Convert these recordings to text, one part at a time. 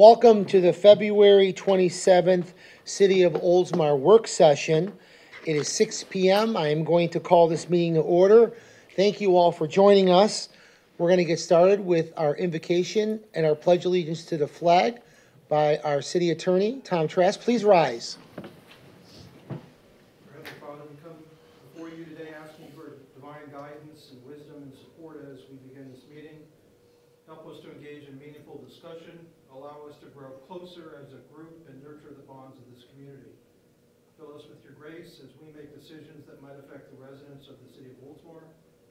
Welcome to the February 27th City of Oldsmar work session. It is 6 p.m. I am going to call this meeting to order. Thank you all for joining us. We're going to get started with our invocation and our pledge allegiance to the flag by our city attorney, Tom Trask. Please rise. Heavenly Father, we come before you today asking for divine guidance and wisdom and support as we begin this meeting. Help us to engage in meaningful discussion. Allow us to grow closer as a group and nurture the bonds of this community. Fill us with your grace as we make decisions that might affect the residents of the city of Oldsmar.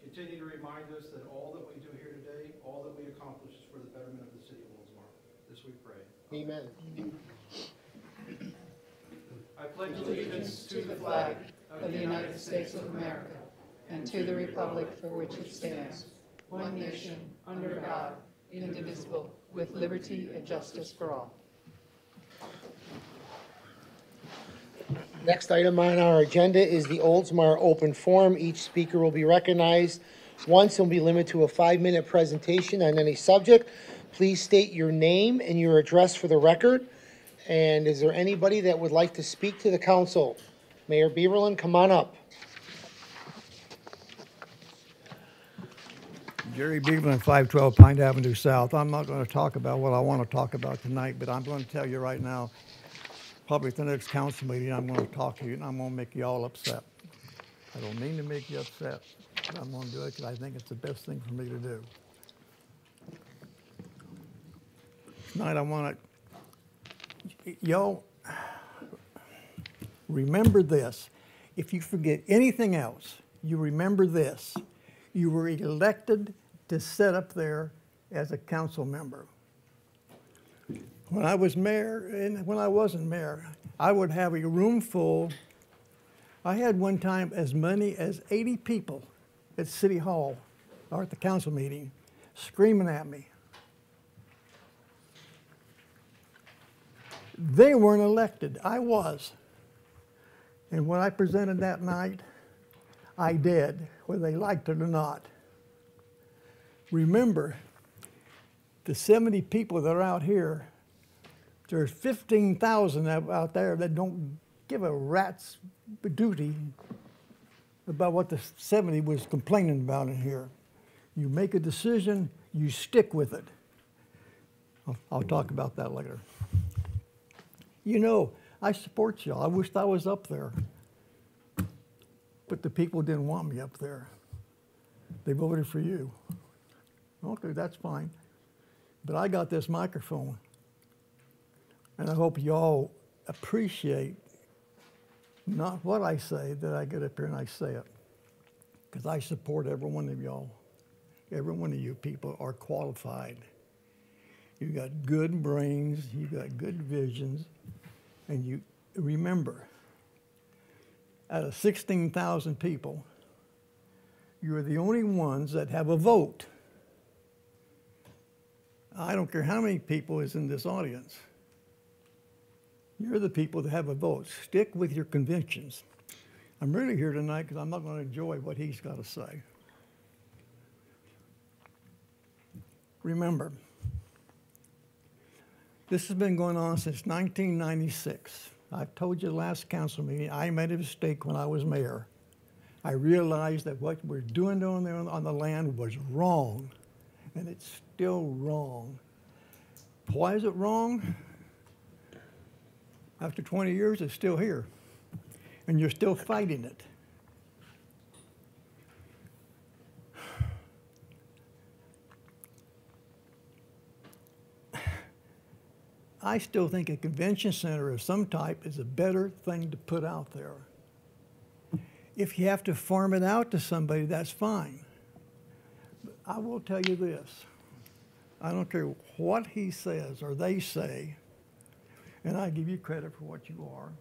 Continue to remind us that all that we do here today, all that we accomplish is for the betterment of the city of Oldsmar. This we pray. Amen. I pledge Allegiance to the flag of the United States of America and to the republic for which it stands, one nation, under God, indivisible, with liberty and justice for all. Next item on our agenda is the Oldsmar Open Forum. Each speaker will be recognized once and will be limited to a 5-minute presentation on any subject. Please state your name and your address for the record. And is there anybody that would like to speak to the council? Mayor Beaverland, come on up. Jerry Beaverland, 512 Pine Avenue South. I'm not going to talk about what I want to talk about tonight, but I'm going to tell you right now, probably at the next council meeting, I'm going to talk to you and I'm going to make you all upset. I don't mean to make you upset, but I'm going to do it because I think it's the best thing for me to do. Tonight I want to, y'all, remember this. If you forget anything else, you remember this. You were elected to sit up there as a council member. When I was mayor, and when I wasn't mayor, I would have a room full. I had one time as many as 80 people at City Hall or at the council meeting screaming at me. They weren't elected, I was. And when I presented that night, I did, whether they liked it or not. Remember, the 70 people that are out here, there's 15,000 out there that don't give a rat's duty about what the 70 was complaining about in here. You make a decision, you stick with it. I'll talk about that later. You know, I support y'all. I wished I was up there. But the people didn't want me up there. They voted for you. Okay, that's fine. But I got this microphone. And I hope y'all appreciate not what I say, that I get up here and I say it. Because I support every one of y'all. Every one of you people are qualified. You got good brains, you got good visions, and you remember, out of 16,000 people, you're the only ones that have a vote. I don't care how many people is in this audience. You're the people that have a vote. Stick with your convictions. I'm really here tonight because I'm not going to enjoy what he's got to say. Remember, this has been going on since 1996. I told you last council meeting, I made a mistake when I was mayor. I realized that what we're doing down there on the land was wrong, and it's still wrong. Why is it wrong? After 20 years, it's still here, and you're still fighting it. I still think a convention center of some type is a better thing to put out there. If you have to farm it out to somebody, that's fine. But I will tell you this. I don't care what he says or they say, and I give you credit for what you are,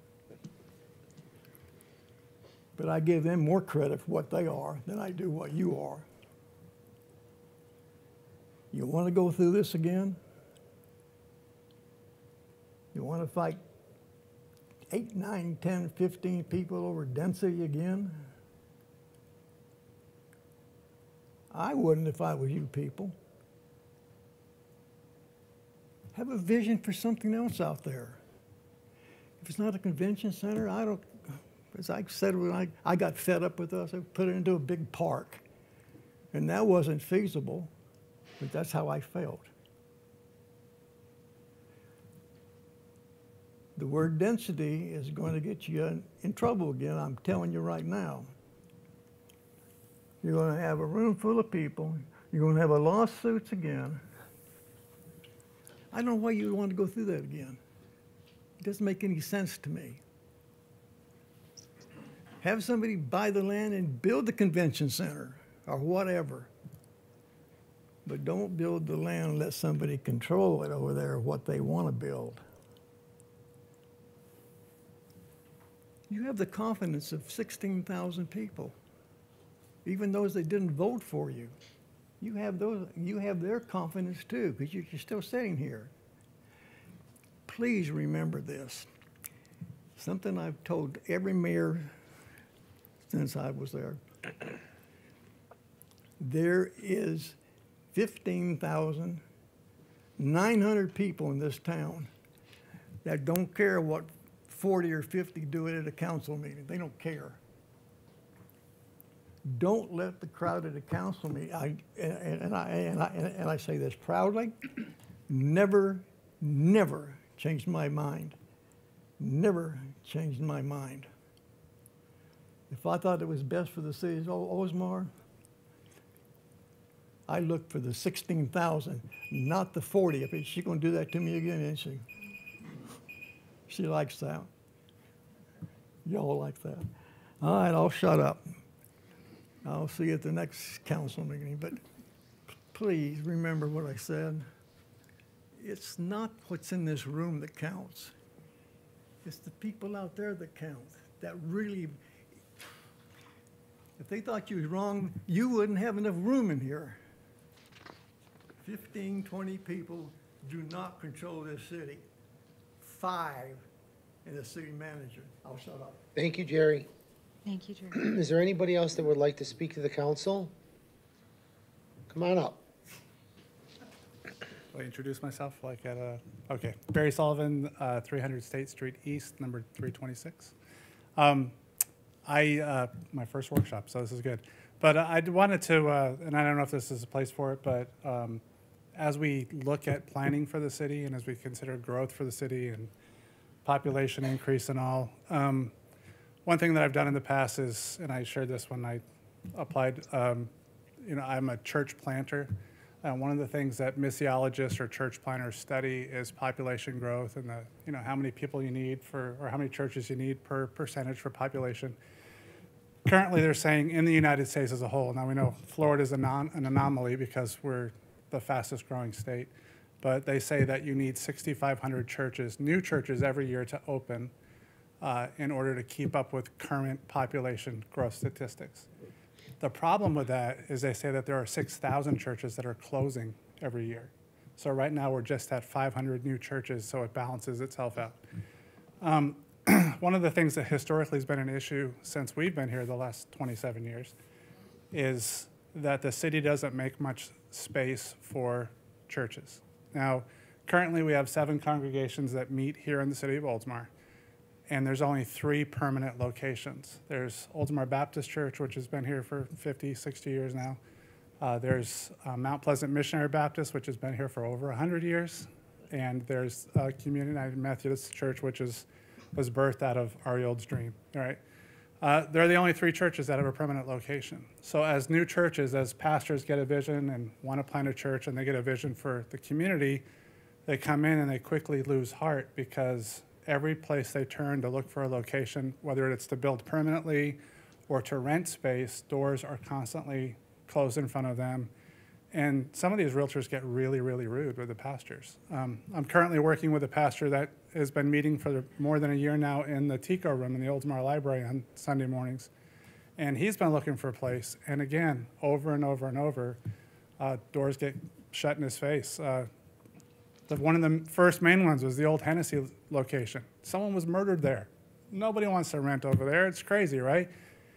but I give them more credit for what they are than I do what you are. You want to go through this again? You want to fight 8, 9, 10, 15 people over density again? I wouldn't if I was you people. Have a vision for something else out there. If it's not a convention center, I don't, as I said when I got fed up with us, I put it into a big park. And that wasn't feasible, but that's how I felt. The word density is going to get you in trouble again, I'm telling you right now. You're going to have a room full of people. You're going to have a lawsuits again. I don't know why you want to go through that again. It doesn't make any sense to me. Have somebody buy the land and build the convention center or whatever. But don't build the land and let somebody control it over there, what they want to build. You have the confidence of 16,000 people, even those that didn't vote for you. You have their confidence too, because you're still sitting here. Please remember this. Something I've told every mayor since I was there. There is 15,900 people in this town that don't care what 40 or 50 do it at a council meeting. They don't care. Don't let the crowd at a council meeting, and I say this proudly, never changed my mind. Never changed my mind. If I thought it was best for the city of Oldsmar, I looked for the 16,000, not the 40. If she's going to do that to me again, isn't she? She likes that. Y'all like that. All right, I'll shut up. I'll see you at the next council meeting. But please remember what I said. It's not what's in this room that counts. It's the people out there that count. That really, if they thought you was wrong, you wouldn't have enough room in here. 15, 20 people do not control this city. 5 and the city manager. I'll shut up. Thank you, Jerry. Thank you, Jerry. Is there anybody else that would like to speak to the council? Come on up. Will I introduce myself like at a, okay. Barry Sullivan, 300 State Street East, number 326. My first workshop, so this is good. But I wanted to, and I don't know if this is a place for it, but as we look at planning for the city and as we consider growth for the city and population increase and all, one thing that I've done in the past is, and I shared this when I applied, you know, I'm a church planter. One of the things that missiologists or church planners study is population growth and the, you know, how many people you need for, or how many churches you need per percentage for population. Currently, they're saying in the United States as a whole, now we know Florida is an anomaly because we're the fastest growing state, but they say that you need 6,500 churches, new churches every year to open in order to keep up with current population growth statistics. The problem with that is they say that there are 6,000 churches that are closing every year. So right now we're just at 500 new churches, so it balances itself out. One of the things that historically has been an issue since we've been here the last 27 years is that the city doesn't make much space for churches. Now, currently we have 7 congregations that meet here in the city of Oldsmar, and there's only 3 permanent locations. There's Oldsmar Baptist Church, which has been here for 50, 60 years now. There's Mount Pleasant Missionary Baptist, which has been here for over 100 years. And there's Community United Methodist Church, which was birthed out of Ari Old's dream, all right? They're the only 3 churches that have a permanent location. So as new churches, as pastors get a vision and want to plant a church and they get a vision for the community, they come in and they quickly lose heart because every place they turn to look for a location, whether it's to build permanently or to rent space, doors are constantly closed in front of them. And some of these realtors get really, really rude with the pastors. I'm currently working with a pastor that has been meeting for more than a year now in the TICO room in the Oldsmar Library on Sunday mornings. And he's been looking for a place. And again, over and over and over, doors get shut in his face. One of the first main ones was the old Hennessy location. Someone was murdered there. Nobody wants to rent over there. It's crazy, right?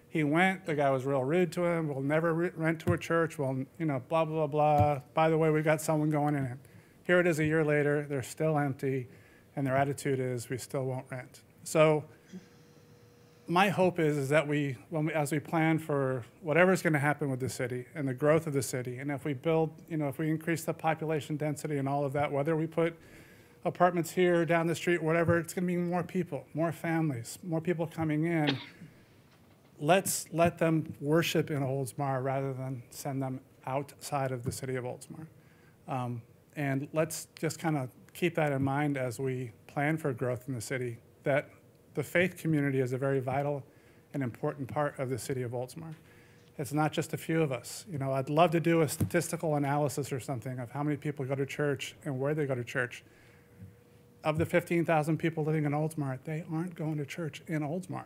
He went, the guy was real rude to him. We'll never rent to a church. Well, you know, blah, blah, blah, blah. By the way, we've got someone going in it. Here it is a year later, they're still empty, and their attitude is, we still won't rent. So my hope is that as we plan for whatever's going to happen with the city and the growth of the city, and if we build, if we increase the population density and all of that, whether we put apartments here, down the street, whatever, it's going to be more people, more families, more people coming in. Let's let them worship in Oldsmar rather than send them outside of the city of Oldsmar. And let's just kind of keep that in mind as we plan for growth in the city, that the faith community is a very vital and important part of the city of Oldsmar. It's not just a few of us. I'd love to do a statistical analysis or something of how many people go to church and where they go to church. Of the 15,000 people living in Oldsmar, they aren't going to church in Oldsmar.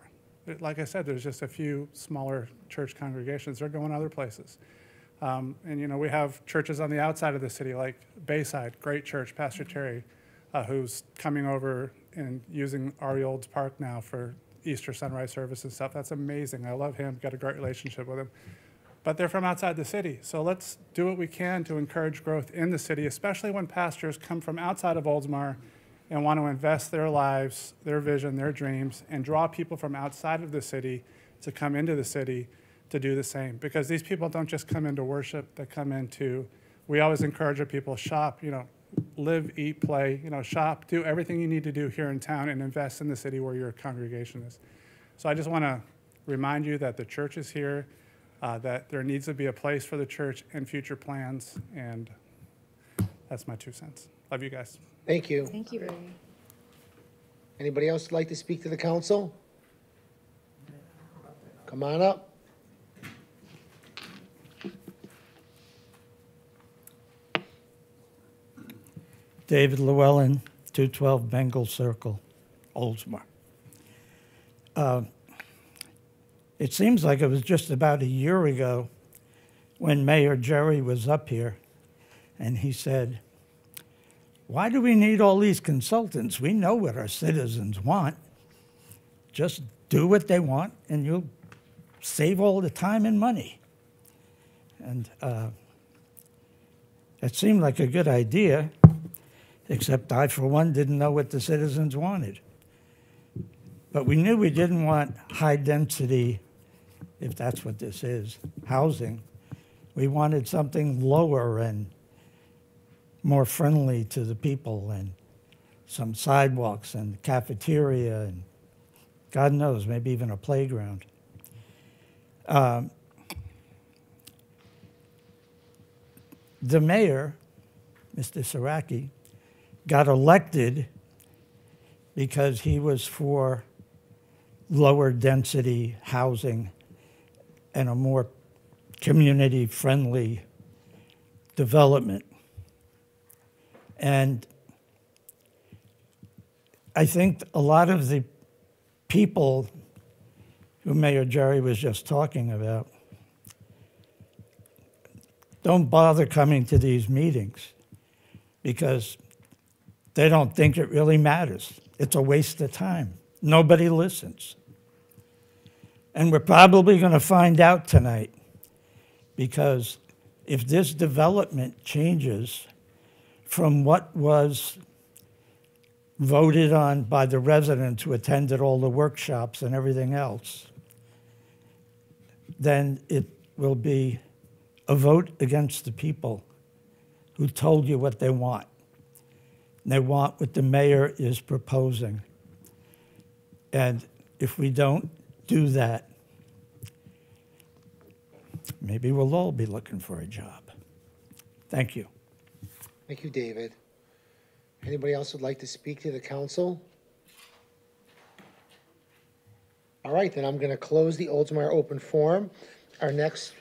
Like I said, there's just a few smaller church congregations. They're going other places. And we have churches on the outside of the city, like Bayside, great church, Pastor Terry, who's coming over and using Ari Olds Park now for Easter sunrise service and stuff. That's amazing. I love him, got a great relationship with him. But they're from outside the city. So let's do what we can to encourage growth in the city, especially when pastors come from outside of Oldsmar and want to invest their lives, their vision, their dreams, and draw people from outside of the city to come into the city to do the same. Because these people don't just come into worship, they come into, we always encourage our people, shop, live, eat, play, shop, do everything you need to do here in town and invest in the city where your congregation is. So I just want to remind you that the church is here, that there needs to be a place for the church and future plans, and that's my 2 cents. Love you guys. Thank you. Thank you, Ray. Anybody else like to speak to the council? Come on up. David Llewellyn, 212 Bengal Circle, Oldsmar. It seems like it was just about a year ago when Mayor Jerry was up here and he said, "Why do we need all these consultants? We know what our citizens want. Just do what they want and you'll save all the time and money." And it seemed like a good idea, except I, for one, didn't know what the citizens wanted. But we knew we didn't want high-density, if that's what this is, housing. We wanted something lower and more friendly to the people, and some sidewalks and cafeteria, and God knows, maybe even a playground. The mayor, Mr. Saraki, got elected because he was for lower density housing and a more community-friendly development. And I think a lot of the people who Mayor Jerry was just talking about don't bother coming to these meetings because they don't think it really matters. It's a waste of time. Nobody listens. And we're probably going to find out tonight, because if this development changes from what was voted on by the residents who attended all the workshops and everything else, then it will be a vote against the people who told you what they want. They want what the mayor is proposing. And if we don't do that, maybe we'll all be looking for a job. Thank you. Thank you, David. Anybody else would like to speak to the council? All right, then I'm going to close the Oldsmar open forum. Our next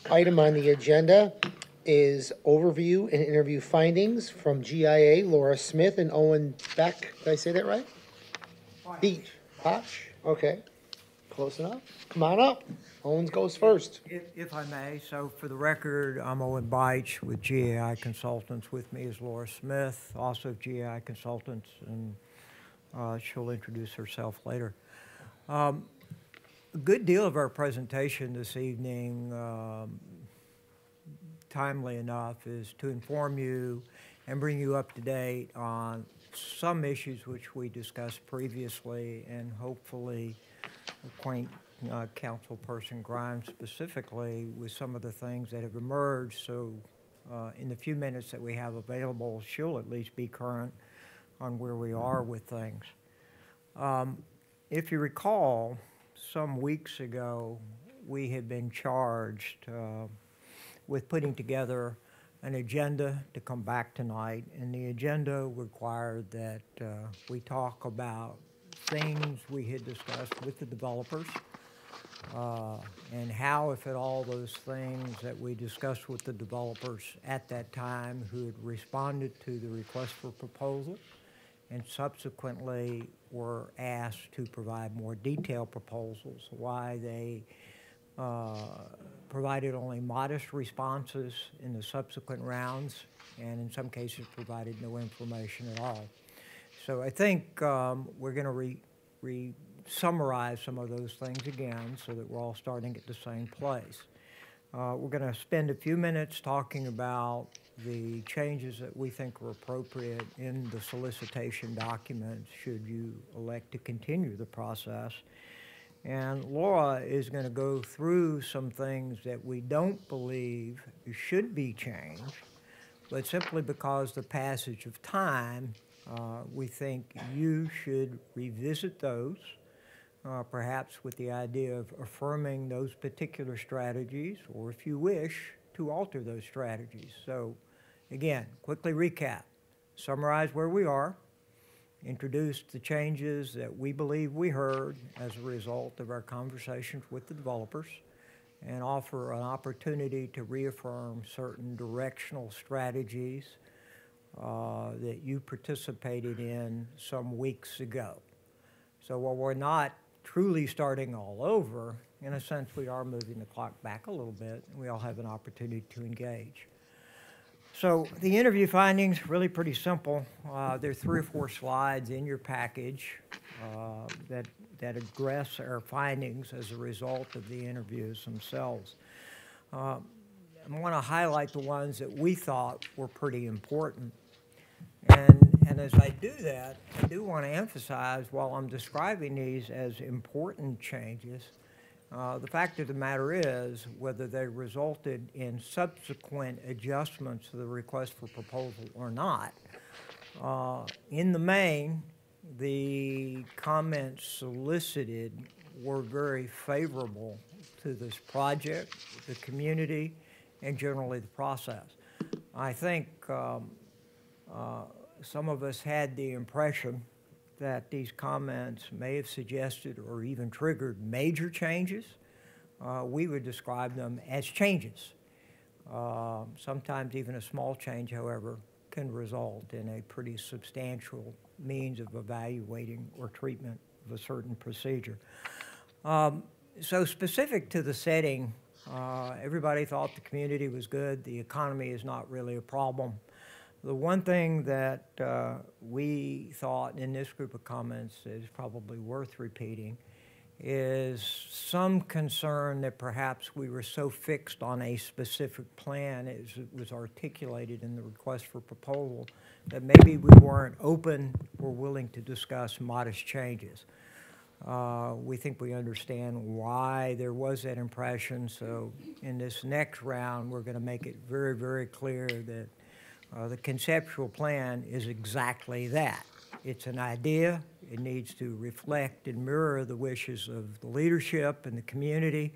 item on the agenda is overview and interview findings from GIA, Laura Smith and Owen Beck. Did I say that right? Beach. Potch? Okay. Close enough. Come on up. Owens goes first. If I may, so for the record, I'm Owen Beich with GAI Consultants. With me is Laura Smith, also of GAI Consultants, and she'll introduce herself later. A good deal of our presentation this evening, timely enough, is to inform you and bring you up to date on some issues which we discussed previously, and hopefully acquaint Councilperson Grimes specifically with some of the things that have emerged. So in the few minutes that we have available, she'll at least be current on where we are with things. If you recall, some weeks ago, we had been charged with putting together an agenda to come back tonight, and the agenda required that we talk about things we had discussed with the developers, and how, if at all, those things that we discussed with the developers at that time who had responded to the request for proposal and subsequently were asked to provide more detailed proposals, why they provided only modest responses in the subsequent rounds, and in some cases provided no information at all. So I think we're going to summarize some of those things again so that we're all starting at the same place. We're going to spend a few minutes talking about the changes that we think are appropriate in the solicitation documents should you elect to continue the process. And Laura is going to go through some things that we don't believe should be changed, but simply because the passage of time, we think you should revisit those, perhaps with the idea of affirming those particular strategies, or if you wish, to alter those strategies. So again, quickly recap, summarize where we are, introduce the changes that we believe we heard as a result of our conversations with the developers, and offer an opportunity to reaffirm certain directional strategies that you participated in some weeks ago. So while we're not truly starting all over, in a sense we are moving the clock back a little bit, and we all have an opportunity to engage. So the interview findings, really pretty simple. There are 3 or 4 slides in your package that address our findings as a result of the interviews themselves. I want to highlight the ones that we thought were pretty important. And as I do that, I do want to emphasize, while I'm describing these as important changes, the fact of the matter is, whether they resulted in subsequent adjustments to the request for proposal or not, in the main, the comments solicited were very favorable to this project, the community, and generally the process. I think some of us had the impression that these comments may have suggested or even triggered major changes. We would describe them as changes. Sometimes even a small change, however, can result in a pretty substantial means of evaluating or treatment of a certain procedure. So specific to the setting, everybody thought the community was good. The economy is not really a problem. The one thing that we thought in this group of comments is probably worth repeating is some concern that perhaps we were so fixed on a specific plan as it was articulated in the request for proposal that maybe we weren't open or willing to discuss modest changes. We think we understand why there was that impression, so in this next round we're going to make it very, very clear that the conceptual plan is exactly that. It's an idea. It needs to reflect and mirror the wishes of the leadership and the community,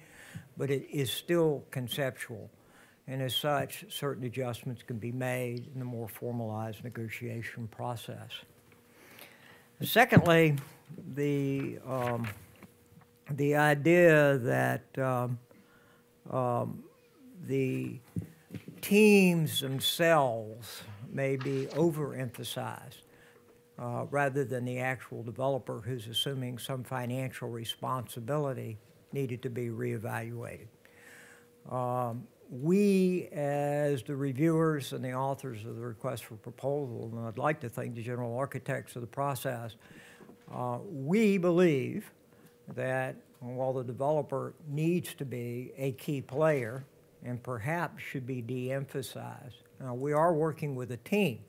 but it is still conceptual. And as such, certain adjustments can be made in the more formalized negotiation process. Secondly, the idea that the teams themselves may be overemphasized rather than the actual developer who's assuming some financial responsibility needed to be reevaluated. We, as the reviewers and the authors of the request for proposal, and I'd like to thank the general architects of the process, we believe that while the developer needs to be a key player and perhaps should be de-emphasized, we are working with a team.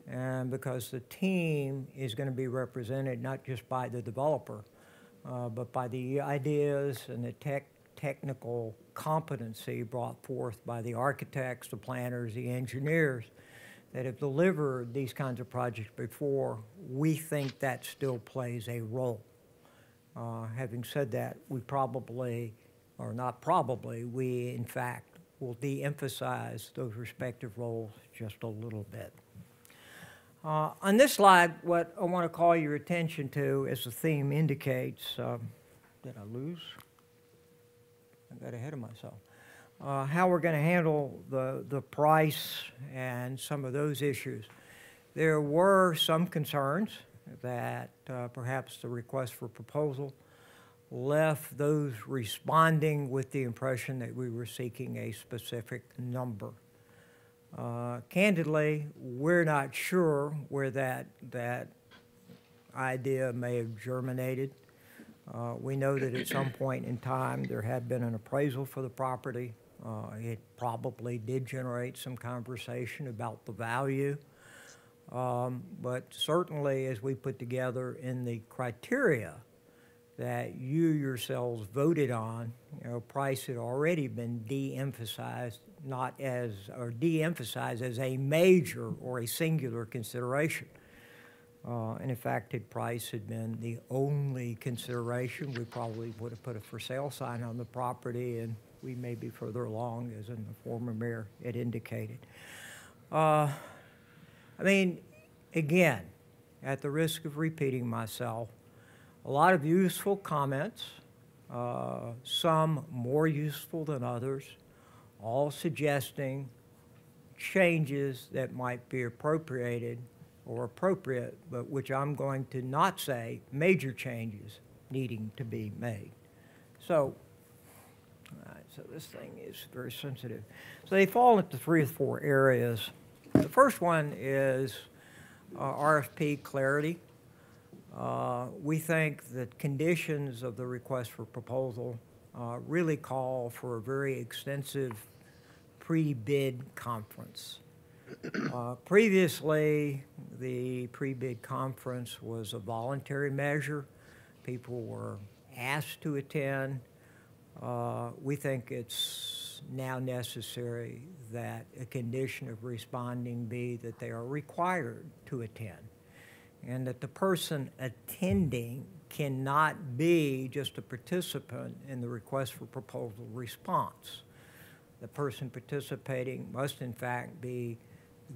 and because the team is going to be represented not just by the developer, but by the ideas and the technical competency brought forth by the architects, the planners, the engineers that have delivered these kinds of projects before. We think that still plays a role. Having said that, we probably, or not probably, we in fact will de-emphasize those respective roles just a little bit. On this slide, what I want to call your attention to, as the theme indicates, did I lose? I got ahead of myself. How we're going to handle the price and some of those issues. There were some concerns that perhaps the request for proposal left those responding with the impression that we were seeking a specific number. Candidly, we're not sure where that idea may have germinated. We know that at some point in time there had been an appraisal for the property. It probably did generate some conversation about the value. But certainly as we put together in the criteria that you yourselves voted on, price had already been de-emphasized, de-emphasized as a major or a singular consideration. And in fact, if price had been the only consideration, we probably would have put a for sale sign on the property, and we may be further along, as in the former mayor had indicated. I mean, again, at the risk of repeating myself, a lot of useful comments, some more useful than others, all suggesting changes that might be appropriate, but which I'm going to not say major changes needing to be made. So, all right, so this thing is very sensitive. So they fall into 3 or 4 areas. The first one is RFP clarity. We think that conditions of the request for proposal really call for a very extensive pre-bid conference. Previously, the pre-bid conference was a voluntary measure. People were asked to attend. We think it's now necessary that a condition of responding be that they are required to attend, and that the person attending cannot be just a participant in the request for proposal response. The person participating must in fact be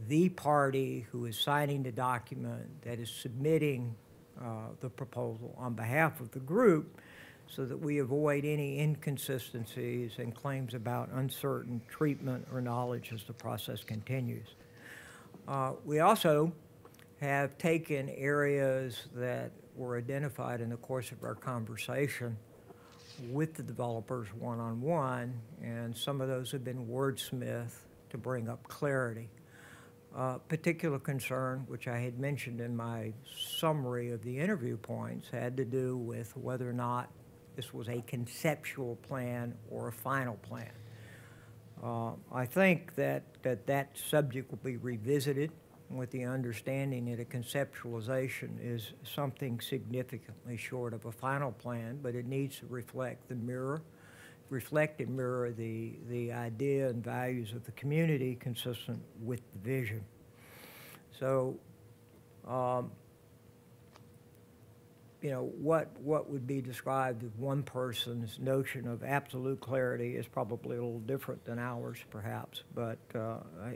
the party who is signing the document that is submitting the proposal on behalf of the group, so that we avoid any inconsistencies and claims about uncertain treatment or knowledge as the process continues. We also have taken areas that were identified in the course of our conversation with the developers one-on-one, and some of those have been wordsmithed to bring up clarity. Particular concern, which I had mentioned in my summary of the interview points, had to do with whether or not this was a conceptual plan or a final plan. I think that subject will be revisited with the understanding that a conceptualization is something significantly short of a final plan, but it needs to reflect and mirror the idea and values of the community consistent with the vision. So, what would be described as one person's notion of absolute clarity is probably a little different than ours, perhaps, but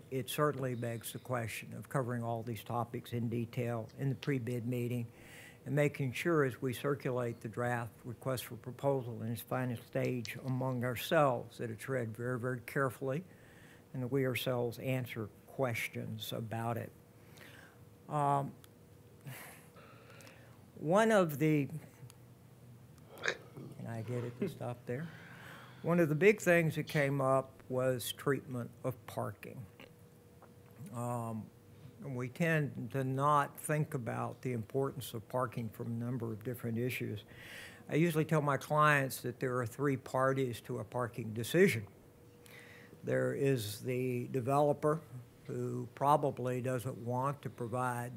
it certainly begs the question of covering all these topics in detail in the pre-bid meeting and making sure as we circulate the draft request for proposal in its final stage among ourselves that it's read very, very carefully and that we ourselves answer questions about it. One of the, can I get it to stop there? One of the big things that came up was treatment of parking. And we tend to not think about the importance of parking from a number of different issues. I usually tell my clients that there are 3 parties to a parking decision. There is the developer who probably doesn't want to provide,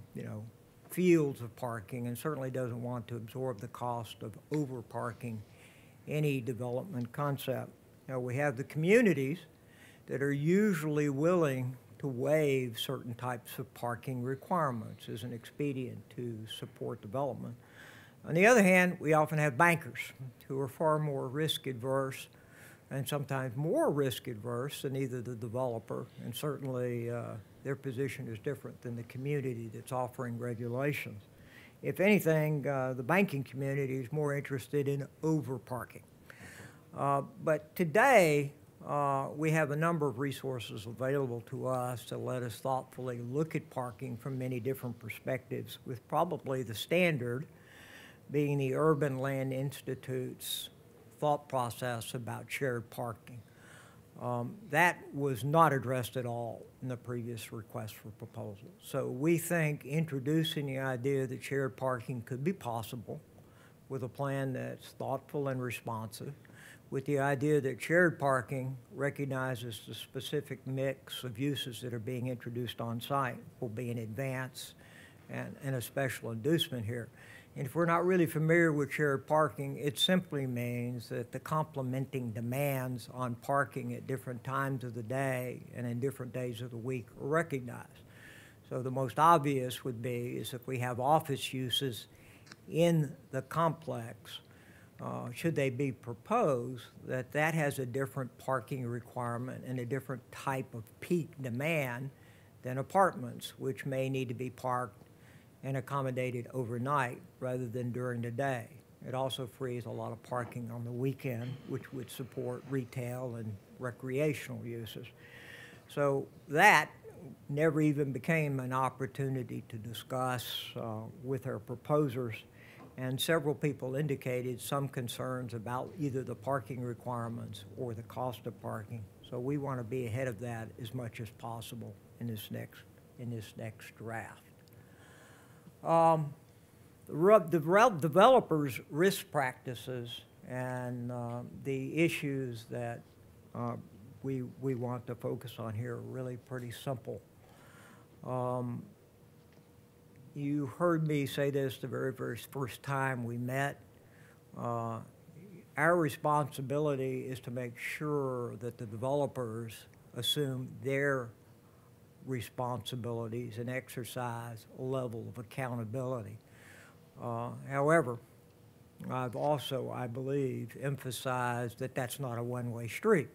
fields of parking and certainly doesn't want to absorb the cost of over-parking any development concept. Now, we have the communities that are usually willing to waive certain types of parking requirements as an expedient to support development. On the other hand, we often have bankers who are far more risk-adverse and sometimes more risk-adverse than either the developer, and certainly their position is different than the community that's offering regulations. If anything, the banking community is more interested in over-parking. But today, we have a number of resources available to us to let us thoughtfully look at parking from many different perspectives, with probably the standard being the Urban Land Institute's thought process about shared parking. That was not addressed at all in the previous request for proposal. So we think introducing the idea that shared parking could be possible with a plan that's thoughtful and responsive, with the idea that shared parking recognizes the specific mix of uses that are being introduced on site, will be an advance and a special inducement here. And if we're not really familiar with shared parking, it simply means that the complementing demands on parking at different times of the day and in different days of the week are recognized. So the most obvious would be is if we have office uses in the complex, should they be proposed, that has a different parking requirement and a different type of peak demand than apartments, which may need to be parked and accommodated overnight rather than during the day. It also frees a lot of parking on the weekend, which would support retail and recreational uses. So that never even became an opportunity to discuss with our proposers, and several people indicated some concerns about either the parking requirements or the cost of parking. So we want to be ahead of that as much as possible in this next draft. The developers' risk practices and the issues that we want to focus on here are really pretty simple. You heard me say this the very first time we met. Our responsibility is to make sure that the developers assume their responsibilities and exercise a level of accountability. However, I've also, I believe, emphasized that that's not a one-way street.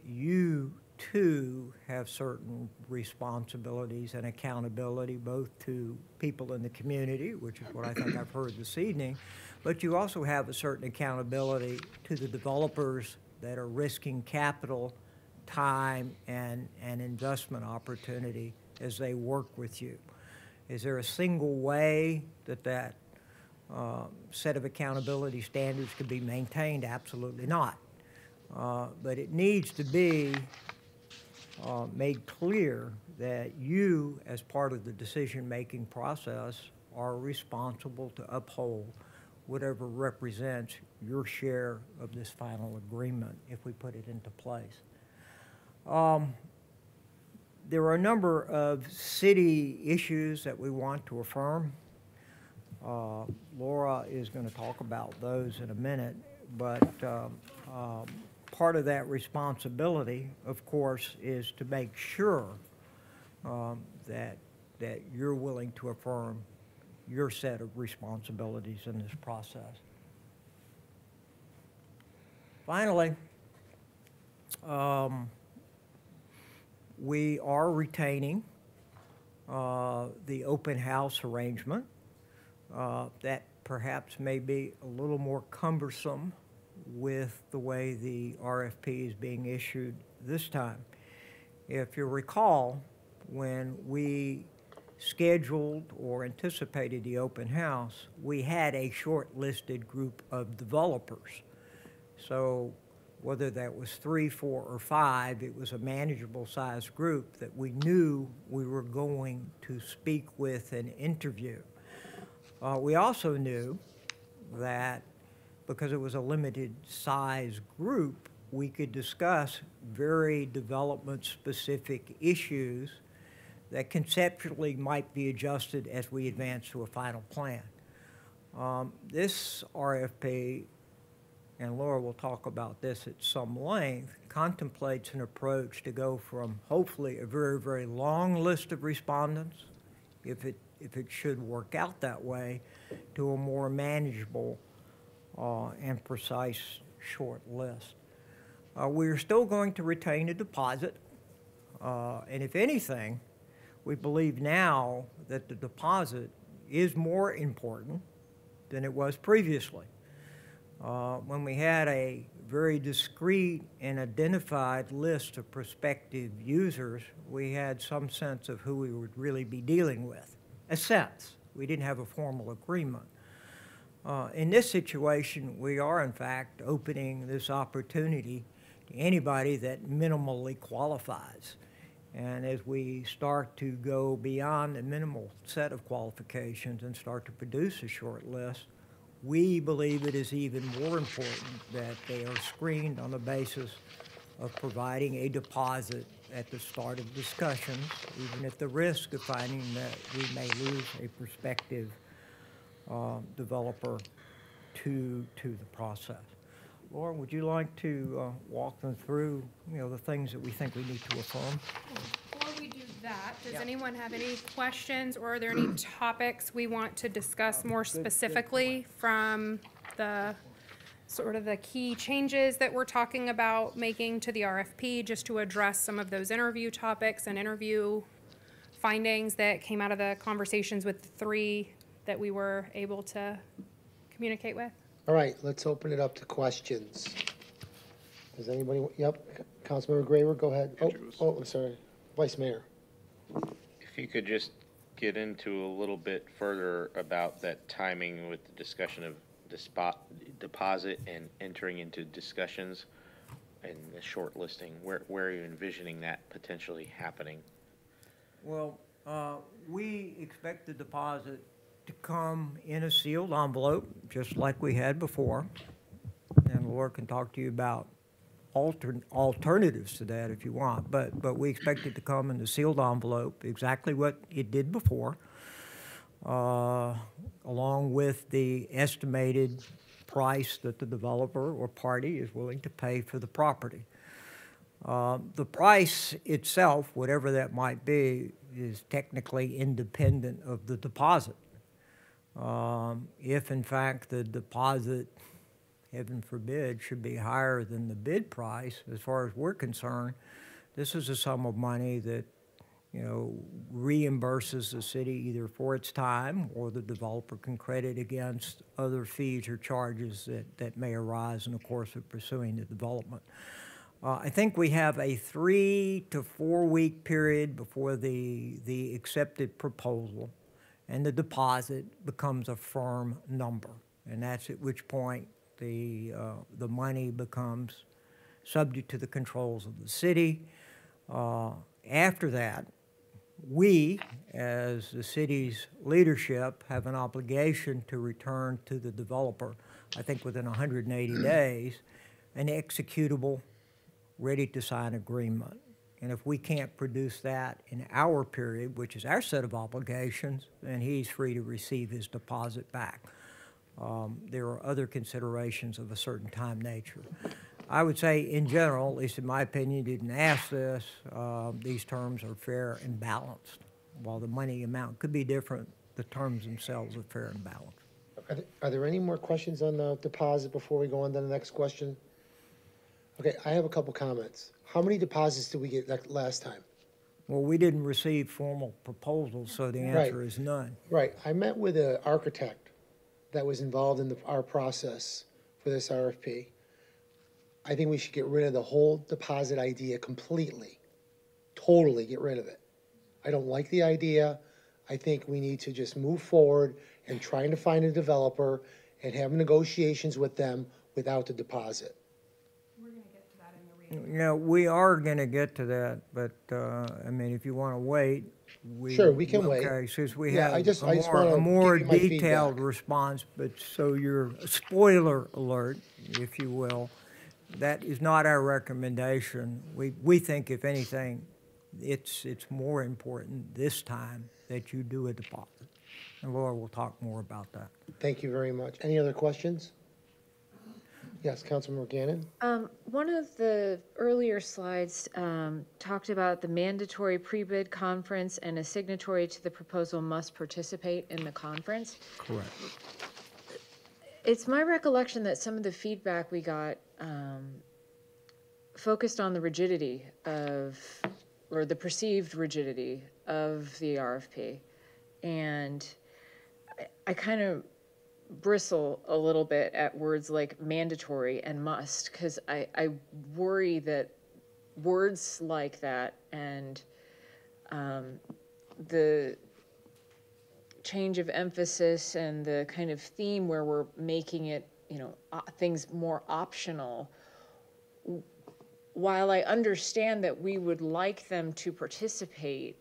You too have certain responsibilities and accountability, both to people in the community, which is what I think I've heard this evening, but you also have a certain accountability to the developers that are risking capital, time, and investment opportunity as they work with you. Is there a single way that set of accountability standards could be maintained? Absolutely not. But it needs to be made clear that you, as part of the decision-making process, are responsible to uphold whatever represents your share of this final agreement if we put it into place. There are a number of city issues that we want to affirm. Laura is going to talk about those in a minute, but part of that responsibility, of course, is to make sure that you're willing to affirm your set of responsibilities in this process. Finally, we are retaining the open house arrangement. That perhaps may be a little more cumbersome with the way the RFP is being issued this time. If you recall, when we scheduled or anticipated the open house, we had a short-listed group of developers. So whether that was 3, 4, or 5, it was a manageable size group that we knew we were going to speak with and interview. We also knew that because it was a limited size group, we could discuss very development-specific issues that conceptually might be adjusted as we advance to a final plan. This RFP, and Laura will talk about this at some length, contemplates an approach to go from hopefully a very, very long list of respondents, if it should work out that way, to a more manageable and precise short list. We're still going to retain a deposit, and if anything, we believe now that the deposit is more important than it was previously. When we had a very discrete and identified list of prospective users, we had some sense of who we would really be dealing with. A sense. We didn't have a formal agreement. In this situation, we are in fact opening this opportunity to anybody that minimally qualifies. And as we start to go beyond the minimal set of qualifications and start to produce a short list, we believe it is even more important that they are screened on the basis of providing a deposit at the start of discussions, even at the risk of finding that we may lose a prospective developer to the process. Laura, would you like to walk them through, the things that we think we need to affirm? Before we do that, does anyone have any questions, or are there any topics we want to discuss more specifically from the sort of the key changes that we're talking about making to the RFP, just to address some of those interview topics and interview findings that came out of the conversations with the three that we were able to communicate with? All right, let's open it up to questions. Does anybody, yep, Councilmember Graver, go ahead. Oh, I'm sorry, Vice Mayor. If you could just get into a little bit further about that timing with the discussion of the deposit and entering into discussions and the shortlisting, where are you envisioning that potentially happening? Well, we expect the deposit to come in a sealed envelope, just like we had before. And Laura can talk to you about alternatives to that if you want. But we expect it to come in a sealed envelope, exactly what it did before, along with the estimated price that the developer or party is willing to pay for the property. The price itself, whatever that might be, is technically independent of the deposit. If in fact the deposit, heaven forbid, should be higher than the bid price, as far as we're concerned, this is a sum of money that, reimburses the city either for its time, or the developer can credit against other fees or charges that may arise in the course of pursuing the development. I think we have a 3 to 4 week period before the accepted proposal and the deposit becomes a firm number, and that's at which point the money becomes subject to the controls of the city. After that, we, as the city's leadership, have an obligation to return to the developer, I think within 180 days, an executable, ready-to-sign agreement. And if we can't produce that in our period, which is our set of obligations, then he's free to receive his deposit back. There are other considerations of a certain time nature. I would say, in general, at least in my opinion, you didn't ask this, these terms are fair and balanced. While the money amount could be different, the terms themselves are fair and balanced. Are there any more questions on the deposit before we go on to the next question? Okay, I have a couple comments. How many deposits did we get last time? Well, we didn't receive formal proposals, so the answer is none. Right. I met with an architect that was involved in our process for this RFP. I think we should get rid of the whole deposit idea completely. Totally get rid of it. I don't like the idea. I think we need to just move forward and trying to find a developer and have negotiations with them without the deposit. We are going to get to that, but, I mean, if you want to wait, Sure, we can wait. Okay, since we Yeah, have I just a more give you my detailed feedback. response, but so your spoiler alert, if you will, That is not our recommendation. We think, if anything, it's more important this time that you do a deposit. And Laura will talk more about that. Thank you very much. Any other questions? Yes, Councilman Gannon? One of the earlier slides talked about the mandatory pre-bid conference, and a signatory to the proposal must participate in the conference. Correct. It's my recollection that some of the feedback we got focused on the rigidity of, or the perceived rigidity of the RFP. And I kind of bristle a little bit at words like mandatory and must, because I worry that words like that and the change of emphasis and the kind of theme where we're making it, you know, things more optional, while I understand that we would like them to participate,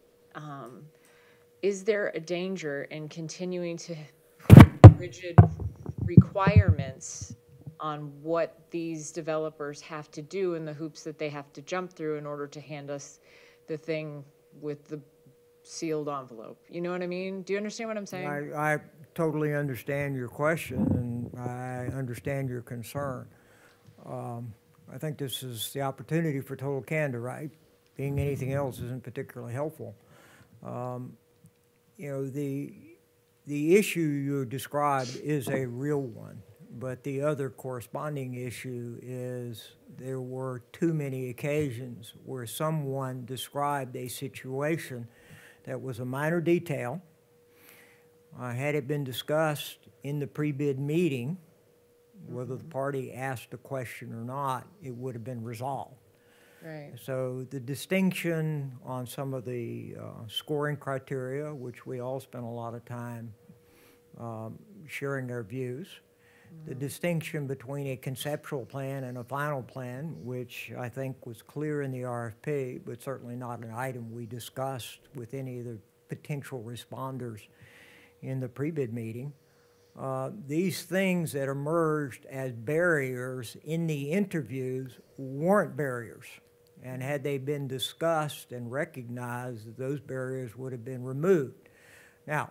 is there a danger in continuing to rigid requirements on what these developers have to do and the hoops that they have to jump through in order to hand us the thing with the sealed envelope? You know what I mean? Do you understand what I'm saying? I totally understand your question, and I understand your concern. I think this is the opportunity for total candor, right? Being anything else isn't particularly helpful. You know, the issue you described is a real one, but the other corresponding issue is there were too many occasions where someone described a situation that was a minor detail. Had it been discussed in the pre-bid meeting, whether the party asked a question or not, it would have been resolved. Right. So the distinction on some of the scoring criteria, which we all spent a lot of time sharing our views, the distinction between a conceptual plan and a final plan, which I think was clear in the RFP, but certainly not an item we discussed with any of the potential responders in the pre-bid meeting. These things that emerged as barriers in the interviews weren't barriers. And had they been discussed and recognized, those barriers would have been removed. Now,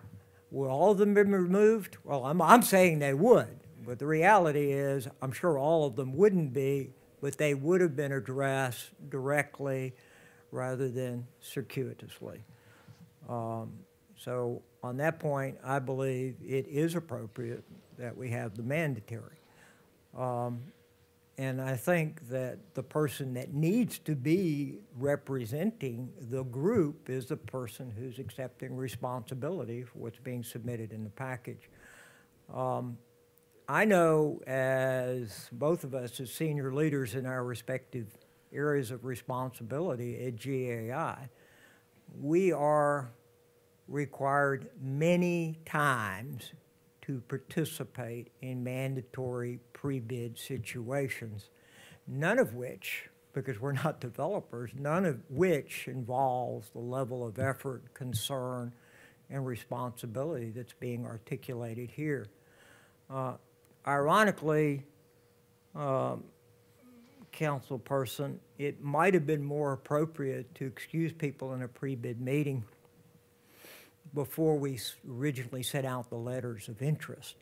will all of them be removed? Well, I'm saying they would. But the reality is, I'm sure all of them wouldn't be, but they would have been addressed directly rather than circuitously. So on that point, I believe it is appropriate that we have the mandatory. And I think that the person that needs to be representing the group is the person who's accepting responsibility for what's being submitted in the package. I know, as both of us as senior leaders in our respective areas of responsibility at GAI, we are required many times to participate in mandatory pre-bid situations, none of which, because we're not developers, none of which involves the level of effort, concern, and responsibility that's being articulated here. Ironically, councilperson, it might have been more appropriate to excuse people in a pre-bid meeting before we originally set out the letters of interest.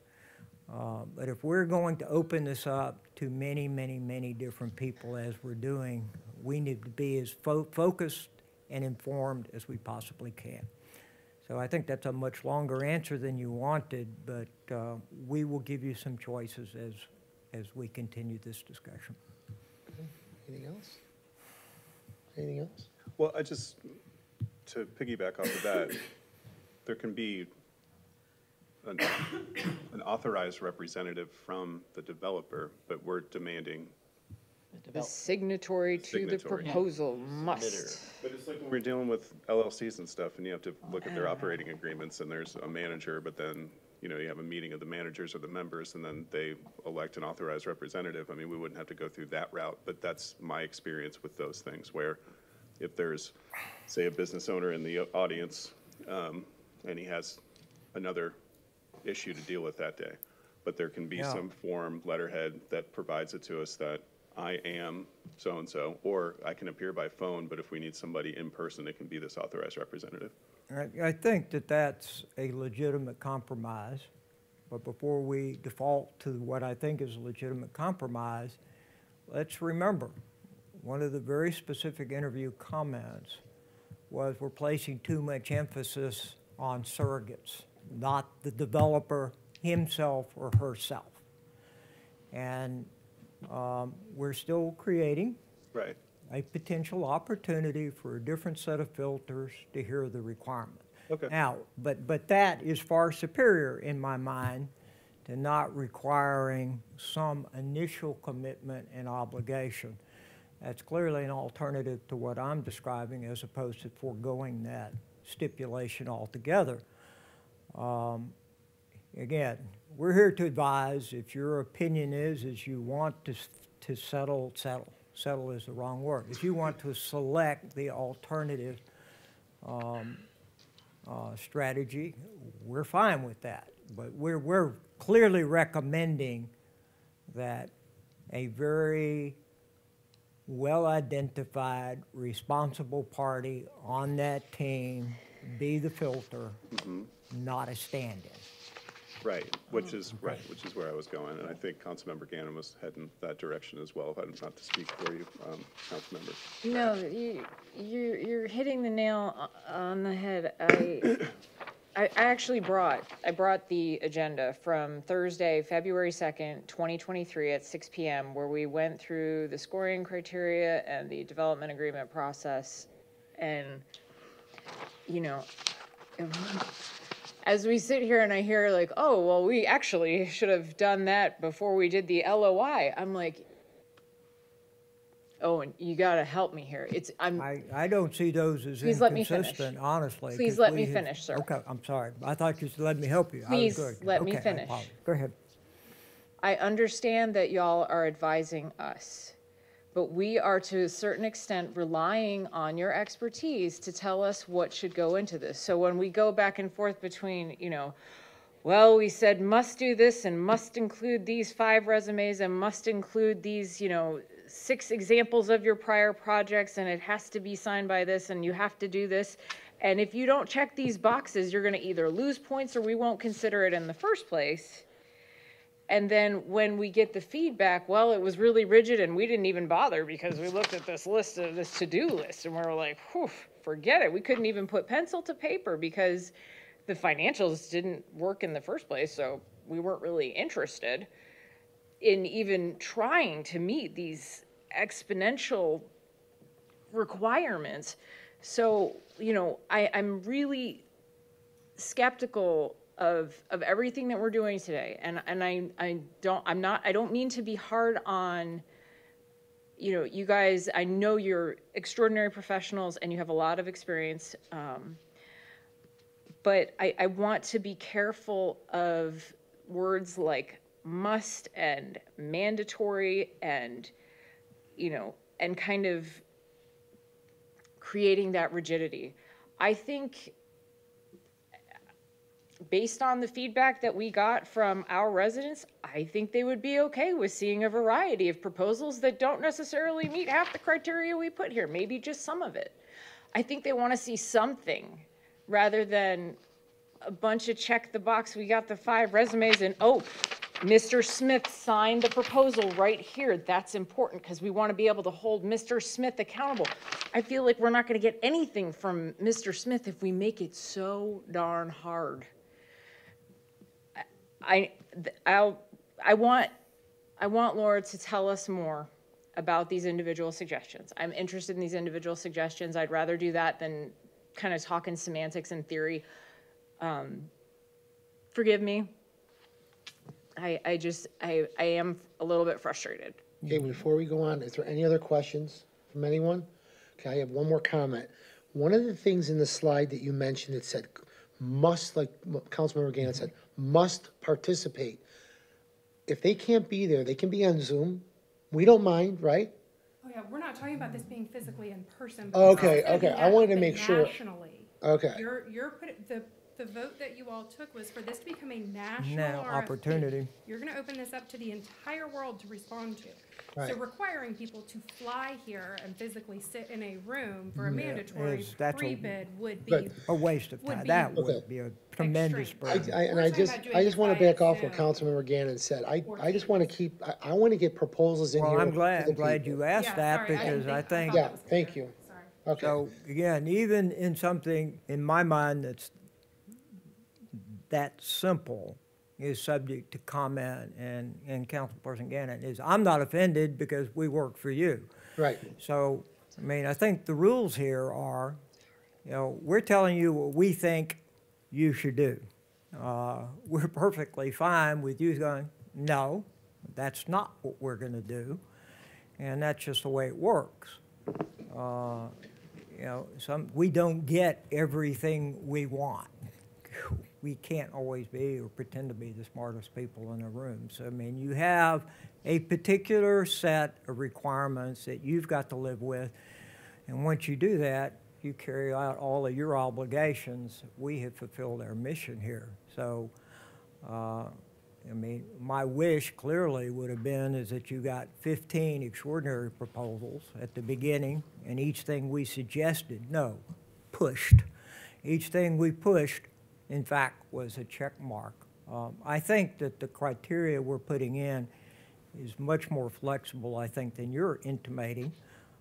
But if we're going to open this up to many, many, many different people as we're doing, we need to be as focused and informed as we possibly can. So I think that's a much longer answer than you wanted, but we will give you some choices as we continue this discussion. Okay. Anything else? Anything else? Well, to piggyback off of that, there can be an authorized representative from the developer, but we're demanding The signatory to the proposal must. But it's like when we're dealing with LLCs and stuff, and you have to look at their operating agreements, and there's a manager, but then, you know, you have a meeting of the managers or the members, and then they elect an authorized representative. I mean, we wouldn't have to go through that route, but that's my experience with those things, where if there's, say, a business owner in the audience, and he has another issue to deal with that day, but there can be some form letterhead that provides it to us that I am so-and-so, or I can appear by phone, but if we need somebody in person, it can be this authorized representative. I think that that's a legitimate compromise, but before we default to what I think is a legitimate compromise, let's remember, one of the very specific interview comments was we're placing too much emphasis on surrogates, not the developer himself or herself. And we're still creating Right. a potential opportunity for a different set of filters to hear the requirement. Okay. Now, but that is far superior in my mind to not requiring some initial commitment and obligation. That's clearly an alternative to what I'm describing as opposed to foregoing that stipulation altogether. Again, we're here to advise. If your opinion is you want to settle is the wrong word. If you want to select the alternative strategy, we're fine with that. But we're clearly recommending that a very well-identified, responsible party on that team be the filter, not a stand-in. Right, which is where I was going, and I think Councilmember Gannon was heading that direction as well. Not to speak for you, Councilmember. No, you're hitting the nail on the head. I actually brought the agenda from Thursday, February 2nd, 2023 at 6 p.m. where we went through the scoring criteria and the development agreement process. And, you know, as we sit here and I hear like, oh, well, we actually should have done that before we did the LOI. I'm like, oh, and you got to help me here. I don't see those as Please let me inconsistent, finish. honestly. Please 'cause let we me finish, sir. Okay, I'm sorry. I thought you said let me help you. Please I was good. let me Okay, I finish. apologize. Go ahead. I understand that y'all are advising us, but we are to a certain extent relying on your expertise to tell us what should go into this. So when we go back and forth between, you know, well, we said must do this and must include these 5 resumes and must include these, you know, 6 examples of your prior projects and it has to be signed by this and you have to do this. And if you don't check these boxes, you're going to either lose points or we won't consider it in the first place. And then when we get the feedback, well, it was really rigid and we didn't even bother because we looked at this list of this to-do list and we were like, whew, forget it. We couldn't even put pencil to paper because the financials didn't work in the first place. So we weren't really interested in even trying to meet these exponential requirements. So, you know, I'm really skeptical of everything that we're doing today. And I don't mean to be hard on, you know, you guys, I know you're extraordinary professionals and you have a lot of experience. But I want to be careful of words like must and mandatory and, you know, and kind of creating that rigidity. I think based on the feedback that we got from our residents, I think they would be okay with seeing a variety of proposals that don't necessarily meet half the criteria we put here, maybe just some of it. I think they want to see something rather than a bunch of check the box. We got the 5 resumes and, oh, Mr. Smith signed the proposal right here. That's important because we want to be able to hold Mr. Smith accountable. I feel like we're not going to get anything from Mr. Smith if we make it so darn hard. I want Laura to tell us more about these individual suggestions. I'm interested in these individual suggestions. I'd rather do that than kind of talk in semantics and theory. Forgive me. I am a little bit frustrated. Okay, before we go on, is there any other questions from anyone? Okay, I have one more comment. One of the things in the slide that you mentioned, it said must, like Councilmember Gannon said, must participate. If they can't be there, they can be on Zoom. We don't mind, right? Oh yeah, we're not talking about this being physically in person. Okay, okay, I wanted to make sure. Nationally. Okay. You're putting, the the vote that you all took was for this to become a national Now, RFP. opportunity. You're gonna open this up to the entire world to respond to. So Right. requiring people to fly here and physically sit in a room for a Yeah, mandatory that's a- pre-bid would be, Good. A waste of Would time. be That Okay. would be a tremendous extreme. burden. And We're I talking just, about doing I just this want to via back off what Zoom. Councilmember Gannon said. I Or just want to keep, I want to get proposals in Well, here. I'm for glad, the I'm glad people. you asked Yeah, that sorry, didn't because I thought think, Yeah, that was thank clear. you. Sorry. Okay, so again, even in something, in my mind, that's that simple is subject to comment, and Councilperson Gannon is, I'm not offended because we work for you. right. So, I mean, I think the rules here are, you know, we're telling you what we think you should do. We're perfectly fine with you going, no, that's not what we're going to do, and that's just the way it works. You know, we don't get everything we want. We can't always be or pretend to be the smartest people in the room. So, I mean, you have a particular set of requirements that you've got to live with, and once you do that, you carry out all of your obligations. We have fulfilled our mission here. So, I mean, my wish clearly would have been is that you got 15 extraordinary proposals at the beginning, and each thing we suggested, no, pushed. Each thing we pushed, in fact, was a check mark. I think that the criteria we're putting in is much more flexible, I think, than you're intimating.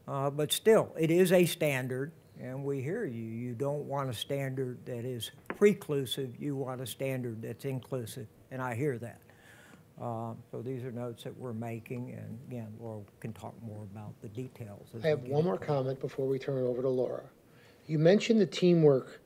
But still, it is a standard, and we hear you. You don't want a standard that is preclusive. You want a standard that's inclusive, and I hear that. So these are notes that we're making, and again, Laura can talk more about the details. as I have we get one more into it. comment before we turn it over to Laura. You mentioned the teamwork,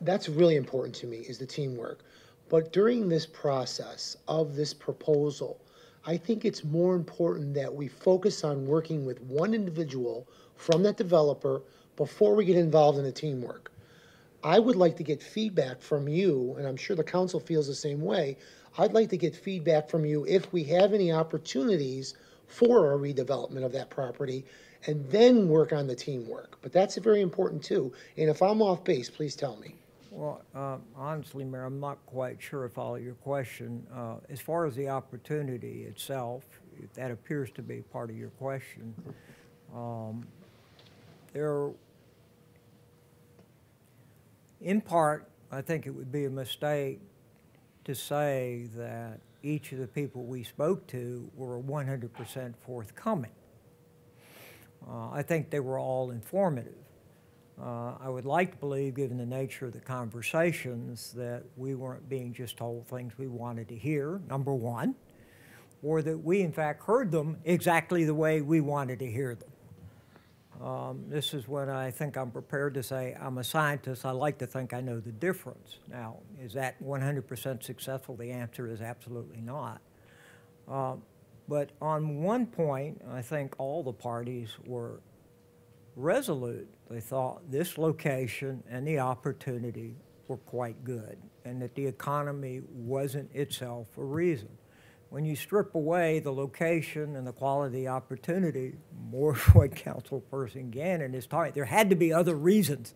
that's really important to me, is the teamwork. But during this process of this proposal, I think it's more important that we focus on working with one individual from that developer before we get involved in the teamwork. I would like to get feedback from you, and I'm sure the council feels the same way. I'd like to get feedback from you if we have any opportunities for a redevelopment of that property, and then work on the teamwork. But that's very important too. And if I'm off base, please tell me. Well, honestly, Mayor, I'm not quite sure I follow your question. As far as the opportunity itself, if that appears to be part of your question, in part, I think it would be a mistake to say that each of the people we spoke to were 100% forthcoming. I think they were all informative. I would like to believe, given the nature of the conversations, that we weren't being just told things we wanted to hear, number one, or that we, in fact, heard them exactly the way we wanted to hear them. This is when I think I'm prepared to say, I'm a scientist, I like to think I know the difference. Now, is that 100% successful? The answer is absolutely not. But on one point, I think all the parties were resolute. They thought this location and the opportunity were quite good, and that the economy wasn't itself a reason. When you strip away the location and the quality of the opportunity, more of what Councilperson Gannon is talking, there had to be other reasons.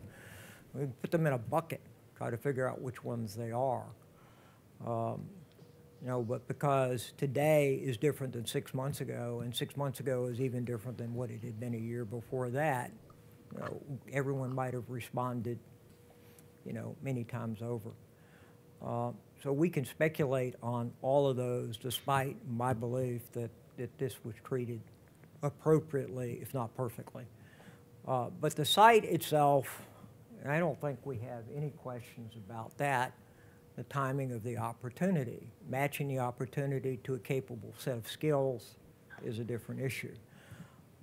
We put them in a bucket, try to figure out which ones they are. You know, but because today is different than 6 months ago, and 6 months ago is even different than what it had been a year before that, you know, everyone might have responded, you know, many times over. So we can speculate on all of those, despite my belief that this was treated appropriately, if not perfectly. But the site itself, and I don't think we have any questions about that. The timing of the opportunity. Matching the opportunity to a capable set of skills is a different issue.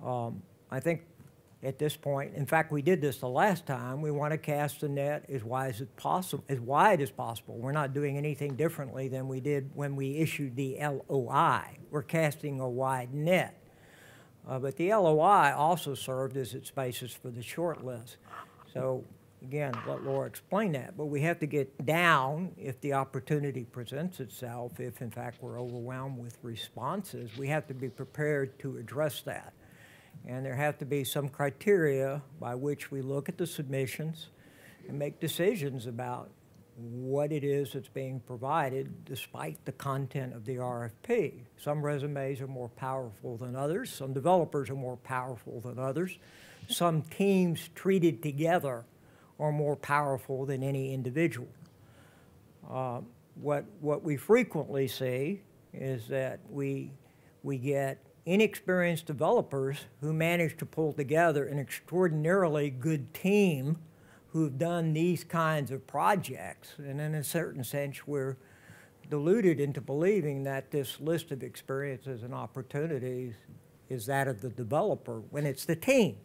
I think at this point, in fact, we did this the last time, we want to cast the net as wide as possible, as wide as possible. We're not doing anything differently than we did when we issued the LOI. We're casting a wide net. But the LOI also served as its basis for the short list. So again, let Laura explain that, but we have to get down if the opportunity presents itself, if in fact we're overwhelmed with responses, we have to be prepared to address that. And there have to be some criteria by which we look at the submissions and make decisions about what it is that's being provided despite the content of the RFP. Some resumes are more powerful than others. Some developers are more powerful than others. Some teams treated together are more powerful than any individual. What we frequently see is that we get inexperienced developers who manage to pull together an extraordinarily good team who've done these kinds of projects. And in a certain sense, we're deluded into believing that this list of experiences and opportunities is that of the developer when it's the team.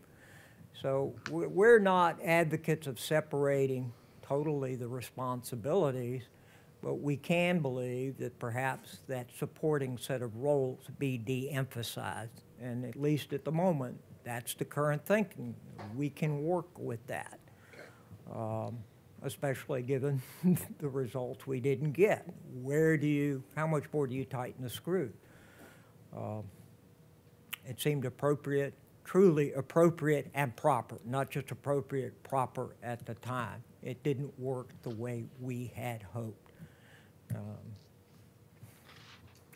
So we're not advocates of separating totally the responsibilities, but we can believe that perhaps that supporting set of roles be de-emphasized. And at least at the moment, that's the current thinking. We can work with that, especially given the results we didn't get. How much more do you tighten the screw? It seemed appropriate, truly appropriate and proper, not just appropriate, proper at the time. It didn't work the way we had hoped.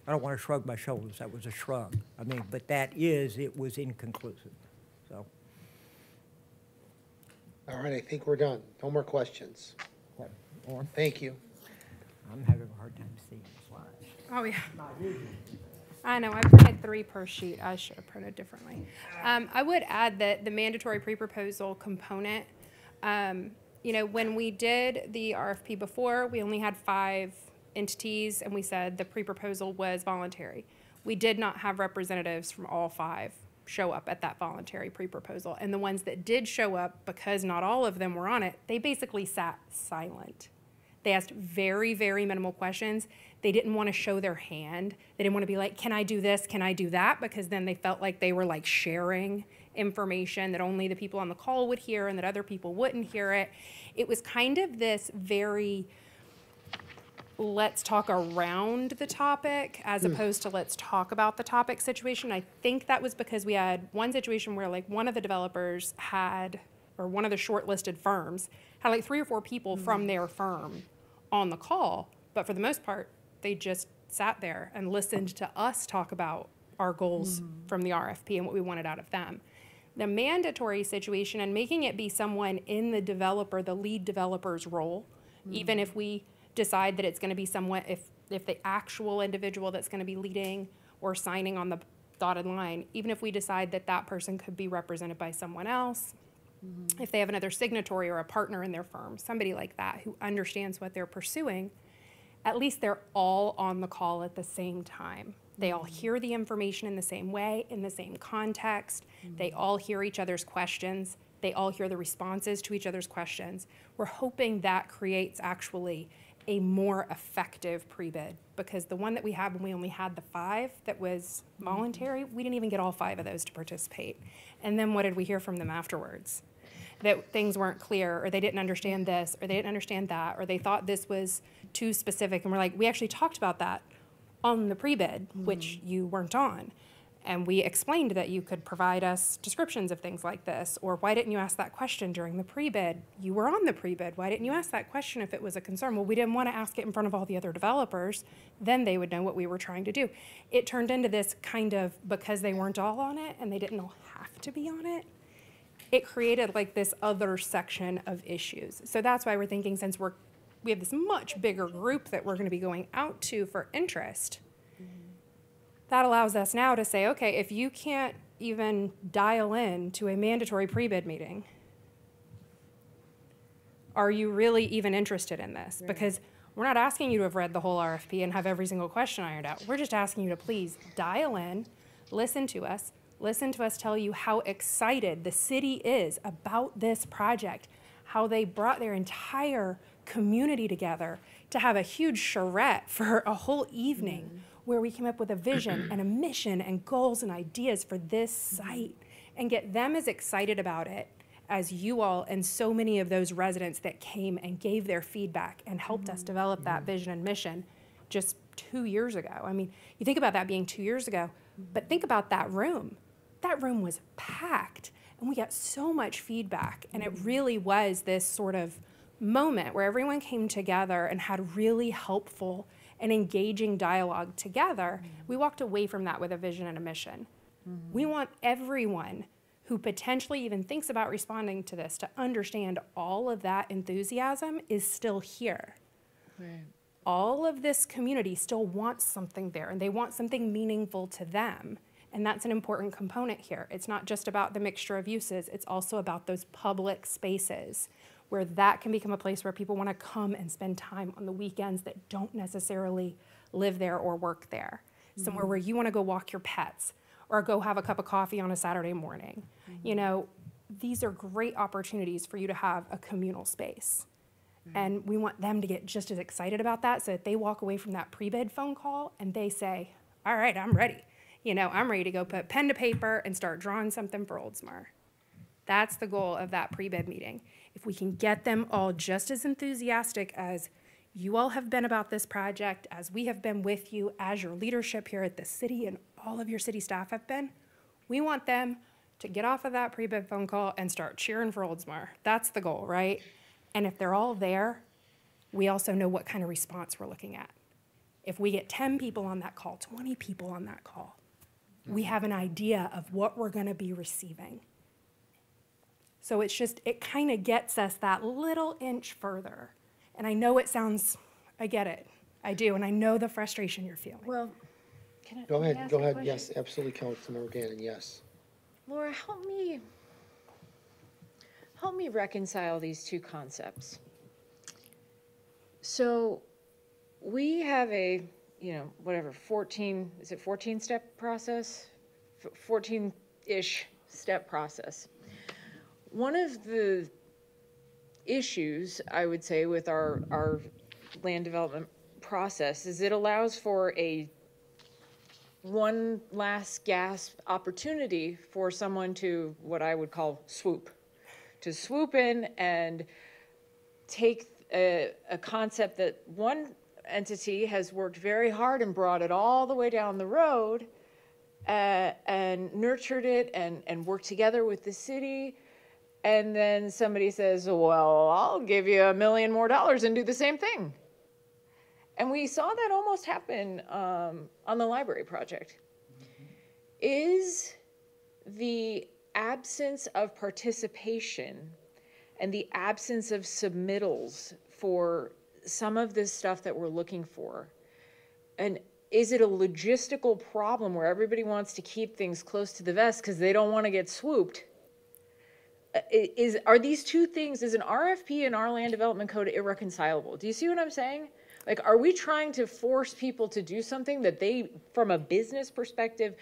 I don't want to shrug my shoulders. That was a shrug. I mean, but it was inconclusive. So. All right, I think we're done. No more questions. Okay. On. Thank you. I'm having a hard time seeing the slides. Oh, yeah. I know, I printed 3 per sheet. I should have printed differently. I would add that the mandatory pre-proposal component, you know, when we did the RFP before, we only had 5 entities, and we said the pre-proposal was voluntary. We did not have representatives from all 5 show up at that voluntary pre-proposal. And the ones that did show up, because not all of them were on it, they basically sat silent. They asked very, very minimal questions. They didn't want to show their hand. They didn't want to be like, can I do this? Can I do that? Because then they felt like they were like sharing information that only the people on the call would hear and that other people wouldn't hear it. It was kind of this very, let's talk around the topic as opposed to let's talk about the topic situation. I think that was because we had one situation where like one of the developers had, or one of the shortlisted firms had like 3 or 4 people from their firm on the call, but for the most part, they just sat there and listened to us talk about our goals from the RFP and what we wanted out of them. The mandatory situation and making it be someone in the developer, the lead developer's role, even if we decide that it's going to be someone, if the actual individual that's going to be leading or signing on the dotted line, even if we decide that that person could be represented by someone else, if they have another signatory or a partner in their firm, somebody like that who understands what they're pursuing, at least they're all on the call at the same time. They all hear the information in the same way, in the same context. They all hear each other's questions. They all hear the responses to each other's questions. We're hoping that creates actually a more effective pre-bid, because the one that we had when we only had the 5 that was voluntary, we didn't even get all 5 of those to participate. And then what did we hear from them afterwards? That things weren't clear, or they didn't understand this, or they didn't understand that, or they thought this was too specific. And we're like, we actually talked about that on the pre-bid, which you weren't on. And we explained that you could provide us descriptions of things like this, or why didn't you ask that question during the pre-bid? You were on the pre-bid. Why didn't you ask that question if it was a concern? Well, we didn't want to ask it in front of all the other developers. Then they would know what we were trying to do. It turned into this kind of, because they weren't all on it and they didn't all have to be on it, it created like this other section of issues. So that's why we're thinking, since we have this much bigger group that we're going to be going out to for interest, that allows us now to say, okay, if you can't even dial in to a mandatory pre-bid meeting, are you really even interested in this? Right. Because we're not asking you to have read the whole RFP and have every single question ironed out. We're just asking you to please dial in, listen to us tell you how excited the city is about this project, how they brought their entire community together to have a huge charrette for a whole evening where we came up with a vision and a mission and goals and ideas for this site, and get them as excited about it as you all and so many of those residents that came and gave their feedback and helped us develop that vision and mission just 2 years ago. I mean, you think about that being 2 years ago, but think about that room. That room was packed, and we got so much feedback, and it really was this sort of moment where everyone came together and had really helpful and engaging dialogue together, we walked away from that with a vision and a mission. We want everyone who potentially even thinks about responding to this to understand all of that enthusiasm is still here. Right. All of this community still wants something there, and they want something meaningful to them. And that's an important component here. It's not just about the mixture of uses, it's also about those public spaces where that can become a place where people want to come and spend time on the weekends that don't necessarily live there or work there. Somewhere where you want to go walk your pets or go have a cup of coffee on a Saturday morning. You know, these are great opportunities for you to have a communal space. And we want them to get just as excited about that so that they walk away from that pre-bid phone call and they say, all right, I'm ready. You know, I'm ready to go put pen to paper and start drawing something for Oldsmar. That's the goal of that pre-bid meeting. If we can get them all just as enthusiastic as you all have been about this project, as we have been with you, as your leadership here at the city and all of your city staff have been, we want them to get off of that pre-bid phone call and start cheering for Oldsmar. That's the goal, right? And if they're all there, we also know what kind of response we're looking at. If we get 10 people on that call, 20 people on that call, we have an idea of what we're going to be receiving. So it's just, it kind of gets us that little inch further. And I know it sounds, I get it. I do. And I know the frustration you're feeling. Well, can I Go ask ahead, a go ahead, question? yes, absolutely, Councilmember Gannon, yes. Laura, help me reconcile these two concepts. So we have a, you know, whatever, 14, is it 14-step process? 14-ish step process. One of the issues, I would say, with our land development process is it allows for one last gasp opportunity for someone to, what I would call swoop in and take a concept that one entity has worked very hard and brought it all the way down the road and nurtured it and worked together with the city. And then somebody says, well, I'll give you $1 million more and do the same thing. And we saw that almost happen on the library project. Is the absence of participation and the absence of submittals for some of this stuff that we're looking for, and is it a logistical problem where everybody wants to keep things close to the vest because they don't want to get swooped? Are these two things, is an RFP and our land development code irreconcilable? Do you see what I'm saying? Like, are we trying to force people to do something that they, from a business perspective,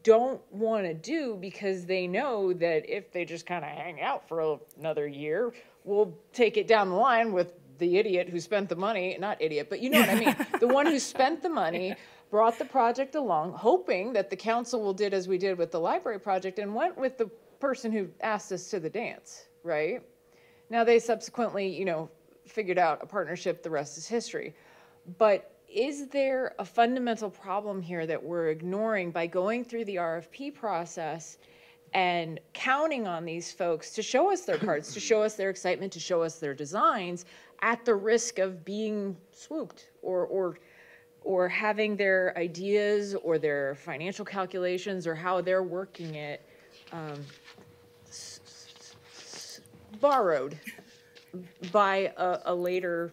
don't want to do because they know that if they just kind of hang out for another year, we'll take it down the line with the idiot who spent the money, not idiot, but you know what I mean, the one who spent the money, brought the project along, hoping that the council will did as we did with the library project and went with the person who asked us to the dance, right? Now they subsequently, you know, figured out a partnership, the rest is history. But is there a fundamental problem here that we're ignoring by going through the RFP process and counting on these folks to show us their cards, to show us their excitement, to show us their designs at the risk of being swooped or having their ideas or their financial calculations or how they're working it borrowed by a later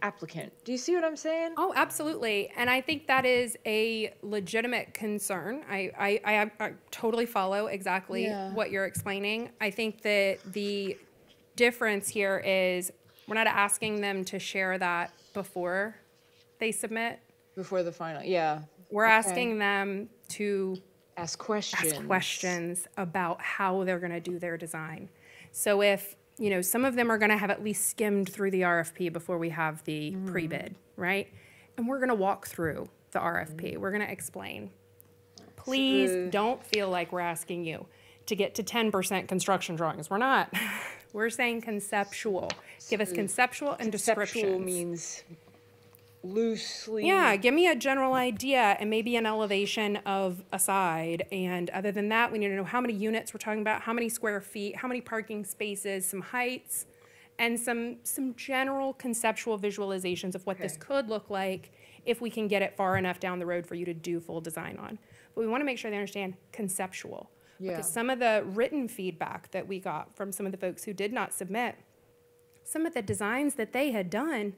applicant. Do you see what I'm saying? Oh, absolutely. And I think that is a legitimate concern. I totally follow exactly what you're explaining. I think that the difference here is we're not asking them to share that before they submit. Before the final, yeah. We're asking them to ask questions about how they're going to do their design. So if, you know, some of them are going to have at least skimmed through the RFP before we have the pre-bid, right? And we're going to walk through the RFP. We're going to explain. Please don't feel like we're asking you to get to 10% construction drawings. We're not. We're saying conceptual. Give us conceptual and descriptions. Conceptual means loosely. Yeah, give me a general idea and maybe an elevation of a side. And other than that, we need to know how many units we're talking about, how many square feet, how many parking spaces, some heights, and some general conceptual visualizations of what this could look like if we can get it far enough down the road for you to do full design on. But we want to make sure they understand conceptual. Yeah. Because some of the written feedback that we got from some of the folks who did not submit, some of the designs that they had done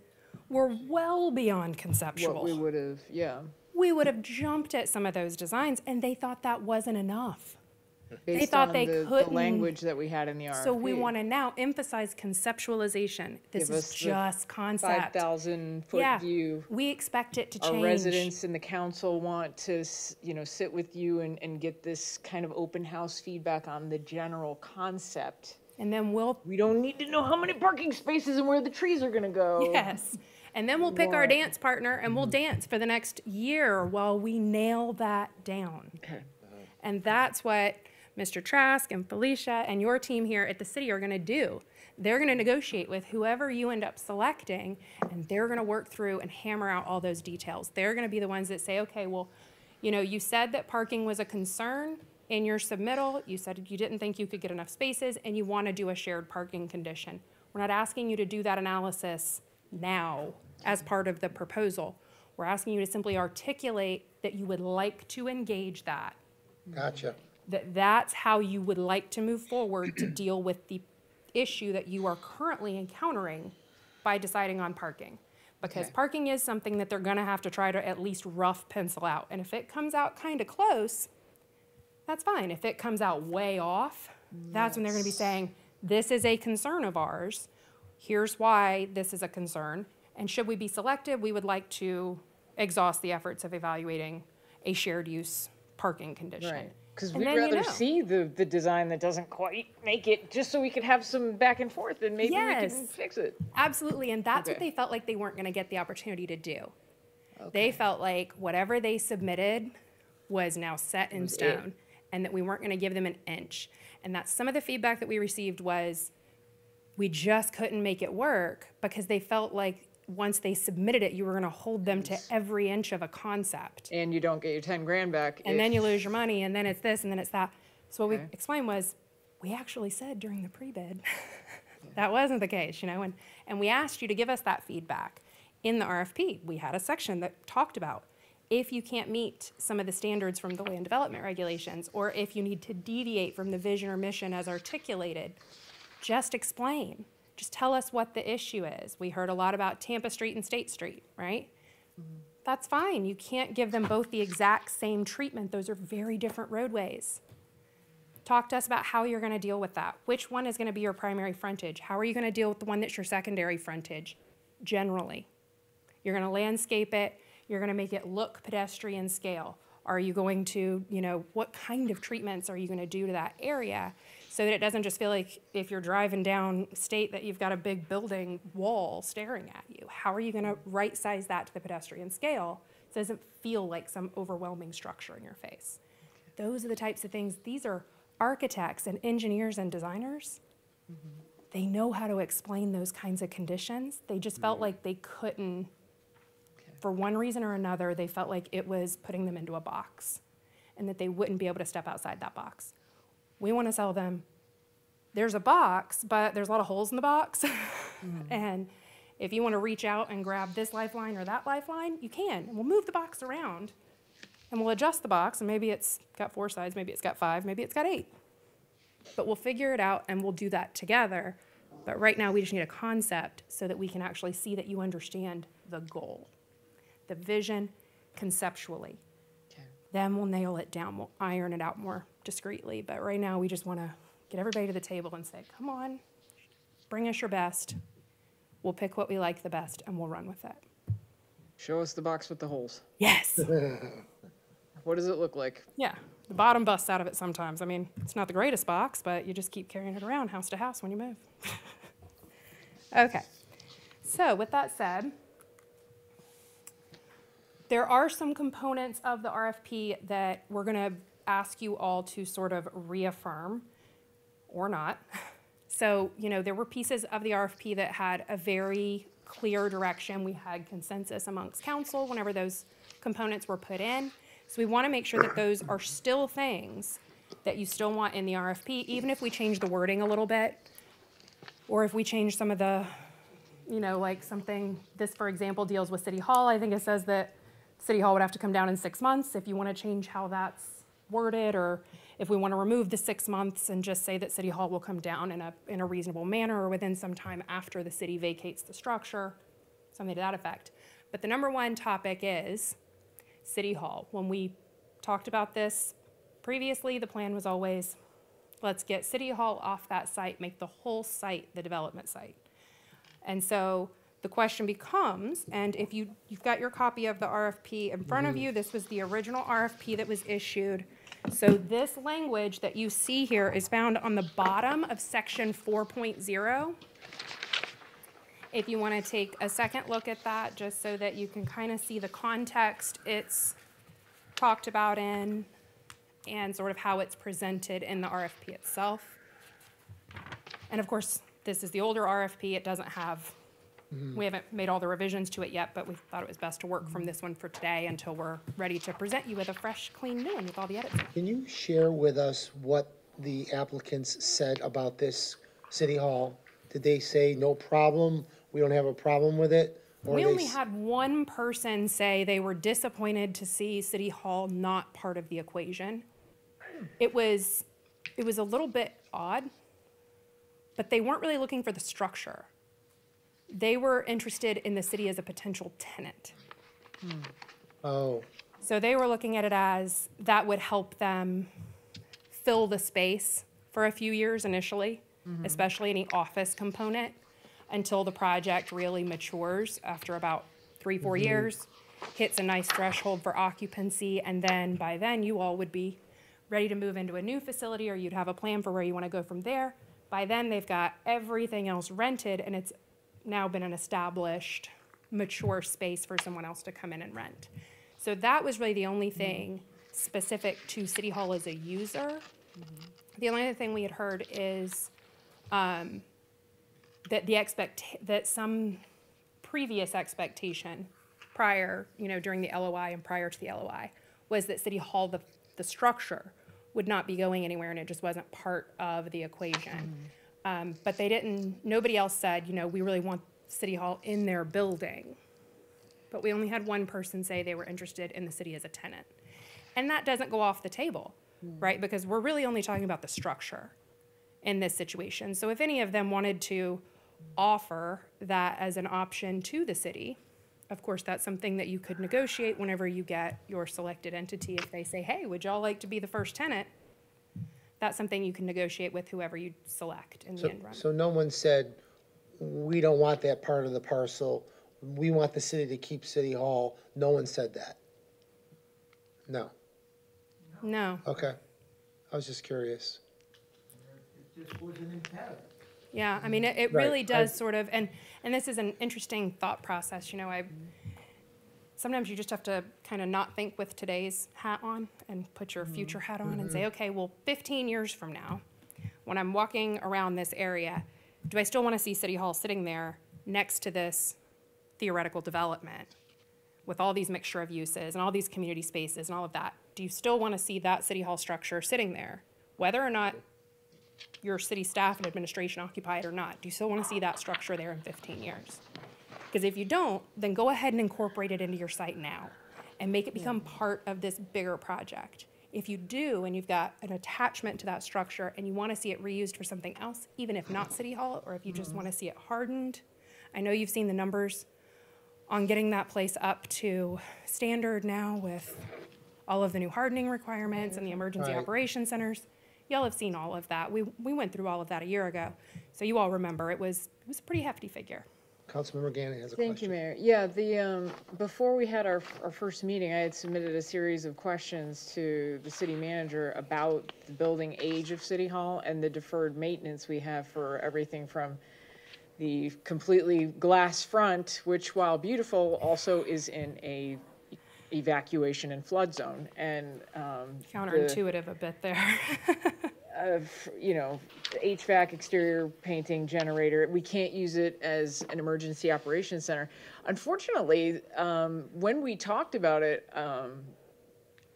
were well beyond conceptual. What we would have, yeah. We would have jumped at some of those designs, and they thought that wasn't enough. Based thought on they the couldn't- language that we had in the RFP. So we want to now emphasize conceptualization. This Give is us the just concept. 5,000-foot Yeah, view. we expect it to Our change. residents and the council want to, sit with you and get this kind of open house feedback on the general concept. And then we'll, We don't need to know how many parking spaces and where the trees are gonna go. yes. And then we'll pick our dance partner and we'll dance for the next year while we nail that down. Okay. And that's what Mr. Trask and Felicia and your team here at the city are gonna do. They're gonna negotiate with whoever you end up selecting, and they're gonna work through and hammer out all those details. They're gonna be the ones that say, okay, well, you said that parking was a concern in your submittal. You said you didn't think you could get enough spaces, and you wanna do a shared parking condition. We're not asking you to do that analysis now as part of the proposal. We're asking you to simply articulate that you would like to engage that. Gotcha. That's how you would like to move forward to deal with the issue that you are currently encountering by deciding on parking. Because parking is something that they're gonna have to try to at least rough pencil out. And if it comes out kind of close, that's fine. If it comes out way off, that's when they're gonna be saying, this is a concern of ours. Here's why this is a concern. And should we be selective, we would like to exhaust the efforts of evaluating a shared use parking condition. Right. Because And we'd then you rather know. see the design that doesn't quite make it, just so we could have some back and forth and maybe we can Yes. fix it. Absolutely, and that's what Okay. they felt like they weren't gonna get the opportunity to do. They felt like whatever they submitted was now set in stone, and that we weren't gonna give them an inch. And that's some of the feedback that we received was, we just couldn't make it work, because they felt like once they submitted it, you were gonna hold them to every inch of a concept. And you don't get your 10 grand back. And then you lose your money, and then it's this, and then it's that. So what we Okay. explained was, we actually said during the pre-bid, that wasn't the case, and we asked you to give us that feedback. In the RFP, we had a section that talked about, if you can't meet some of the standards from the land development regulations, or if you need to deviate from the vision or mission as articulated, just explain. Just tell us what the issue is. We heard a lot about Tampa Street and State Street, right? That's fine. You can't give them both the exact same treatment. Those are very different roadways. Talk to us about how you're gonna deal with that. Which one is gonna be your primary frontage? How are you gonna deal with the one that's your secondary frontage, generally? You're gonna landscape it, you're gonna make it look pedestrian scale. Are you going to, what kind of treatments are you gonna do to that area? So that it doesn't just feel like if you're driving down State that you've got a big building wall staring at you. How are you gonna right-size that to the pedestrian scale so it doesn't feel like some overwhelming structure in your face? Those are the types of things, these are architects and engineers and designers. They know how to explain those kinds of conditions. They just felt like they couldn't, for one reason or another, they felt like it was putting them into a box and that they wouldn't be able to step outside that box. We want to sell them, there's a box, but there's a lot of holes in the box. And if you want to reach out and grab this lifeline or that lifeline, you can. And we'll move the box around and we'll adjust the box, and maybe it's got 4 sides, maybe it's got 5, maybe it's got 8. But we'll figure it out and we'll do that together. But right now we just need a concept so that we can actually see that you understand the goal, the vision conceptually. Then we'll nail it down, we'll iron it out more discreetly. But right now we just want to get everybody to the table and say, come on, bring us your best. We'll pick what we like the best and we'll run with it. Show us the box with the holes. Yes. What does it look like? Yeah, the bottom busts out of it sometimes. I mean, it's not the greatest box, but you just keep carrying it around house to house when you move. Okay, so with that said, there are some components of the RFP that we're gonna ask you all to sort of reaffirm or not. So, there were pieces of the RFP that had a very clear direction. We had consensus amongst council whenever those components were put in. So we want to make sure that those are still things that you still want in the RFP, even if we change the wording a little bit. Or if we change some of the, like something, this, for example, deals with City Hall. I think it says that City Hall would have to come down in 6 months. If you want to change how that's worded, or if we want to remove the 6 months and just say that City Hall will come down in a reasonable manner or within some time after the city vacates the structure, something to that effect. But the number one topic is City Hall. When we talked about this previously, the plan was always, let's get City Hall off that site, make the whole site the development site. And so the question becomes, and if you've got your copy of the RFP in front of you, this was the original RFP that was issued. So this language that you see here is found on the bottom of section 4.0. If you want to take a second look at that, just so that you can kind of see the context it's talked about in, and sort of how it's presented in the RFP itself. And of course, this is the older RFP. It doesn't have, we haven't made all the revisions to it yet, but we thought it was best to work from this one for today until we're ready to present you with a fresh, clean new one with all the edits. Can you share with us what the applicants said about this City Hall? Did they say, no problem, we don't have a problem with it? Or We they only had one person say they were disappointed to see City Hall not part of the equation. It was a little bit odd, but they weren't really looking for the structure. They were interested in the city as a potential tenant. Oh, So they were looking at it as that would help them fill the space for a few years initially, especially any office component, until the project really matures after about 3-4 years, hits a nice threshold for occupancy, and then by then you all would be ready to move into a new facility, or you'd have a plan for where you want to go from there. By then they've got everything else rented, and it's now been an established, mature space for someone else to come in and rent. So that was really the only thing specific to City Hall as a user. The only other thing we had heard is that some previous expectation prior, during the LOI and prior to the LOI, was that City Hall, the structure, would not be going anywhere, and it just wasn't part of the equation. But nobody else said, we really want City Hall in their building. But we only had one person say they were interested in the city as a tenant. And that doesn't go off the table, right? Because we're really only talking about the structure in this situation. So if any of them wanted to offer that as an option to the city, of course, that's something that you could negotiate whenever you get your selected entity. If they say, hey, would y'all like to be the first tenant? That's something you can negotiate with whoever you select in the end run. so no one said, we don't want that part of the parcel, we want the city to keep City Hall? No one said that? No, No. okay. I was just curious. It just was an impediment. Yeah, I mean, it Right, really does sort of, and this is an interesting thought process, sometimes you just have to kind of not think with today's hat on and put your future hat on and say, okay, well, 15 years from now, when I'm walking around this area, do I still want to see City Hall sitting there next to this theoretical development with all these mixture of uses and all these community spaces and all of that? Do you still want to see that City Hall structure sitting there, whether or not your city staff and administration occupy it or not? Do you still want to see that structure there in 15 years? Because if you don't, then go ahead and incorporate it into your site now and make it become part of this bigger project. If you do, and you've got an attachment to that structure and you want to see it reused for something else, even if not City Hall, or if you just want to see it hardened, I know you've seen the numbers on getting that place up to standard now with all of the new hardening requirements and the emergency Right. operations centers. Y'all have seen all of that. We went through all of that a year ago. So you all remember it was a pretty hefty figure. Councilmember Gannon has a Thank you, question. Mayor. Yeah, before we had our first meeting, I had submitted a series of questions to the city manager about the building age of City Hall and the deferred maintenance we have for everything from the completely glass front, which, while beautiful, also is in a evacuation and flood zone. And Counterintuitive a bit there. HVAC, exterior painting, generator, we can't use it as an emergency operations center. Unfortunately, when we talked about it,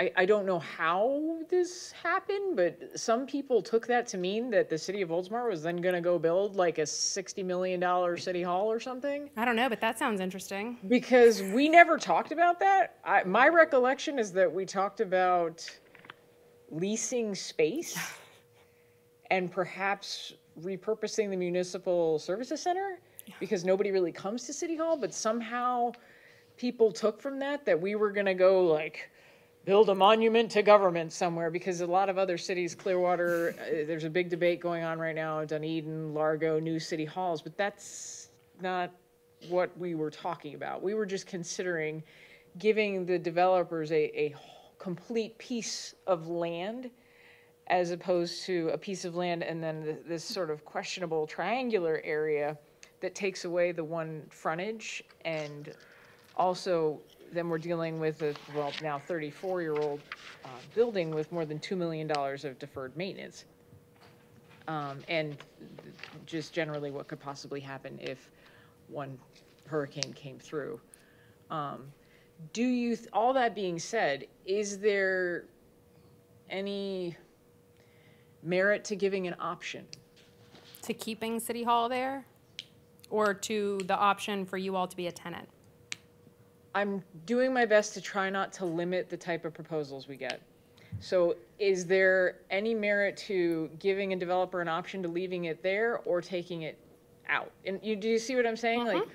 I don't know how this happened, but some people took that to mean that the city of Oldsmar was then gonna go build like a $60 million city hall or something. I don't know, but that sounds interesting. Because we never talked about that. My recollection is that we talked about leasing space and perhaps repurposing the municipal services center because nobody really comes to City Hall, but somehow people took from that we were gonna go like build a monument to government somewhere, because a lot of other cities, Clearwater, there's a big debate going on right now, Dunedin, Largo, new city halls, but that's not what we were talking about. We were just considering giving the developers a complete piece of land as opposed to a piece of land and then this sort of questionable triangular area that takes away the one frontage. And also then we're dealing with a, well, now 34-year-old building with more than $2 million of deferred maintenance. And just generally what could possibly happen if one hurricane came through. Do you, all that being said, is there any merit to giving an option? To keeping City Hall there, or to the option for you all to be a tenant? I'm doing my best to try not to limit the type of proposals we get. So is there any merit to giving a developer an option to leaving it there or taking it out? And do you see what I'm saying? Like,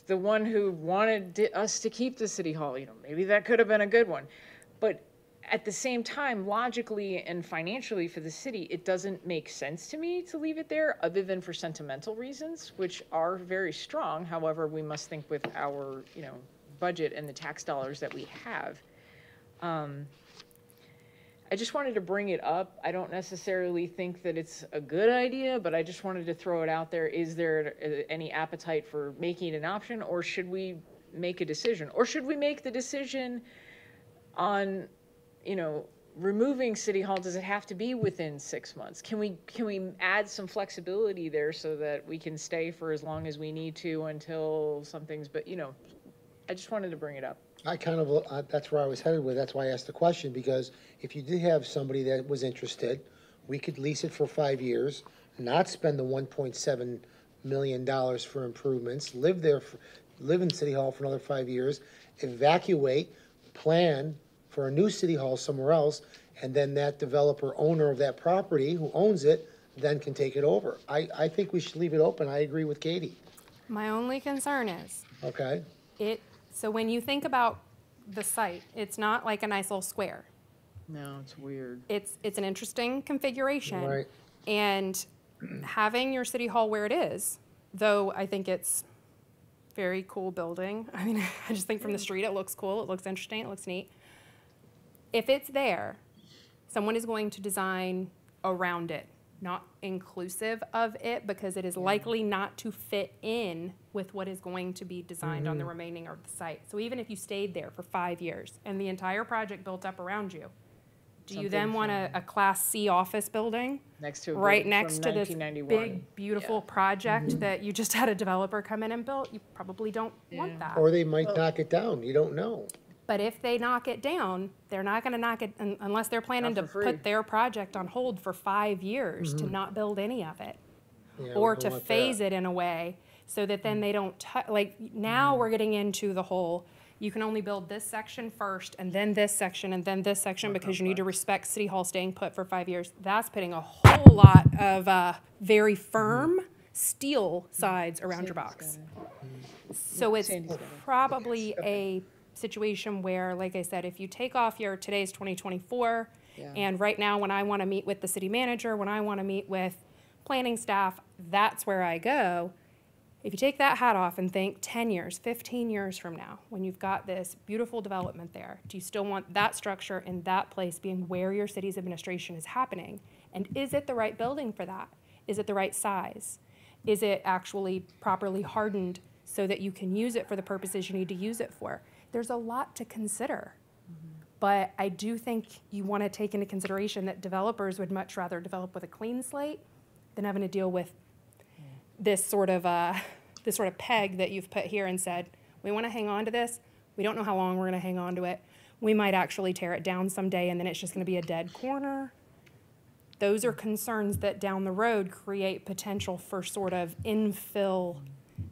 the one who wanted us to keep the City Hall, you know, maybe that could have been a good one. But at the same time, logically and financially for the city, it doesn't make sense to me to leave it there other than for sentimental reasons, which are very strong. However, we must think with our, you know, budget and the tax dollars that we have. I just wanted to bring it up. I don't necessarily think that it's a good idea, but I just wanted to throw it out there. Is there any appetite for making it an option, or should we make a decision? Or should we make the decision on, you know, removing City Hall? Does it have to be within 6 months? Can we add some flexibility there so that we can stay for as long as we need to until something's, but, you know, I just wanted to bring it up. I kind of, that's where I was headed with, that's why I asked the question, because if you did have somebody that was interested, we could lease it for 5 years, not spend the $1.7 million for improvements, live there, live in City Hall for another 5 years, evacuate, plan for a new City Hall somewhere else, and then that developer owner of that property who owns it then can take it over. I think we should leave it open. I agree with Katie. My only concern is, Okay? so when you think about the site, it's not like a nice little square. No, it's weird. It's an interesting configuration. Right. And having your City Hall where it is, though I think it's very cool building. I mean, I just think from the street it looks cool, it looks interesting, it looks neat. If it's there, someone is going to design around it, not inclusive of it, because it is likely not to fit in with what is going to be designed on the remaining of the site. So even if you stayed there for 5 years and the entire project built up around you, do you then want a Class C office building Next to a right building next from to this 1991. big, beautiful project that you just had a developer come in and built? You probably don't want that. Or they might knock it down. You don't know. But if they knock it down, they're not gonna knock it, unless they're planning to Not for free. put their project on hold for 5 years to not build any of it. Yeah, Or we to don't want phase that. it in a way so that then they don't, like, now we're getting into the whole, you can only build this section first, and then this section, and then this section, because you need to respect City Hall staying put for 5 years. That's putting a whole lot of very firm steel sides around your box. So it's Sandy's got it. probably a situation where, like I said, if you take off today's 2024, Yeah. and right now when I want to meet with the city manager, when I want to meet with planning staff, that's where I go. If you take that hat off and think 10 years, 15 years from now, when you've got this beautiful development there, do you still want that structure in that place being where your city's administration is happening? And is it the right building for that? Is it the right size? Is it actually properly hardened so that you can use it for the purposes you need to use it for? There's a lot to consider. But I do think you want to take into consideration that developers would much rather develop with a clean slate than having to deal with this sort of peg that you've put here and said, we want to hang on to this. We don't know how long we're going to hang on to it. we might actually tear it down someday and then it's just gonna be a dead corner. Those are concerns that down the road create potential for sort of infill,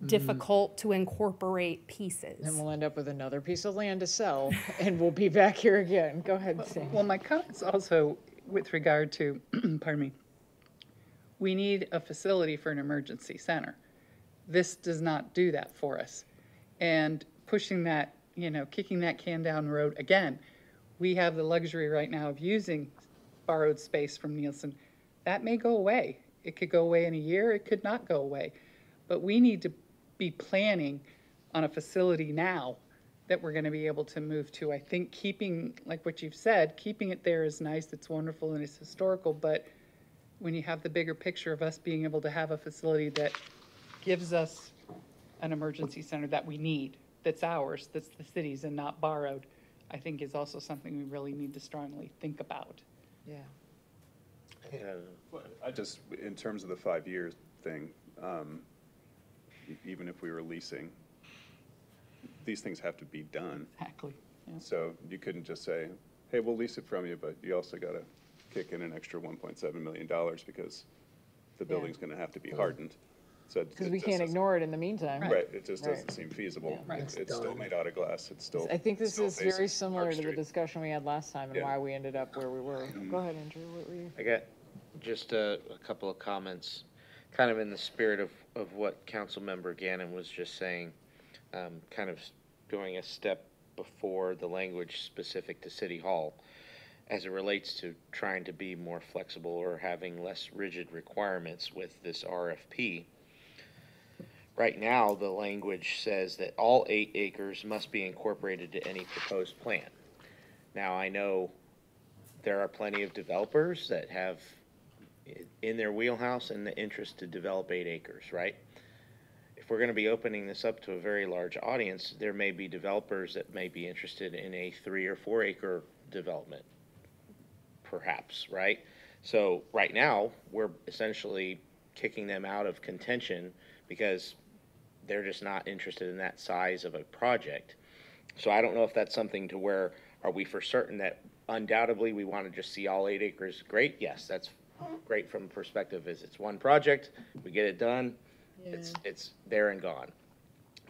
difficult to incorporate pieces. And we'll end up with another piece of land to sell, and we'll be back here again. Go ahead, Sam. Well, my comments also with regard to, pardon me, we need a facility for an emergency center. This does not do that for us. And pushing that, kicking that can down the road, again, we have the luxury right now of using borrowed space from Nielsen. That may go away. It could go away in a year, it could not go away. But we need to be planning on a facility now that we're gonna be able to move to. I think keeping, like what you've said, keeping it there is nice, it's wonderful and it's historical, but when you have the bigger picture of us being able to have a facility that gives us an emergency center that we need, that's ours, that's the city's and not borrowed, I think is also something we really need to strongly think about. Yeah. I just, in terms of the 5 year thing, even if we were leasing, these things have to be done. Exactly. Yeah. So you couldn't just say, hey, we'll lease it from you, but you also got to kick in an extra $1.7 million because the building's going to have to be hardened. So Because we can't ignore it in the meantime. Right, it just Right. doesn't seem feasible. Right. It's still made out of glass, it's still. I think this still is facing very similar Park to the Street. discussion we had last time and Yeah. why we ended up where we were. Go ahead, Andrew, what were you? I got just a couple of comments, kind of in the spirit of what Councilmember Gannon was just saying, kind of going a step before the language specific to City Hall as it relates to trying to be more flexible or having less rigid requirements with this RFP. Right now, the language says that all 8 acres must be incorporated to any proposed plan. Now, I know there are plenty of developers that have in their wheelhouse and the interest to develop 8 acres, right? If we're gonna be opening this up to a very large audience, there may be developers that may be interested in a 3 or 4 acre development, perhaps, right? So right now, we're essentially kicking them out of contention because they're just not interested in that size of a project. So I don't know if that's something to where, are we for certain that undoubtedly we want to just see all 8 acres? Great, yes, that's great from the perspective is it's one project, we get it done, it's there and gone.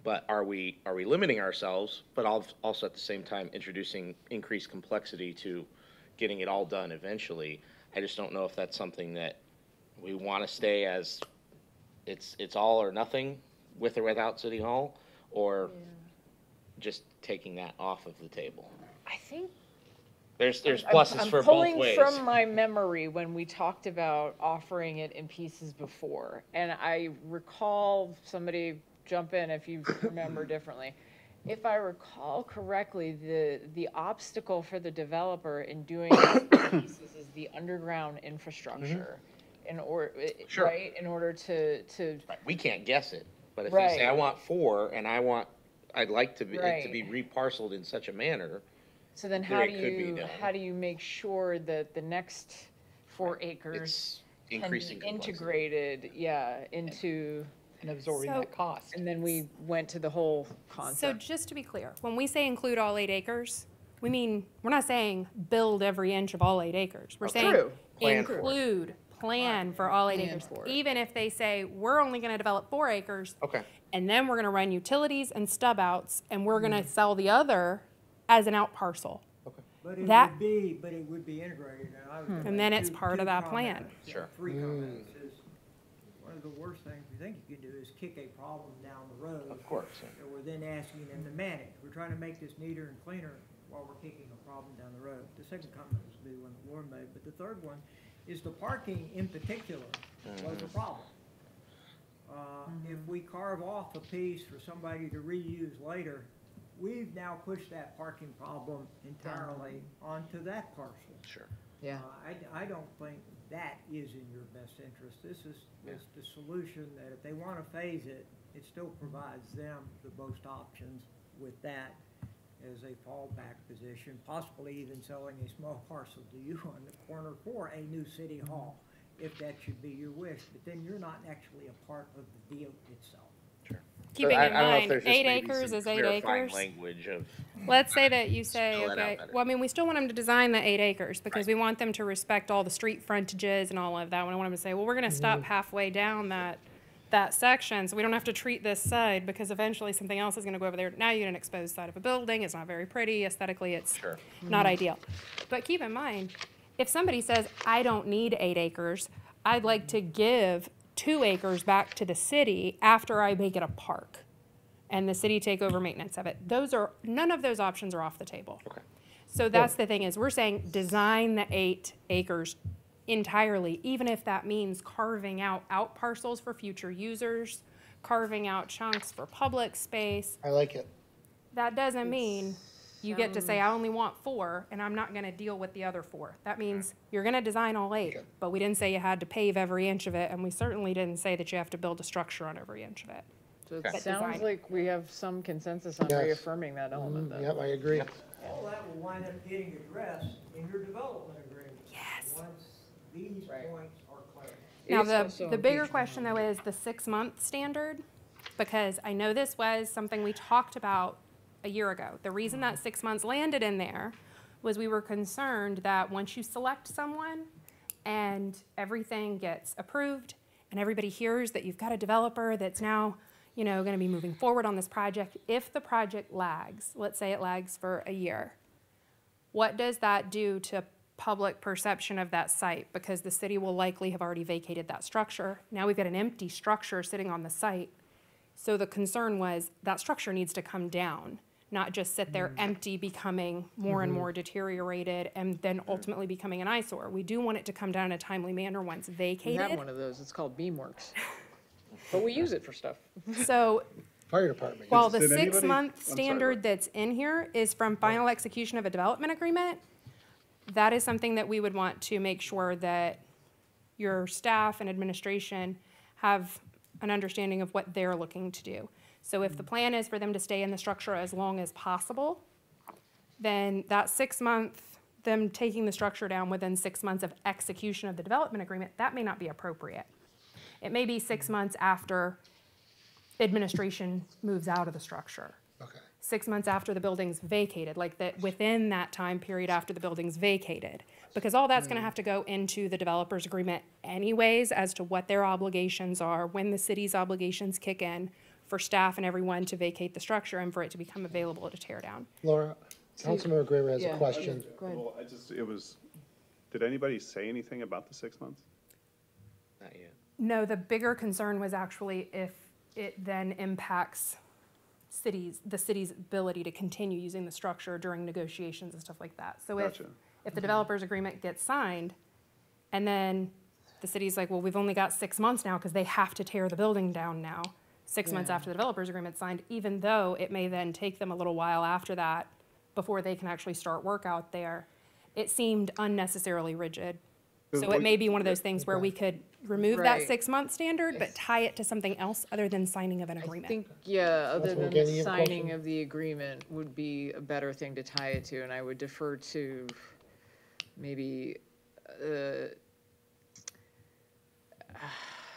But are we limiting ourselves, but also at the same time introducing increased complexity to getting it all done eventually? I just don't know if that's something that we want to stay as it's all or nothing with or without City Hall, or just taking that off of the table. I think There's pluses for both ways. I'm pulling from my memory when we talked about offering it in pieces before, and I recall, somebody jump in if you remember differently. If I recall correctly, the obstacle for the developer in doing pieces is the underground infrastructure. In order, Sure. right? In order to Right, we can't guess it, but if you Right. say, I want 4, and I'd like to be, it to Right. be reparceled in such a manner, So then There it could be done. how do you make sure that the next 4 acres it's can increasing be complexity. integrated, into, And absorbing So- that cost. and then we went to the whole So concept. just to be clear, when we say include all 8 acres, we mean, we're not saying build every inch of all 8 acres. We're saying True. Plan for it. include, plan for all 8 Plan acres. for it. Even if they say, we're only gonna develop 4 acres. Okay. And then we're gonna run utilities and stub outs, and we're gonna sell the other as an out parcel. But it That- would be integrated, and I was gonna And then make it's two- part two of that plan. comments, Sure. 3 comments is, one of the worst things we think you can do is kick a problem down the road. Of course. That we're then asking them to manage. We're trying to make this neater and cleaner while we're kicking a problem down the road. The second comment was the one that Lauren made, but the third one is the parking in particular was a problem. If we carve off a piece for somebody to reuse later, we've now pushed that parking problem entirely onto that parcel. Sure. Yeah. I don't think that is in your best interest. This is the solution that if they want to phase it, it still provides them the most options with that as a fallback position, possibly even selling a small parcel to you on the corner for a new city hall, if that should be your wish. But then you're not actually a part of the deal itself. Sure. keeping I in don't know if mind, there's just 8 maybe acres some is 8 clarifying acres. language of, Let's say that you say, Spell it out okay, better. well, I mean, we still want them to design the 8 acres because we want them to respect all the street frontages and all of that. We don't want them to say, well, we're gonna stop halfway down that section, so we don't have to treat this side because eventually something else is gonna go over there. Now you get an exposed side of a building, it's not very pretty, aesthetically, it's Sure. not ideal. But keep in mind, if somebody says, I don't need 8 acres, I'd like to give 2 acres back to the city after I make it a park, and the city take over maintenance of it. None of those options are off the table. Okay. So that's the thing, is we're saying design the 8 acres entirely, even if that means carving out parcels for future users, carving out chunks for public space. I like it. That doesn't mean you get to say, I only want 4, and I'm not gonna deal with the other 4. That means you're gonna design all 8, but we didn't say you had to pave every inch of it, and we certainly didn't say that you have to build a structure on every inch of it. So it Okay. sounds Design. like we have some consensus on Yes. reaffirming that element then. Yep, I agree. All that will wind up getting addressed in your development agreement. Yes. Once these Right. points are clear. Now, It's also the bigger impeachment. question though is the 6-month standard, because I know this was something we talked about a year ago. The reason that 6 months landed in there was we were concerned that once you select someone and everything gets approved and everybody hears that you've got a developer that's now, gonna be moving forward on this project, if the project lags, let's say it lags for a year, what does that do to public perception of that site? Because the city will likely have already vacated that structure. Now we've got an empty structure sitting on the site. So the concern was that structure needs to come down, not just sit there empty, becoming more and more deteriorated, and then ultimately becoming an eyesore. We do want it to come down in a timely manner once We vacated. have one of those, it's called Beamworks. But we use it for stuff. So Fire department. while the Did anybody- 6-month I'm sorry, standard what? that's in here is from final execution of a development agreement, that is something that we would want to make sure that your staff and administration have an understanding of what they're looking to do. So if the plan is for them to stay in the structure as long as possible, then that 6-month, them taking the structure down within 6 months of execution of the development agreement, that may not be appropriate. It may be 6 months after administration moves out of the structure. Okay. 6 months after the building's vacated, like that, within that time period after the building's vacated. Because all that's gonna have to go into the developer's agreement anyways as to what their obligations are, when the city's obligations kick in for staff and everyone to vacate the structure and for it to become available to tear down. Laura, Councilmember Graber has a Yeah. question. Go ahead. Well, did anybody say anything about the 6 months? not yet. No, the bigger concern was actually if it then impacts the city's ability to continue using the structure during negotiations and stuff like that. So Gotcha. if the developer's agreement gets signed, and then the city's like, well, we've only got 6 months now because they have to tear the building down now, 6 months Yeah. after the developer's agreement's signed, even though it may then take them a little while after that before they can actually start work out there, it seemed unnecessarily rigid. So it may be one of those things where we could remove that Right. 6-month standard, but tie it to something else other than signing of an I agreement. think, yeah, other Councilman than Gandy, the you have a signing question? of the agreement would be a better thing to tie it to, and I would defer to maybe,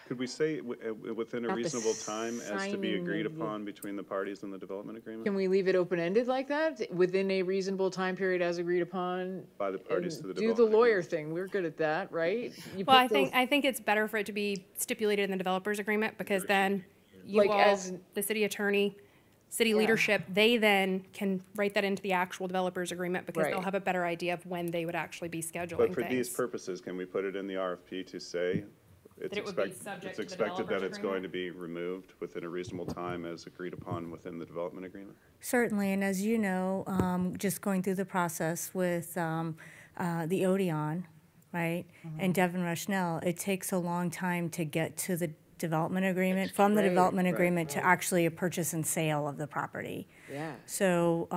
Could we say within a Not the reasonable time as to be signing agreed of the- upon between the parties in the development agreement? can we leave it open-ended like that? Within a reasonable time period as agreed upon? By the parties to the And development do the lawyer agreement? thing, we're good at that, right? You Well, put those- I think it's better for it to be stipulated in the developer's agreement, because then you Like all, as- the city attorney, city Yeah. leadership, they then can write that into the actual developer's agreement, because they'll Right. have a better idea of when they would actually be scheduling But for these things. purposes, can we put it in the RFP to say it's That it would be expected, subject it's to the expected that developer's it's going to be removed within a reasonable time as agreed upon within the development agreement? Certainly, and as you know, just going through the process with the Odeon, right, and Devin Rushnell, it takes a long time to get to the development agreement, from the Right, development right, agreement to actually a purchase and sale of the property. Yeah. So,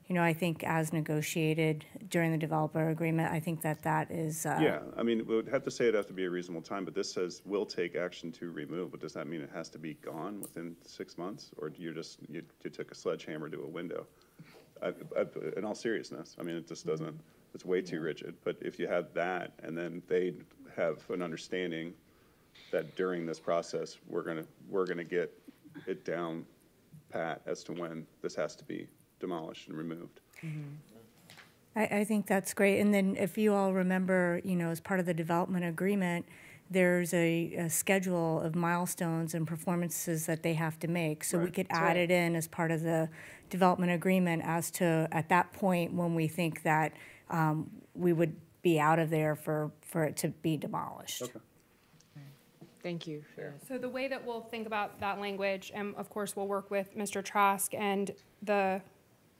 I think as negotiated during the developer agreement, I think that is. Yeah, I mean, we would have to say it'd have to be a reasonable time, but this says will take action to remove, but does that mean it has to be gone within 6 months? Or you took a sledgehammer to a window? In all seriousness, I mean, it just doesn't, it's way too rigid. But if you had that, and then they have an understanding that during this process, we're gonna get it down pat as to when this has to be demolished and removed. I think that's great. And then if you all remember, as part of the development agreement, there's a schedule of milestones and performances that they have to make. So we could add it in as part of the development agreement as to, at that point, when we think that we would be out of there for it to be demolished. Okay. Thank you. So the way that we'll think about that language, and of course, we'll work with Mr. Trask and the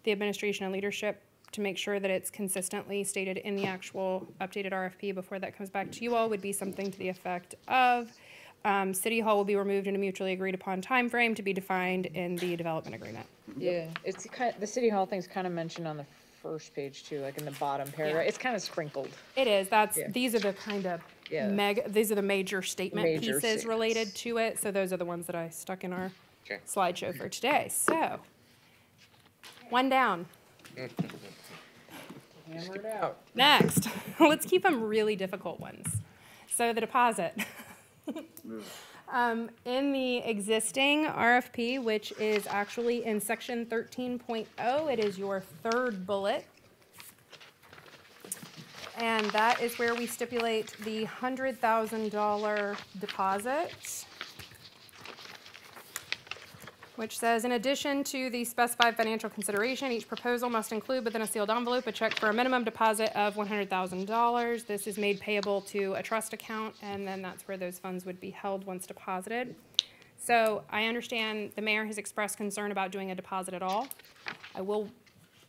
administration and leadership to make sure that it's consistently stated in the actual updated RFP before that comes back to you all, would be something to the effect of, City Hall will be removed in a mutually agreed upon timeframe to be defined in the development agreement. Yeah, it's the City Hall thing's kind of mentioned on the first page too, like in the bottom paragraph. Yeah. It's kind of sprinkled. It is, these are the kind of these are the major statement Major pieces statements. related to it, so those are the ones that I stuck in our Okay. slideshow for today. So, one down. Hammer it out. Next, let's keep them really difficult ones. So the deposit. In the existing RFP, which is actually in section 13.0, it is your third bullet. And that is where we stipulate the $100,000 deposit, which says, in addition to the specified financial consideration, each proposal must include within a sealed envelope a check for a minimum deposit of $100,000. This is made payable to a trust account, and then that's where those funds would be held once deposited. So I understand the mayor has expressed concern about doing a deposit at all.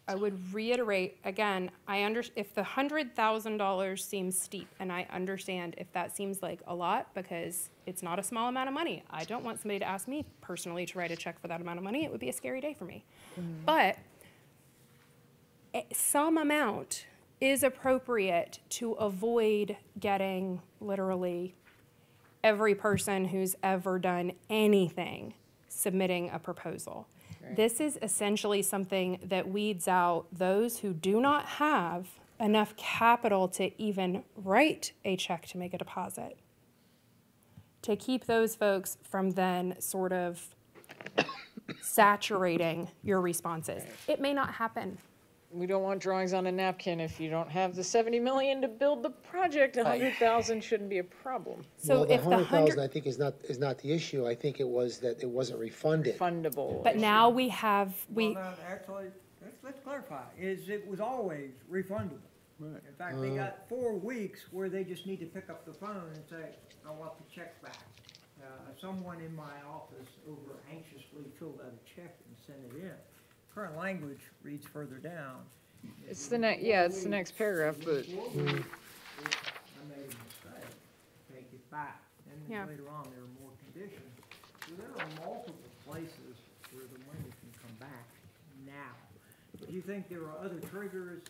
I would reiterate again, if the $100,000 seems steep, and I understand if that seems like a lot because it's not a small amount of money. I don't want somebody to ask me personally to write a check for that amount of money. It would be a scary day for me. But some amount is appropriate to avoid getting literally every person who's ever done anything submitting a proposal. This is essentially something that weeds out those who do not have enough capital to even write a check to make a deposit, to keep those folks from then sort of saturating your responses. It may not happen. We don't want drawings on a napkin if you don't have the 70 million to build the project. 100,000 shouldn't be a problem. So Well, the if the 100,000, I think, is not the issue. I think it was that it wasn't refunded. Fundable. But now we have, Well, no, actually, let's clarify, it was always refundable. In fact, they got 4 weeks where they just need to pick up the phone and say, I want the check back. Someone in my office over anxiously filled out a check and sent it in. Current language reads further down. It's the next, yeah, it's the next paragraph, but I made a mistake, take it back. And Yeah. then later on, there are more conditions. So there are multiple places where the money can come back now. If you think there are other triggers,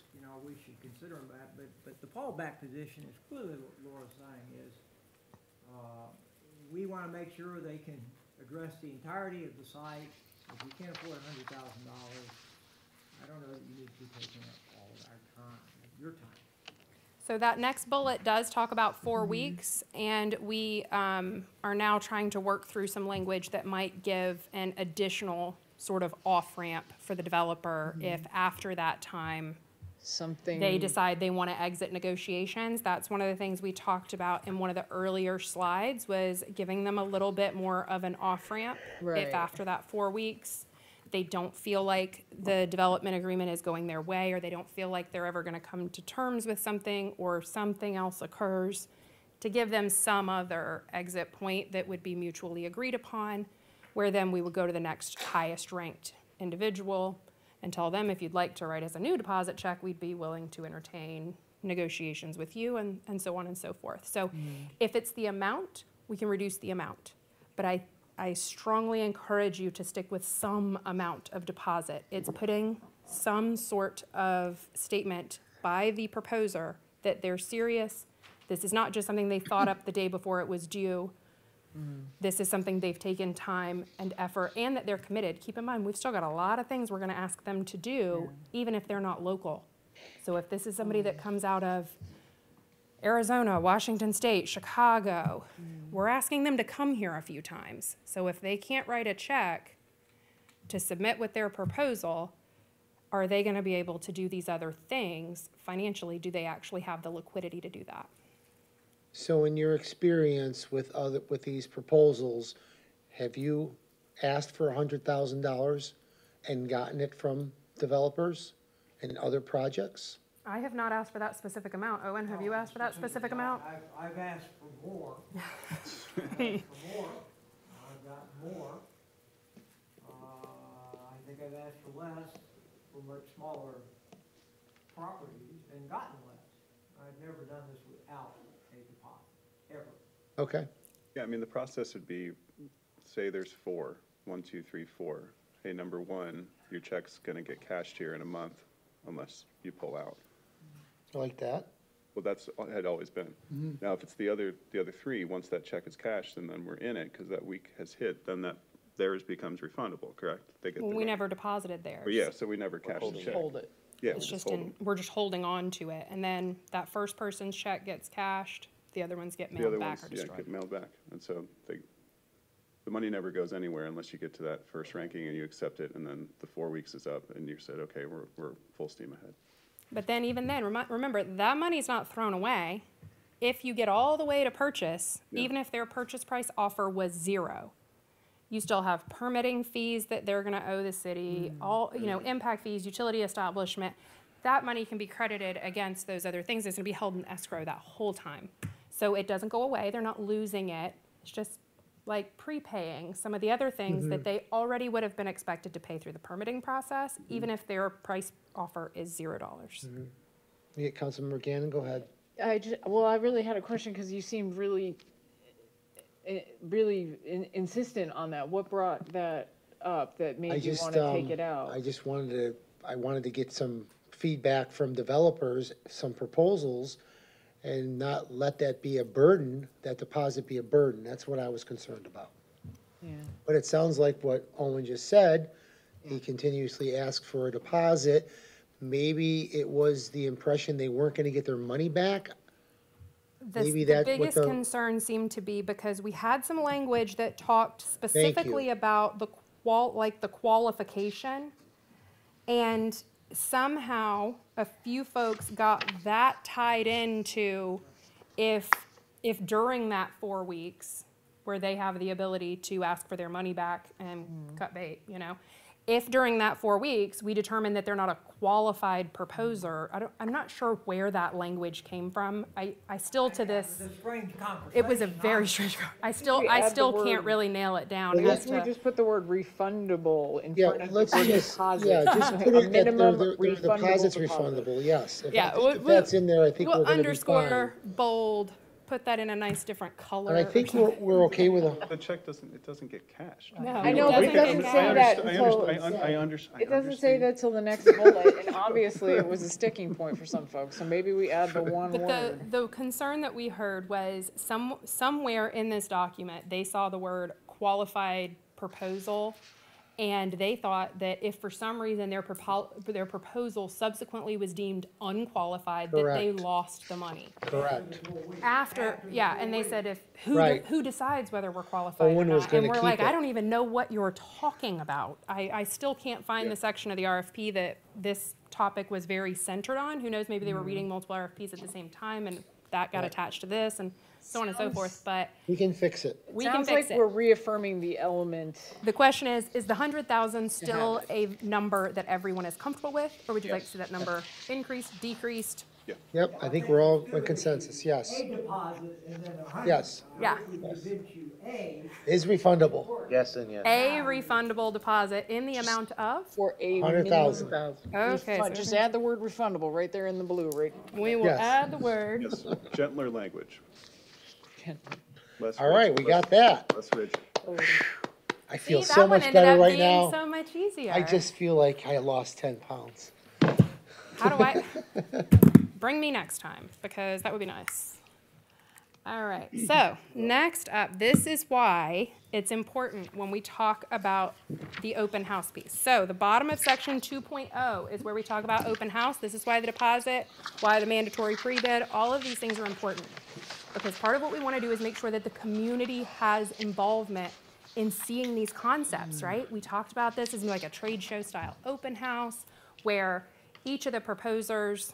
we should consider them that, but the fallback position is clearly what Laura's saying is, we want to make sure they can address the entirety of the site. If we can't afford $100,000, I don't know that you need to be taking up all of our time, your time. so that next bullet does talk about 4 weeks, and we are now trying to work through some language that might give an additional sort of off-ramp for the developer if after that time something. they decide they want to exit negotiations. That's one of the things we talked about in one of the earlier slides, was giving them a little bit more of an off-ramp. Right. If after that 4 weeks, they don't feel like the development agreement is going their way, or they don't feel like they're ever going to come to terms with something, or something else occurs, to give them some other exit point that would be mutually agreed upon, where then we would go to the next highest ranked individual and tell them, if you'd like to write us a new deposit check, we'd be willing to entertain negotiations with you, and so on and so forth. So if it's the amount, we can reduce the amount. But I strongly encourage you to stick with some amount of deposit. It's putting some sort of statement by the proposer that they're serious. This is not just something they thought up the day before it was due. This is something they've taken time and effort, and that they're committed. Keep in mind, we've still got a lot of things we're going to ask them to do, even if they're not local. So if this is somebody that comes out of Arizona, Washington State, Chicago. We're asking them to come here a few times. So if they can't write a check to submit with their proposal, are they gonna be able to do these other things financially? Do they actually have the liquidity to do that? So in your experience with these proposals, have you asked for $100,000 and gotten it from developers and other projects? I have not asked for that specific amount. Owen, have you asked for that specific amount? I've asked for more. I've gotten more. I think I've asked for less for much smaller properties and gotten less. I've never done this without a deposit, ever. Okay, Yeah, I mean, the process would be, say there's 4, 1, 2, 3, 4. Hey, number 1, your check's gonna get cashed here in a month unless you pull out. like that. Well, that's, had always been. Now, if it's the other 3, once that check is cashed, and then we're in it, because that week has hit, then theirs becomes refundable, correct? They get Well, the we money. never deposited theirs. But yeah, so we never cashed the check. Hold it. Yeah, It's we just hold in, them. we're just holding on to it. And then that first person's check gets cashed, the other ones get The mailed other back ones, or yeah, destroyed. get mailed back. And so the money never goes anywhere unless you get to that first ranking and you accept it, and then the 4 weeks is up, and you said, okay, we're full steam ahead. But then even then, remember, that money's not thrown away. If you get all the way to purchase, Yeah. even if their purchase price offer was 0, you still have permitting fees that they're gonna owe the city, all, impact fees, utility establishment. That money can be credited against those other things. It's gonna be held in escrow that whole time. So it doesn't go away. They're not losing it. It's just like prepaying some of the other things that they already would have been expected to pay through the permitting process, even if their price offer is $0. Yeah, Councilmember Gannon, go ahead. I really had a question because you seemed really insistent on that. What brought that up that I made you just, want to take it out? I wanted to get some feedback from developers, some proposals, and not let that be a burden, that deposit be a burden. That's what I was concerned about. Yeah. But it sounds like what Owen just said, he continuously asked for a deposit. Maybe it was the impression they weren't gonna get their money back. Maybe The that what biggest the- concern seemed to be because we had some language that talked specifically about the qualification. And somehow, a few folks got that tied into if during that 4 weeks, where they have the ability to ask for their money back and cut bait, if during that 4 weeks, we determine that they're not a qualified proposer, I'm not sure where that language came from. I still to this, It's a strange conversation. it was a very strange, I still can't really nail it down Well, as We to. just put the word refundable in Yeah, front of the let's word just, deposit. yeah, just put A it that minimum their deposit's refundable refundable, yes. Yeah, If that's in there, I think we're We'll gonna be underscore, fine. bold, put that in a nice different color. And I think we're okay with a, The check doesn't get cashed. No, I know, but it doesn't doesn't get say cashed. that I until, understand. it doesn't say that till the next bullet, and obviously it was a sticking point for some folks, so maybe we add the one But word. the concern that we heard was somewhere in this document, they saw the word qualified proposal, and they thought that if for some reason their proposal subsequently was deemed unqualified, that they Correct. lost the money. correct. After, yeah, and they said Right. who decides whether we're qualified or Owen was not? gonna And we're keep like, I it. don't even know what you're talking about. I still can't find the section of the RFP that this topic was very centered on. Who knows, maybe they were reading multiple RFPs at the same time and that got attached to this and so on and so forth, but We can fix it. we can Sounds fix like it. we're reaffirming the element. The question is the 100,000 still a number that everyone is comfortable with? Or would you like to see that number increased, decreased? Yep, I think we're all in consensus, yes. A deposit and then 100. Yes. Yeah. We bid you A. Is refundable, Yes and yes. A refundable deposit in the amount of? For a 100,000. Okay, so Just add the word refundable right there in the blue, right? we will Yes. add the word. Yes, gentler language. Less All right, rigid, we got that. Less rigid. I feel See, so that one much ended better up right being now. so much easier. I just feel like I lost 10 pounds. How do I, bring me next time, because that would be nice. All right, so next up, this is why it's important when we talk about the open house piece. So the bottom of section 2.0 is where we talk about open house. This is why the deposit, why the mandatory pre-bid, all of these things are important. Because part of what we want to do is make sure that the community has involvement in seeing these concepts, right? We talked about this as like a trade show style open house where each of the proposers,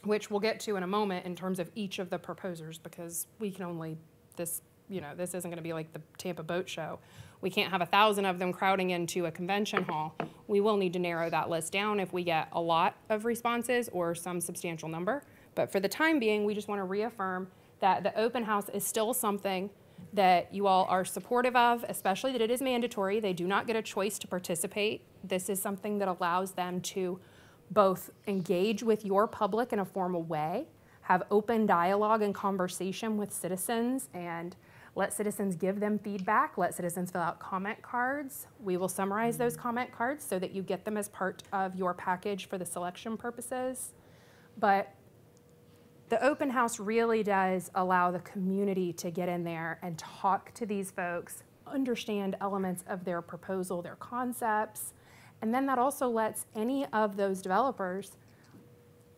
which we'll get to in a moment in terms of each of the proposers, because we can only, this isn't going to be like the Tampa Boat Show. We can't have 1,000 of them crowding into a convention hall. We will need to narrow that list down if we get a lot of responses or some substantial number. But for the time being, we just want to reaffirm that the open house is still something that you all are supportive of, especially that it is mandatory. They do not get a choice to participate. This is something that allows them to both engage with your public in a formal way, have open dialogue and conversation with citizens, and let citizens give them feedback, let citizens fill out comment cards. We will summarize those comment cards so that you get them as part of your package for the selection purposes. But the open house really does allow the community to get in there and talk to these folks, understand elements of their proposal, their concepts, and then that also lets any of those developers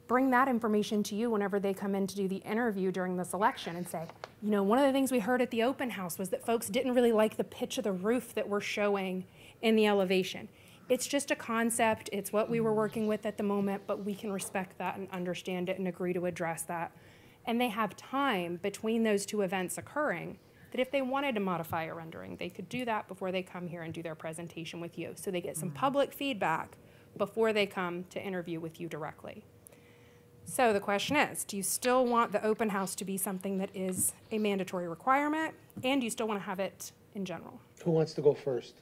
bring that information to you whenever they come in to do the interview during the selection and say, you know, one of the things we heard at the open house was that folks didn't really like the pitch of the roof that we're showing in the elevation. It's just a concept, it's what we were working with at the moment, but we can respect that and understand it and agree to address that. And they have time between those two events occurring that if they wanted to modify a rendering, they could do that before they come here and do their presentation with you. So they get some public feedback before they come to interview with you directly. So the question is, do you still want the open house to be something that is a mandatory requirement, and do you still want to have it in general? Who wants to go first?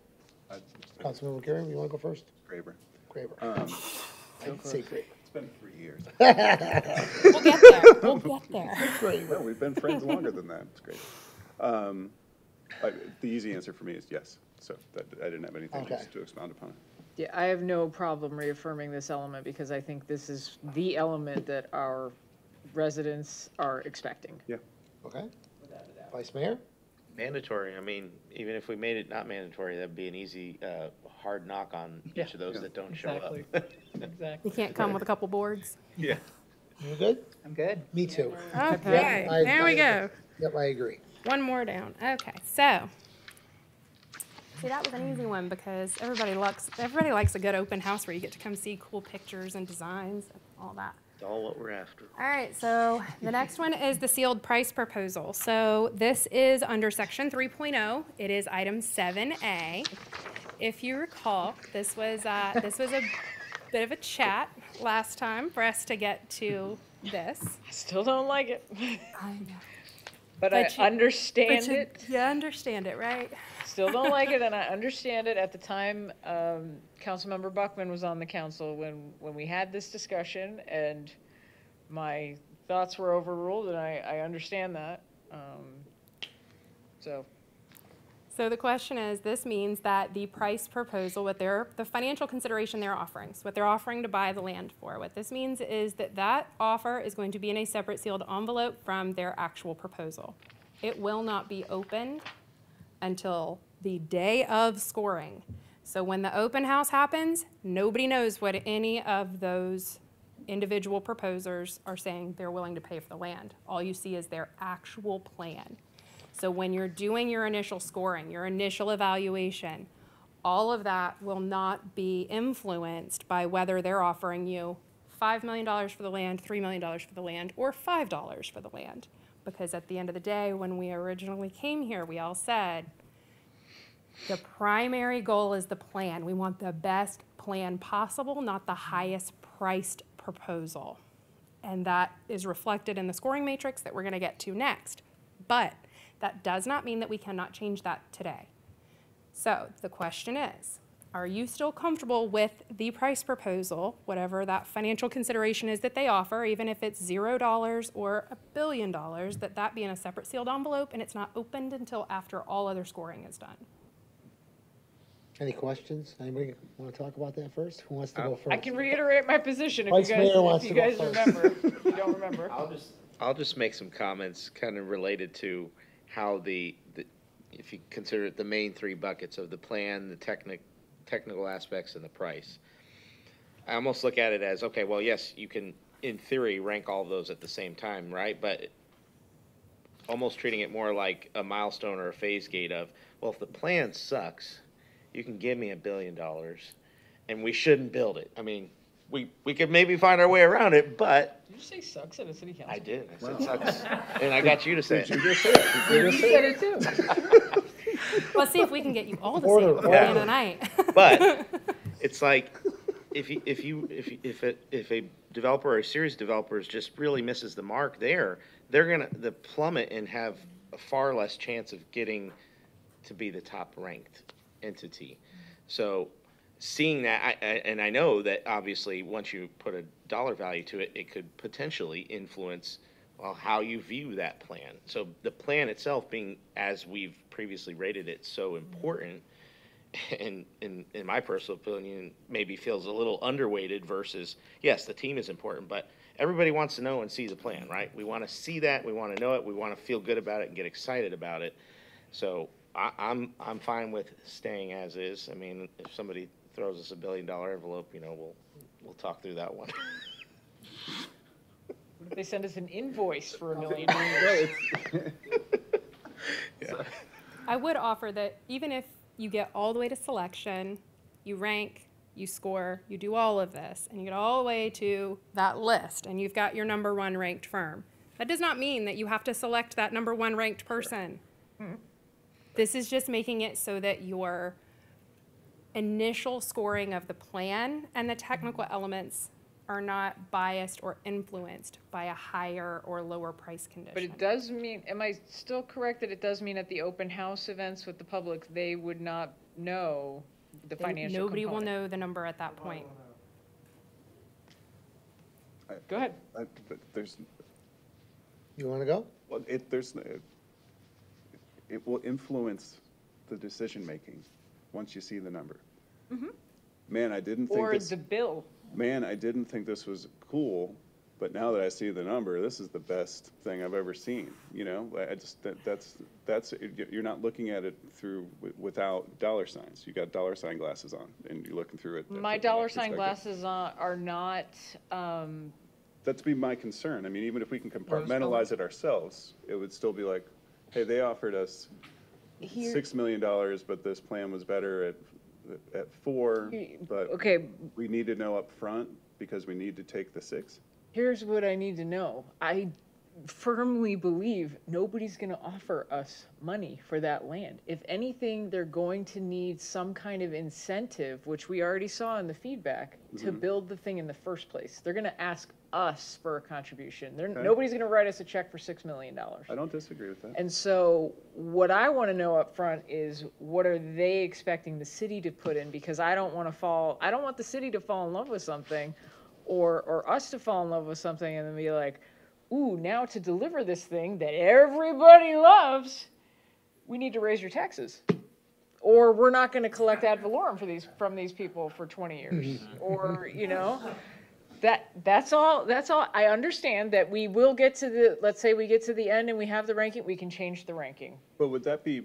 Councilman McCarron, you want to go first? Graber. Graber. I didn't say Graber. It's been 3 years. We'll get there. We'll get there. No, we've been friends longer than that. It's great. The easy answer for me is yes. So I didn't have anything else to expound upon it. Yeah, I have no problem reaffirming this element because I think this is the element that our residents are expecting. Yeah. Okay. Vice Mayor? Mandatory, I mean, even if we made it not mandatory, that'd be an easy, hard knock on each of those that don't show up. Exactly. You can't come with a couple boards? Yeah. You good? I'm good. Me too. Okay, Yep, there we go. Yep, I agree. One more down. Okay, so. See, that was an easy one because everybody likes a good open house where you get to come see cool pictures and designs and all that. It's all what we're after. All right, so the next one is the sealed price proposal. So this is under section 3.0. It is item 7A. If you recall, this was a bit of a chat last time for us to get to this. Still don't like it, I know. but I understand it. You understand it, right? Still don't like it, and I understand it. At the time, Councilmember Buckman was on the council when we had this discussion, and my thoughts were overruled, and I understand that. So the question is, this means that the price proposal, the financial consideration they're offering, so what they're offering to buy the land for, what this means is that offer is going to be in a separate sealed envelope from their actual proposal. It will not be opened until the day of scoring. So when the open house happens, nobody knows what any of those individual proposers are saying they're willing to pay for the land. All you see is their actual plan. So when you're doing your initial scoring, your initial evaluation, all of that will not be influenced by whether they're offering you $5 million for the land, $3 million for the land, or $5 for the land. Because at the end of the day, when we originally came here, we all said, the primary goal is the plan. We want the best plan possible, not the highest priced proposal. And that is reflected in the scoring matrix that we're going to get to next. But that does not mean that we cannot change that today. So the question is, are you still comfortable with the price proposal, whatever that financial consideration is that they offer, even if it's $0 or $1 billion, that be in a separate sealed envelope and it's not opened until after all other scoring is done? Any questions? Anybody want to talk about that first? Who wants to go first? I can reiterate my position if Vice you guys, Mayor wants if you to go guys first. remember. If you don't remember. I'll just I'll just make some comments kind of related to how if you consider it the main three buckets of the plan, the technical aspects, and the price. I almost look at it as, okay, well, yes, you can, in theory, rank all of those at the same time, right? But almost treating it more like a milestone or a phase gate of, well, if the plan sucks, you can give me $1 billion, and we shouldn't build it. I mean, we could maybe find our way around it, but Did you say sucks at a city council? I did. I said sucks, and I got you to say it. You just said it. You said it too. Let's see if we can get you all to say Order, it before the end of the order. night. But it's like, if a developer or a series of developers just really misses the mark there, they're gonna plummet and have a far less chance of getting to be the top ranked entity. So seeing that, and I know that obviously once you put a dollar value to it, it could potentially influence, well, how you view that plan. So the plan itself being, as we've previously rated it, so important, and in my personal opinion, maybe feels a little underweighted versus, yes, the team is important, but everybody wants to know and see the plan, right? We want to see that, we want to know it, we want to feel good about it and get excited about it. So I'm fine with staying as is. I mean, if somebody throws us $1 billion envelope, we'll talk through that one. What if they send us an invoice for $1 million? Yeah. I would offer that even if you get all the way to selection, you rank, you score, you do all of this, and you get all the way to that list, and you've got your number one ranked firm. That does not mean that you have to select that number one ranked person. This is just making it so that your initial scoring of the plan and the technical elements are not biased or influenced by a higher or lower price condition. But it does mean, am I still correct that it does mean at the open house events with the public, they would not know the financial Nobody will component? know the number at that point. Go ahead. But there's, You want to go? well, it will influence the decision-making once you see the number. Man, I didn't think Or this, the bill. man, I didn't think this was cool, but now that I see the number, this is the best thing I've ever seen, I just, that's, you're not looking at it through, without dollar signs. You got dollar sign glasses on, and you're looking through it. My from that dollar sign perspective. glasses are not, That'd be my concern. I mean, even if we can compartmentalize it ourselves, it would still be like, hey, they offered us $6 million, but this plan was better at 4, but okay, we need to know up front because we need to take the 6. here's what I need to know. I firmly believe nobody's going to offer us money for that land. If anything, they're going to need some kind of incentive, which we already saw in the feedback, to build the thing in the first place. They're going to ask us for a contribution. Nobody's going to write us a check for $6 million. I don't disagree with that. And so what I want to know up front is what are they expecting the city to put in? Because I don't want the city to fall in love with something or us to fall in love with something and then be like, ooh, now to deliver this thing that everybody loves, we need to raise your taxes. Or we're not going to collect ad valorem from these people for 20 years. Or, that's all. I understand that we will get to let's say we get to the end and we have the ranking, we can change the ranking. But would that be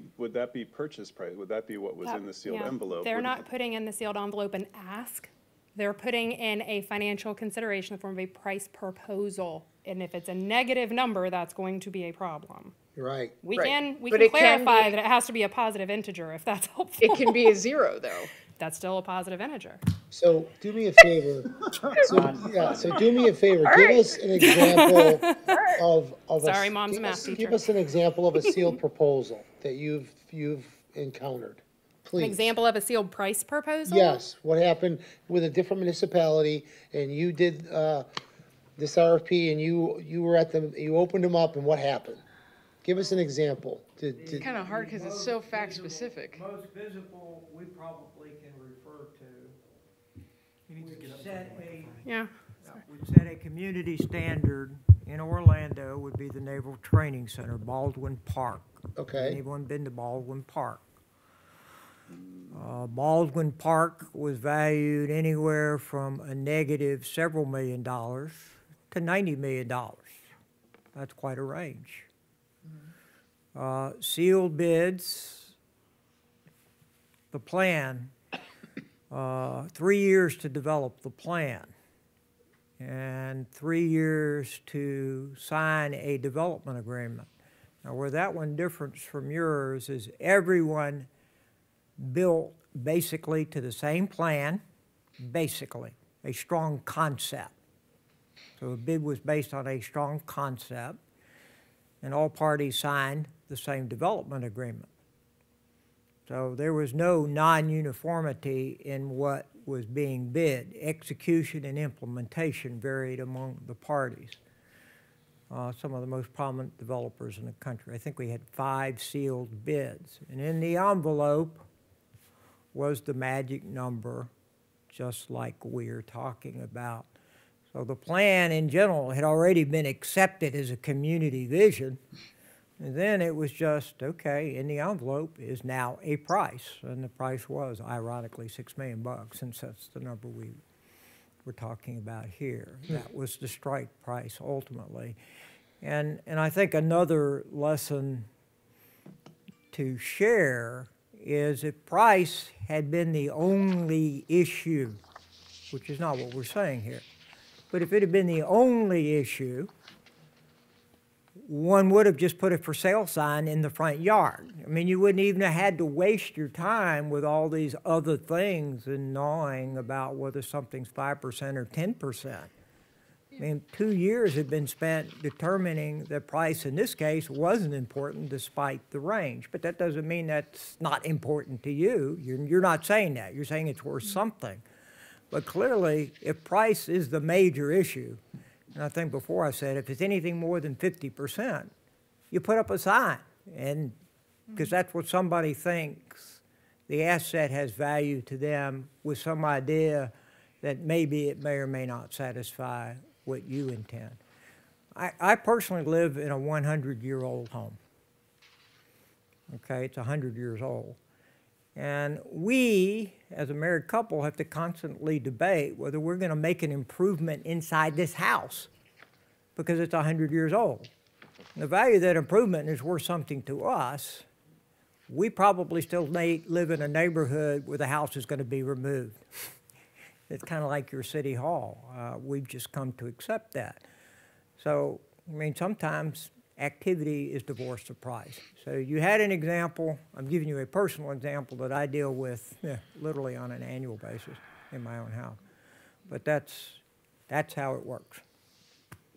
purchase price? Would that be what was in the sealed Yeah. envelope? They're not putting in the sealed envelope an ask. They're putting in a financial consideration in the form of a price proposal. And if it's a negative number, that's going to be a problem. You're right. We Right. can But it can clarify be- that it has to be a positive integer if that's helpful. It can be a 0 though. That's still a positive integer. So do me a favor. So do me a favor. Give us an example of Sorry, Mom's a math Give teacher. us an example of a sealed proposal that you've encountered, please. An example of a sealed price proposal? Yes, what happened with a different municipality, and you did this RFP, and you were you opened them up, and what happened? Give us an example. It's kind of hard because it's so fact specific. Most visible, we probably can refer to. Yeah. We set a community standard in Orlando would be the Naval Training Center, Baldwin Park. Okay. Anyone been to Baldwin Park? Baldwin Park was valued anywhere from a negative several million dollars to $90 million. That's quite a range. Sealed bids, the plan, 3 years to develop the plan, and 3 years to sign a development agreement. Now, where that one differs from yours is everyone built basically to the same plan, basically, a strong concept. So the bid was based on a strong concept, and all parties signed the same development agreement. So there was no non-uniformity in what was being bid. Execution and implementation varied among the parties. Some of the most prominent developers in the country. I think we had 5 sealed bids. And in the envelope was the magic number, just like we're talking about. So the plan in general had already been accepted as a community vision. And then it was just, okay, in the envelope is now a price. And the price was, ironically, $6 million, since that's the number we were talking about here. That was the strike price ultimately. And I think another lesson to share is if price had been the only issue, which is not what we're saying here, but if it had been the only issue, one would have just put a for sale sign in the front yard. I mean, you wouldn't even have had to waste your time with all these other things and gnawing about whether something's 5% or 10%. I mean, 2 years had been spent determining that price in this case wasn't important despite the range. But that doesn't mean that's not important to you. You're not saying that. You're saying it's worth something. But clearly, if price is the major issue, and I think before I said if it's anything more than 50%, you put up a sign, and because that's what somebody thinks the asset has value to them with some idea that maybe it may or may not satisfy what you intend. I personally live in a 100-year-old home. Okay, it's 100 years old. And we, as a married couple, have to constantly debate whether we're going to make an improvement inside this house because it's 100 years old. The value of that improvement is worth something to us. We probably still live in a neighborhood where the house is going to be removed. It's kind of like your city hall. We've just come to accept that. So, I mean, sometimes activity is divorced of price. So you had an example. I'm giving you a personal example that I deal with literally on an annual basis in my own house. But that's how it works.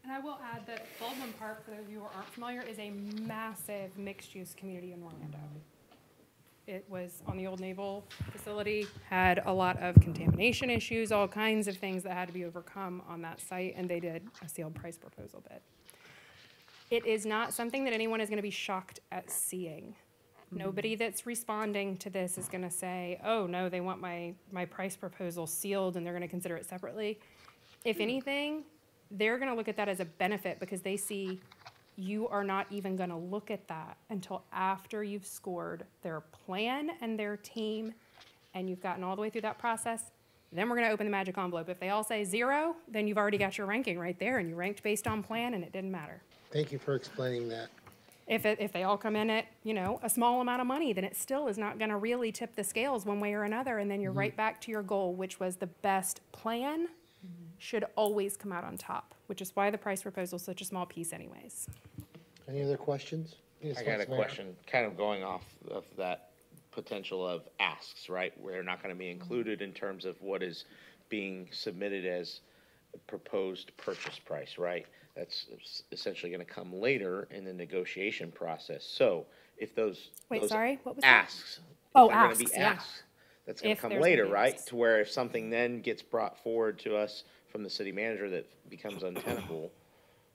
And I will add that Baldwin Park, for those of you who aren't familiar, is a massive mixed-use community in Orlando. It was on the old naval facility, had a lot of contamination issues, all kinds of things that had to be overcome on that site, and they did a sealed price proposal bid. It is not something that anyone is going to be shocked at seeing. Nobody that's responding to this is going to say, oh, no, they want my price proposal sealed and they're going to consider it separately. If anything, they're going to look at that as a benefit because they see you are not even going to look at that until after you've scored their plan and their team and you've gotten all the way through that process. Then we're going to open the magic envelope. If they all say 0, then you've already got your ranking right there and you ranked based on plan and it didn't matter. Thank you for explaining that. If they all come in at, a small amount of money, then it still is not going to really tip the scales one way or another. And then you're right back to your goal, which was the best plan should always come out on top, which is why the price proposal is such a small piece anyways. Any other questions? Yes, I got a Councilman. question, kind of going off of that potential of asks, right? Where they're not going to be included in terms of what is being submitted as a proposed purchase price, right? That's essentially going to come later in the negotiation process. So if those Wait, sorry, what was that? asks, Oh, if they're going to asks, be yeah. asks, that's going If to come there's later, gonna be right? asks. To where if something then gets brought forward to us from the city manager that becomes untenable,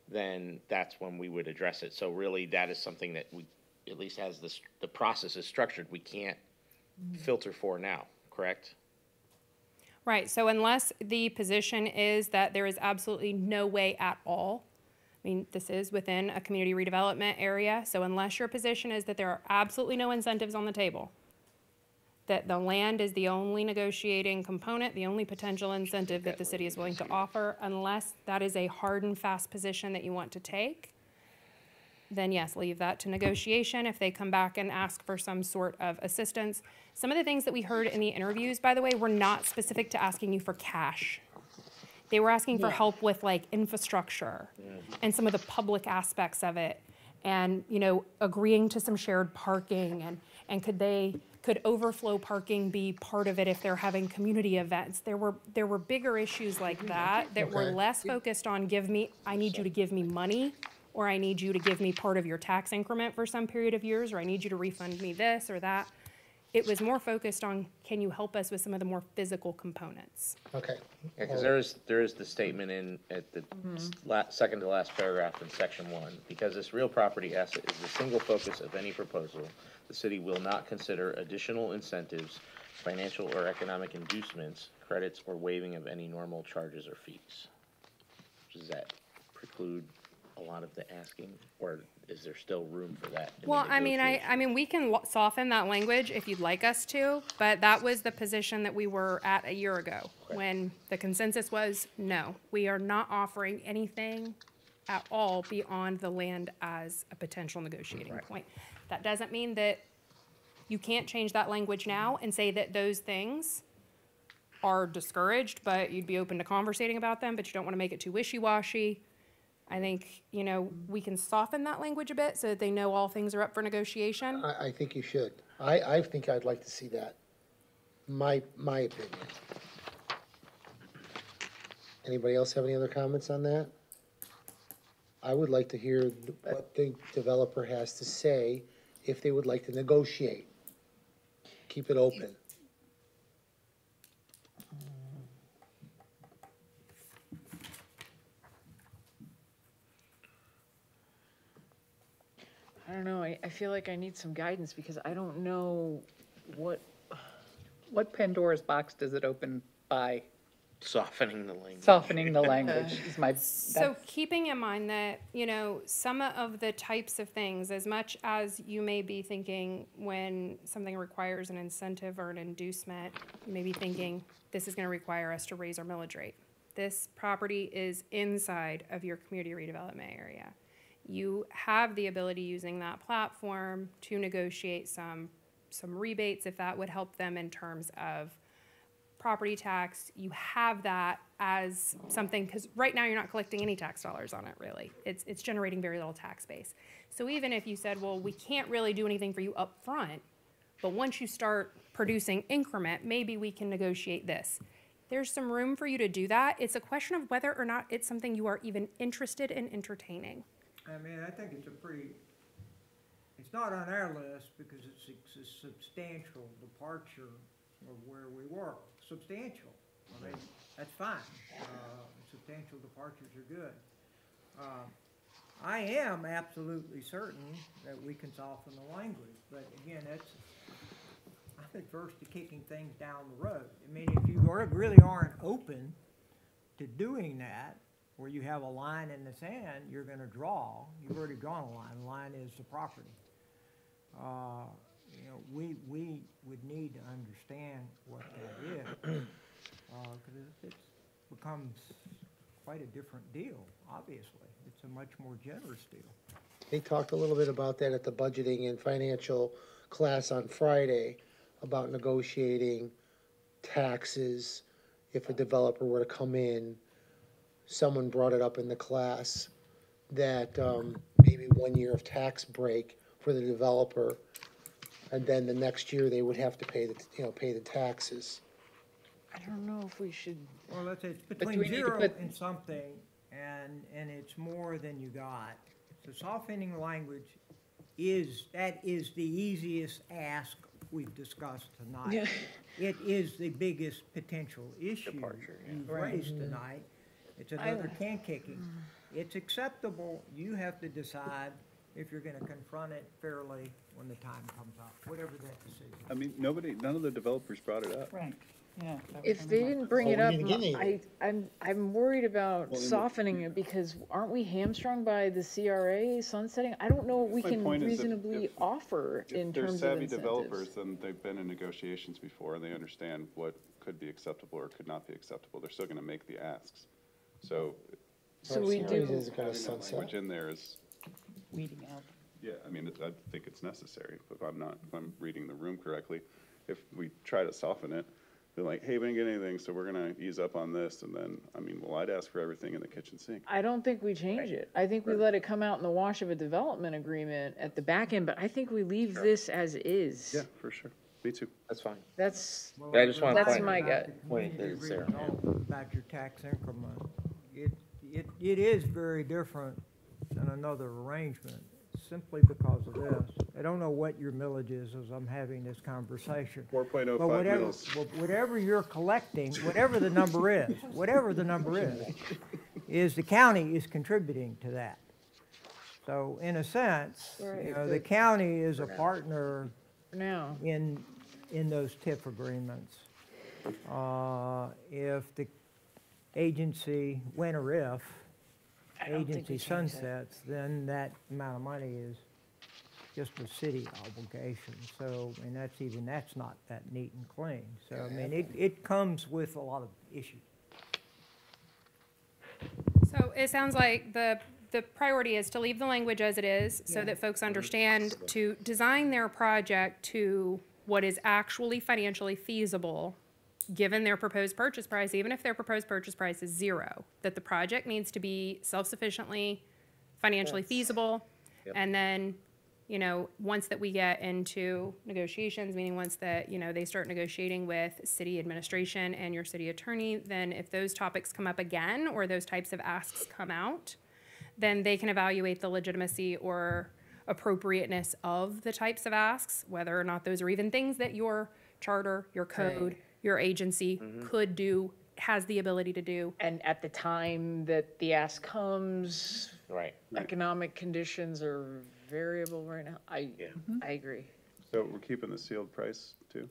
then that's when we would address it. So really, that is something that we, at least as the process is structured, we can't filter for now, correct? Right, so unless the position is that there is absolutely no way at all, I mean, this is within a community redevelopment area, so unless your position is that there are absolutely no incentives on the table, that the land is the only negotiating component, the only potential incentive that the city is willing to offer, unless that is a hard and fast position that you want to take, then yes, leave that to negotiation. If they come back and ask for some sort of assistance. Some of the things that we heard in the interviews, by the way, were not specific to asking you for cash. They were asking for help with like infrastructure and some of the public aspects of it. And, you know, agreeing to some shared parking and could overflow parking be part of it if they're having community events? There were bigger issues like that were Okay. less focused on I need you to give me money, or I need you to give me part of your tax increment for some period of years, or I need you to refund me this or that. It was more focused on, can you help us with some of the more physical components? Okay. Yeah, because there is the statement at the second to last paragraph in section 1. Because this real property asset is the single focus of any proposal, the city will not consider additional incentives, financial or economic inducements, credits, or waiving of any normal charges or fees. Does that preclude a lot of the asking, or is there still room for that in the Well, I mean, negotiation? we can soften that language if you'd like us to, but that was the position that we were at a year ago, when the consensus was, no, we are not offering anything at all beyond the land as a potential negotiating point. That doesn't mean that you can't change that language now and say that those things are discouraged, but you'd be open to conversating about them, but you don't want to make it too wishy-washy. I think, you know, we can soften that language a bit so that they know all things are up for negotiation. I think you should. I think I'd like to see that. My opinion. Anybody else have any other comments on that? I would like to hear what the developer has to say if they would like to negotiate. Keep it open. I don't know, I feel like I need some guidance because I don't know what, Pandora's box does it open by Softening the language. softening the language is my, So keeping in mind that, you know, some of the types of things, as much as you may be thinking when something requires an incentive or an inducement, you may be thinking, this is gonna require us to raise our millage rate. This property is inside of your community redevelopment area. You have the ability using that platform to negotiate some rebates if that would help them in terms of property tax. You have that as something, because right now you're not collecting any tax dollars on it, really. It's generating very little tax base. So even if you said, well, we can't really do anything for you up front, but once you start producing increment, maybe we can negotiate this. There's some room for you to do that. It's a question of whether or not it's something you are even interested in entertaining. I mean, I think it's it's not on our list because it's a substantial departure of where we were. Substantial. I mean, that's fine. Substantial departures are good. I am absolutely certain that we can soften the language, but again, I'm adverse to kicking things down the road. I mean, if you really aren't open to doing that, where you have a line in the sand, you're gonna draw. You've already drawn a line. The line is the property. You know, we would need to understand what that is, because it becomes quite a different deal, obviously. It's a much more generous deal. They talked a little bit about that at the budgeting and financial class on Friday, about negotiating taxes if a developer were to come in. Someone brought it up in the class that maybe 1 year of tax break for the developer, and then the next year they would have to pay the taxes. I don't know if we should. Well, let's say it's do between we need to 0 put- and something, and it's more than you got. So softening the language is the easiest ask we've discussed tonight. Yeah. It is the biggest potential issue Departure, yeah. you've Right. raised tonight. It's another can kicking. It's acceptable. You have to decide if you're gonna confront it fairly when the time comes up, whatever that decision. I mean, none of the developers brought it up. right, yeah. that was If one they of my- didn't bring Oh, it we up, didn't get anything. I'm worried about Well, then softening it because aren't we hamstrung by the CRA sunsetting? I don't know what we My can point is that reasonably if- offer in If they're terms of savvy incentives. developers, then they've been in negotiations before, and they understand what could be acceptable or could not be acceptable. They're still gonna make the asks. So So we Series do, is gonna having that language sunset. in there is weeding out. Yeah, I mean, I think it's necessary, if I'm reading the room correctly. If we try to soften it, they're like, hey, we didn't get anything, so we're gonna ease up on this, and then, I mean, well, I'd ask for everything in the kitchen sink. I don't think we change it. I think we let it come out in the wash of a development agreement at the back end, but I think we leave this as is. Yeah, for sure. Me too. That's fine. That's, I just want to that's point. my gut. Point that it's there. About your tax increment, it is very different than another arrangement, simply because of this. I don't know what your millage is as I'm having this conversation. 4.05 But whatever, mils. whatever you're collecting, whatever the number is the county is contributing to that. So in a sense, you know, the county is a partner Now, in those TIF agreements. If the agency, when or if agency sunsets, then that amount of money is just a city obligation. So, and that's not that neat and clean. So, I mean, it comes with a lot of issues. So it sounds like the priority is to leave the language as it is so that folks understand to design their project to what is actually financially feasible given their proposed purchase price, even if their proposed purchase price is zero, that the project needs to be self-sufficiently financially feasible. And then, you know, once that we get into negotiations, meaning once that, you know, they start negotiating with city administration and your city attorney, then if those topics come up again or those types of asks come out, then they can evaluate the legitimacy or appropriateness of the types of asks, whether or not those are even things that your charter, your code, your agency could do, has the ability to do. and at the time that the ask comes, Right. economic conditions are variable right now. I agree. So we're keeping the sealed price too?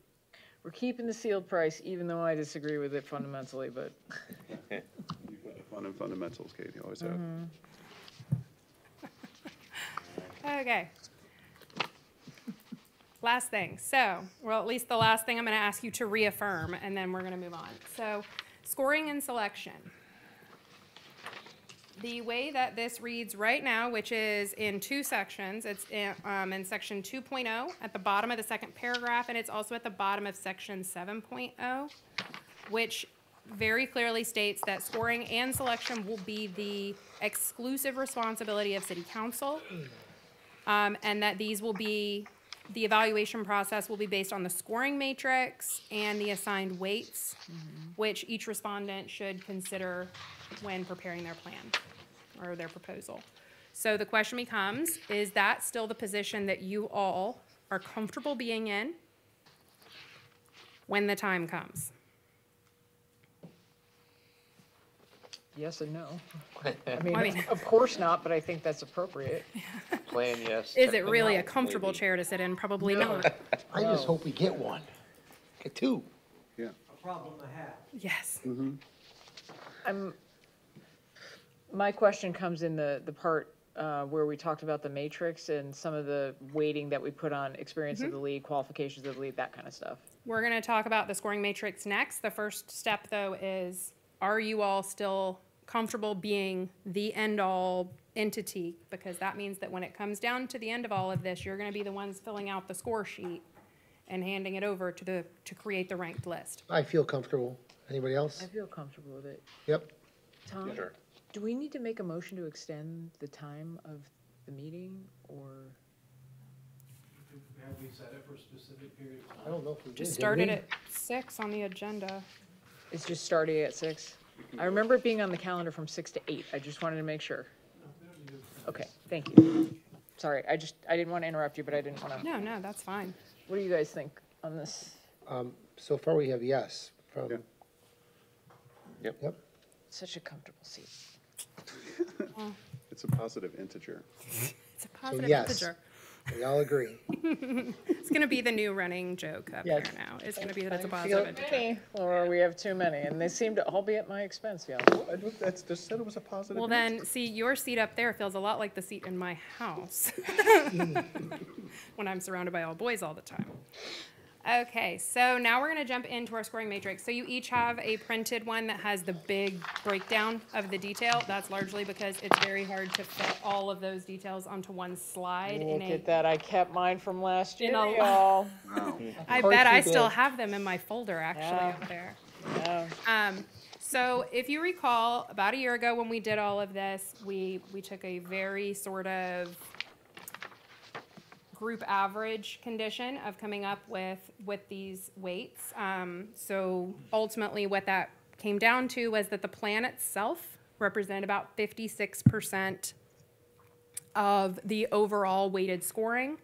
We're keeping the sealed price, even though I disagree with it fundamentally, but You put the fun and fundamentals, Kate, you always have. Okay. Last thing. So, well, at least the last thing I'm going to ask you to reaffirm, and then we're going to move on. So, scoring and selection. The way that this reads right now, which is in two sections, it's in section 2.0 at the bottom of the second paragraph, and it's also at the bottom of section 7.0, which very clearly states that scoring and selection will be the exclusive responsibility of city council, and that these will be, the evaluation process will be based on the scoring matrix and the assigned weights, which each respondent should consider when preparing their plan or their proposal. So the question becomes, is that still the position that you all are comfortable being in when the time comes? yes and no. I mean, of course not, but I think that's appropriate. Plan, yes. Is it really a comfortable chair to sit in? Probably not. I just hope we get one. Get two. Yeah. A problem to have. Yes. My question comes in the part where we talked about the matrix and some of the weighting that we put on experience of the lead, qualifications of the lead, that kind of stuff. We're going to talk about the scoring matrix next. The first step, though, is are you all still comfortable being the end-all entity? Because that means that when it comes down to the end of all of this, you're going to be the ones filling out the score sheet and handing it over to create the ranked list. I feel comfortable. Anybody else? I feel comfortable with it. Yep. Tom, Sure. do we need to make a motion to extend the time of the meeting, or? Have we set it for a specific period of time? I don't know if we did. Just did started we? at 6 on the agenda. It's just starting at 6? I remember it being on the calendar from 6 to 8. I just wanted to make sure. Okay, thank you. Sorry, I didn't want to interrupt you, but I didn't want to. No, that's fine. What do you guys think on this? So far, we have yes from. Yeah. Yep. Such a comfortable seat. It's a positive integer. It's a So positive yes, integer. we all agree. It's going to be the new running joke up Yes. there now. It's going to be that it's a Feel positive integer. many, or we have too many, and they seem to all be at my expense, y'all. That's just said it was a positive. Well, then, see, your seat up there feels a lot like the seat in my house when I'm surrounded by all boys all the time. Okay, so now we're gonna jump into our scoring matrix. So you each have a printed one that has the big breakdown of the detail. That's largely because it's very hard to fit all of those details onto one slide in Look a. at that, I kept mine from last year, In a- y'all. I course bet you I still did. have them in my folder actually Yeah. up there. Yeah. So if you recall, about a year ago when we did all of this, we took a very sort of group average condition of coming up with these weights. So ultimately what that came down to was that the plan itself represented about 56% of the overall weighted scoring.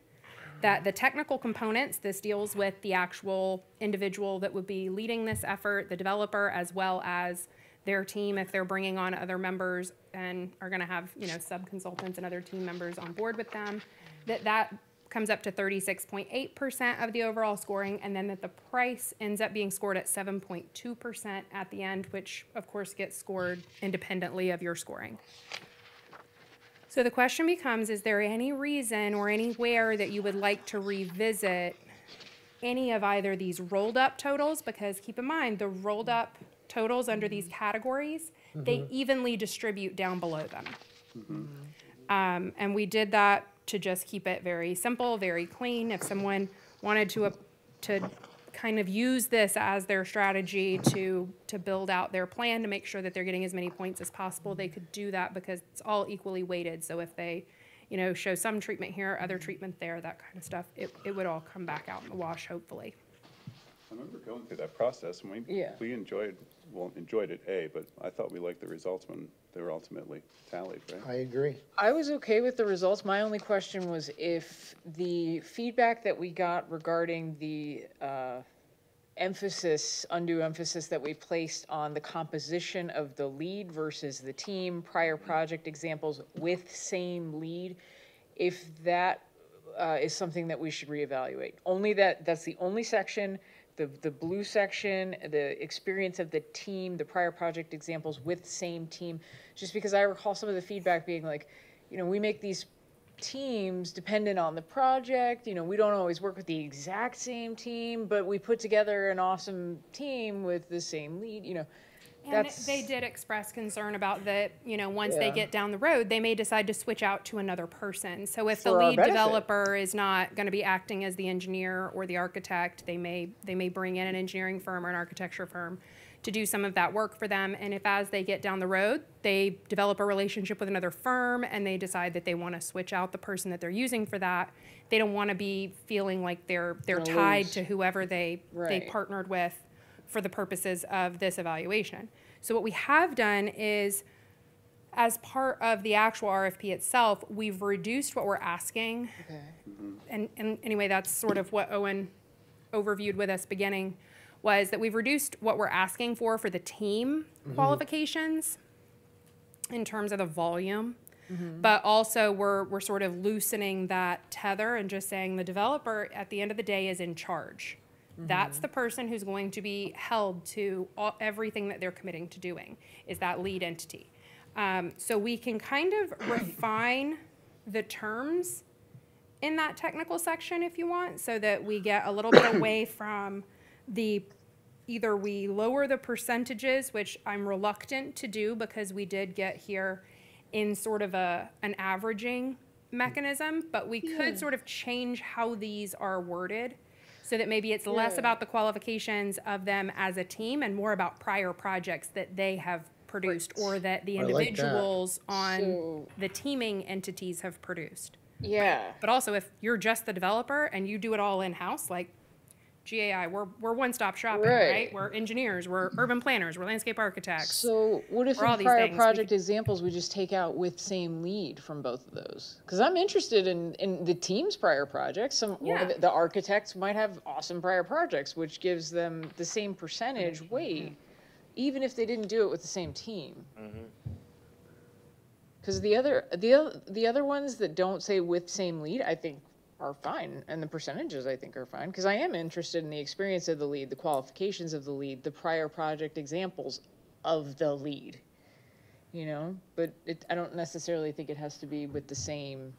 That the technical components, this deals with the actual individual that would be leading this effort, the developer, as well as their team if they're bringing on other members and are going to have, you know, sub-consultants and other team members on board with them, that comes up to 36.8% of the overall scoring, and then that the price ends up being scored at 7.2% at the end, which of course gets scored independently of your scoring. So the question becomes, is there any reason or anywhere that you would like to revisit any of either these rolled up totals? Because keep in mind, the rolled up totals under these categories, they evenly distribute down below them. And we did that to just keep it very simple, very clean. If someone wanted to kind of use this as their strategy to build out their plan to make sure that they're getting as many points as possible, they could do that because it's all equally weighted. So if they, you know, show some treatment here, other treatment there, that kind of stuff, it would all come back out in the wash, hopefully. I remember going through that process, and we enjoyed it, but I thought we liked the results when they were ultimately tallied, right? I agree. I was okay with the results. My only question was if the feedback that we got regarding the undue emphasis that we placed on the composition of the lead versus the team, prior project examples with same lead, if that is something that we should reevaluate. That's the only section. The blue section, the experience of the team, the prior project examples with same team, just because I recall some of the feedback being like, you know, we make these teams dependent on the project, you know, we don't always work with the exact same team, but we put together an awesome team with the same lead, you know. And they did express concern about that, you know, once they get down the road, they may decide to switch out to another person. So if the lead developer is not going to be acting as the engineer or the architect, they may bring in an engineering firm or an architecture firm to do some of that work for them. And if as they get down the road, they develop a relationship with another firm and they decide that they want to switch out the person that they're using for that, they don't want to be feeling like they're tied to whoever they partnered with for the purposes of this evaluation. So what we have done is, as part of the actual RFP itself, we've reduced what we're asking. And anyway, that's sort of what Owen overviewed with us beginning, was that we've reduced what we're asking for the team qualifications in terms of the volume. But also we're sort of loosening that tether and just saying the developer at the end of the day is in charge. That's the person who's going to be held to everything that they're committing to doing, is that lead entity. So we can kind of refine the terms in that technical section if you want, so that we get a little bit away from either we lower the percentages, which I'm reluctant to do because we did get here in sort of an averaging mechanism, but we could sort of change how these are worded so that maybe it's less about the qualifications of them as a team and more about prior projects that they have produced or that the individuals on the teaming entities have produced. Yeah. But also if you're just the developer and you do it all in-house, like GAI, we're one-stop shopping, right? We're engineers, we're urban planners, we're landscape architects. So what if in prior project examples we just take out with same lead from both of those? Because I'm interested in the team's prior projects. The architects might have awesome prior projects, which gives them the same percentage weight, even if they didn't do it with the same team. Because the other ones that don't say with same lead, I think are fine, and the percentages I think are fine, because I am interested in the experience of the lead, the qualifications of the lead, the prior project examples of the lead, you know, but I don't necessarily think it has to be with the same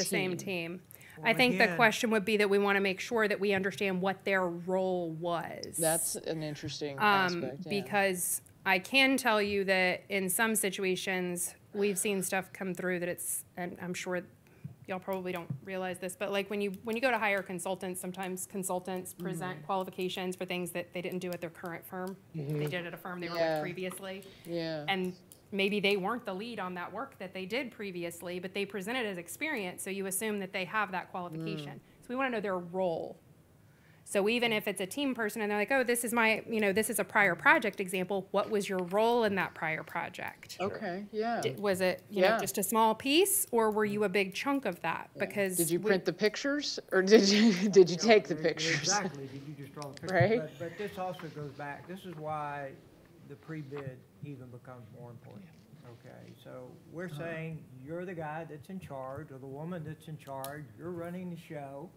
same team. I think the again- question would be that we want to make sure that we understand what their role was. That's an interesting aspect, yeah. Because I can tell you that in some situations, we've seen stuff come through that it's, and I'm sure y'all probably don't realize this, but like when you go to hire consultants, sometimes consultants present qualifications for things that they didn't do at their current firm. They did at a firm they were Yeah. with previously. Yeah. And maybe they weren't the lead on that work that they did previously, but they presented as experience, so you assume that they have that qualification. So we want to know their role. So even if it's a team person and they're like, oh, this is my, this is a prior project example, what was your role in that prior project? Okay, yeah. Was it, Yeah. just a small piece, or were you a big chunk of that? Because Did you print the pictures, or did you take the pictures? Exactly, did you just draw the picture? Right. But this also goes back, this is why the pre-bid even becomes more important. Okay, so we're saying you're the guy that's in charge, or the woman that's in charge, you're running the show,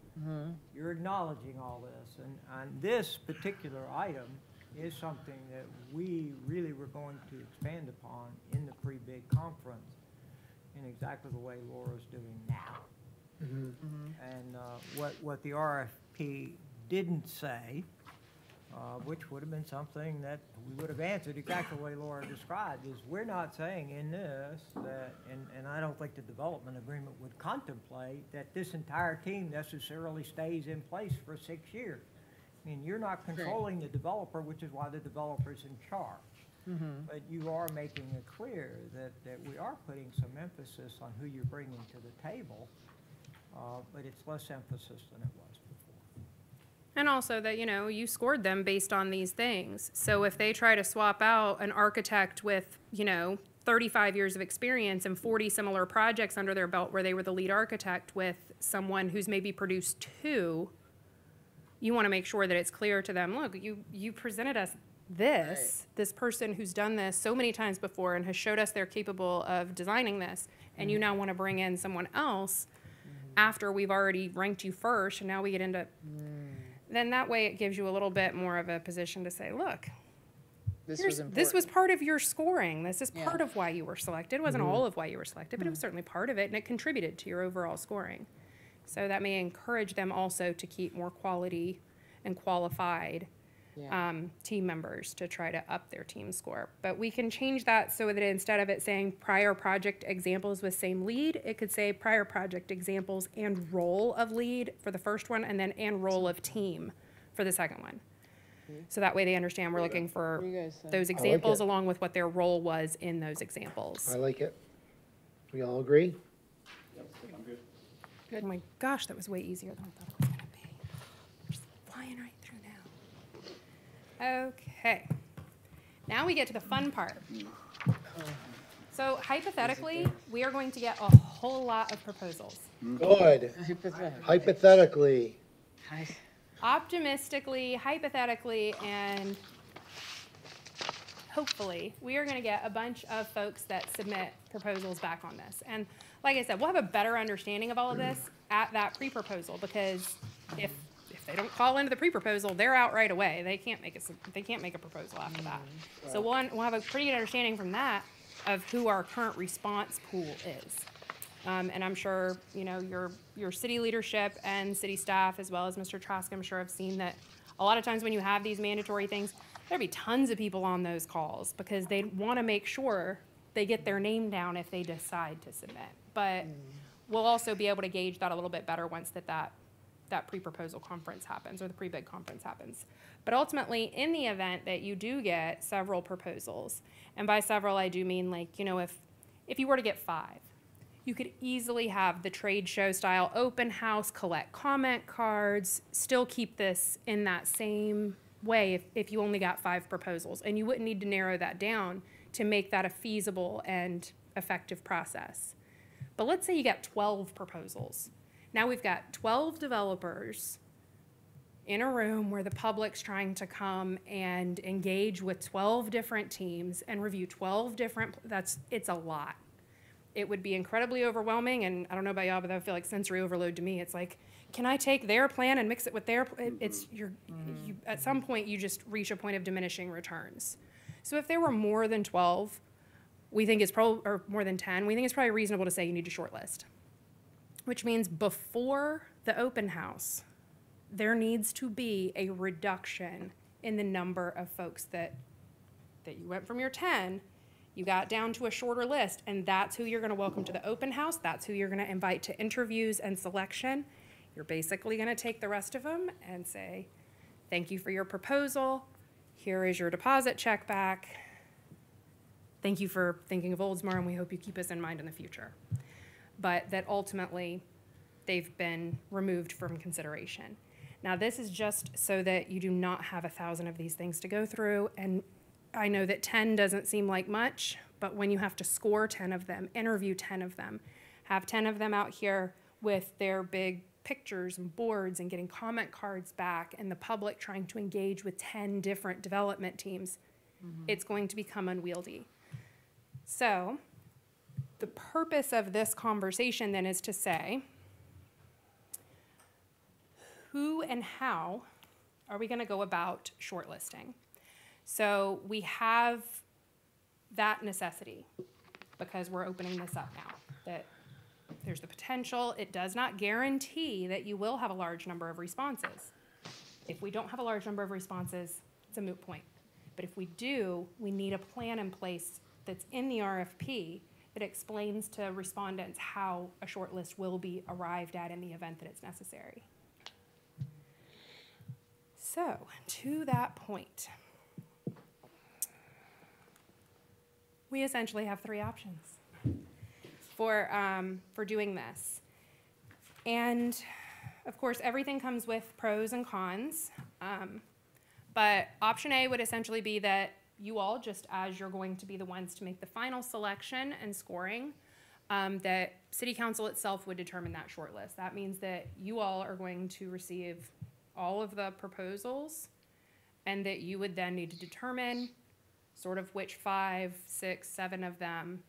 you're acknowledging all this, and this particular item is something that we really were going to expand upon in the pre-bid conference in exactly the way Laura's doing now. And what the RFP didn't say, which would have been something that we would have answered exactly the way Laura described, is we're not saying in this that, and I don't think the development agreement would contemplate that this entire team necessarily stays in place for 6 years. I mean, you're not controlling the developer, which is why the developer's in charge. But you are making it clear that we are putting some emphasis on who you're bringing to the table, but it's less emphasis than it was before. And also that, you scored them based on these things. So if they try to swap out an architect with, 35 years of experience and 40 similar projects under their belt where they were the lead architect with someone who's maybe produced 2, you want to make sure that it's clear to them, look, you presented us this person who's done this so many times before and has showed us they're capable of designing this, and you now want to bring in someone else after we've already ranked you first, and now we get into... Then that way it gives you a little bit more of a position to say, look, this was part of your scoring. This is part of why you were selected. It wasn't all of why you were selected, but it was certainly part of it, and it contributed to your overall scoring. So that may encourage them also to keep more quality and qualified team members to try to up their team score. But we can change that so that instead of it saying prior project examples with same lead, it could say prior project examples and role of lead for the first one, and then and role of team for the second one. So that way they understand we're looking for those examples along with what their role was in those examples. I like it. We all agree? Oh my gosh, that was way easier than I thought it was gonna be. Just flying right through now. Okay. Now we get to the fun part. So hypothetically, we are going to get a whole lot of proposals. Good. Hypothetically. Optimistically, hypothetically, and hopefully, we are going to get a bunch of folks that submit proposals back on this. And like I said, we'll have a better understanding of all of this at that pre-proposal, because if they don't call into the pre-proposal, they're out right away. They can't make a proposal after that. So we'll have a pretty good understanding from that of who our current response pool is. And I'm sure, your city leadership and city staff, as well as Mr. Trask, I'm sure have seen that a lot of times when you have these mandatory things, there'll be tons of people on those calls because they want to make sure they get their name down if they decide to submit. But we'll also be able to gauge that a little bit better once that pre-proposal conference happens or the pre-bid conference happens. But ultimately, in the event that you do get several proposals, and by several I do mean if you were to get 5, you could easily have the trade show style open house, collect comment cards, still keep this in that same way if you only got 5 proposals. And you wouldn't need to narrow that down to make that a feasible and effective process. But let's say you get 12 proposals. Now we've got 12 developers in a room where the public's trying to come and engage with 12 different teams and review 12 different, it's a lot. It would be incredibly overwhelming, and I don't know about y'all, but that would feel like sensory overload to me. It's like, can I take their plan and mix it with their, at some point you just reach a point of diminishing returns. So if there were more than 12, we think it's probably, or more than 10, we think it's probably reasonable to say you need to shortlist. which means before the open house, there needs to be a reduction in the number of folks that you went from your 10, you got down to a shorter list, and that's who you're gonna welcome to the open house, that's who you're gonna invite to interviews and selection. You're basically gonna take the rest of them and say, thank you for your proposal, here is your deposit check back. Thank you for thinking of Oldsmar, and we hope you keep us in mind in the future. But that ultimately, they've been removed from consideration. Now, this is just so that you do not have 1,000 of these things to go through, and I know that 10 doesn't seem like much, but when you have to score 10 of them, interview 10 of them, have 10 of them out here with their big pictures and boards and getting comment cards back, and the public trying to engage with 10 different development teams, it's going to become unwieldy. So the purpose of this conversation then is to say, who and how are we going to go about shortlisting? So we have that necessity because we're opening this up now, that there's the potential. It does not guarantee that you will have a large number of responses. If we don't have a large number of responses, it's a moot point. But if we do, we need a plan in place that's in the RFP that explains to respondents how a short list will be arrived at in the event that it's necessary. So, to that point, we essentially have 3 options for doing this. And of course, everything comes with pros and cons. But option A would essentially be that you all, just as you're going to be the ones to make the final selection and scoring, that City Council itself would determine that short list. That means that you all are going to receive all of the proposals, and that you would then need to determine sort of which 5, 6, 7 of them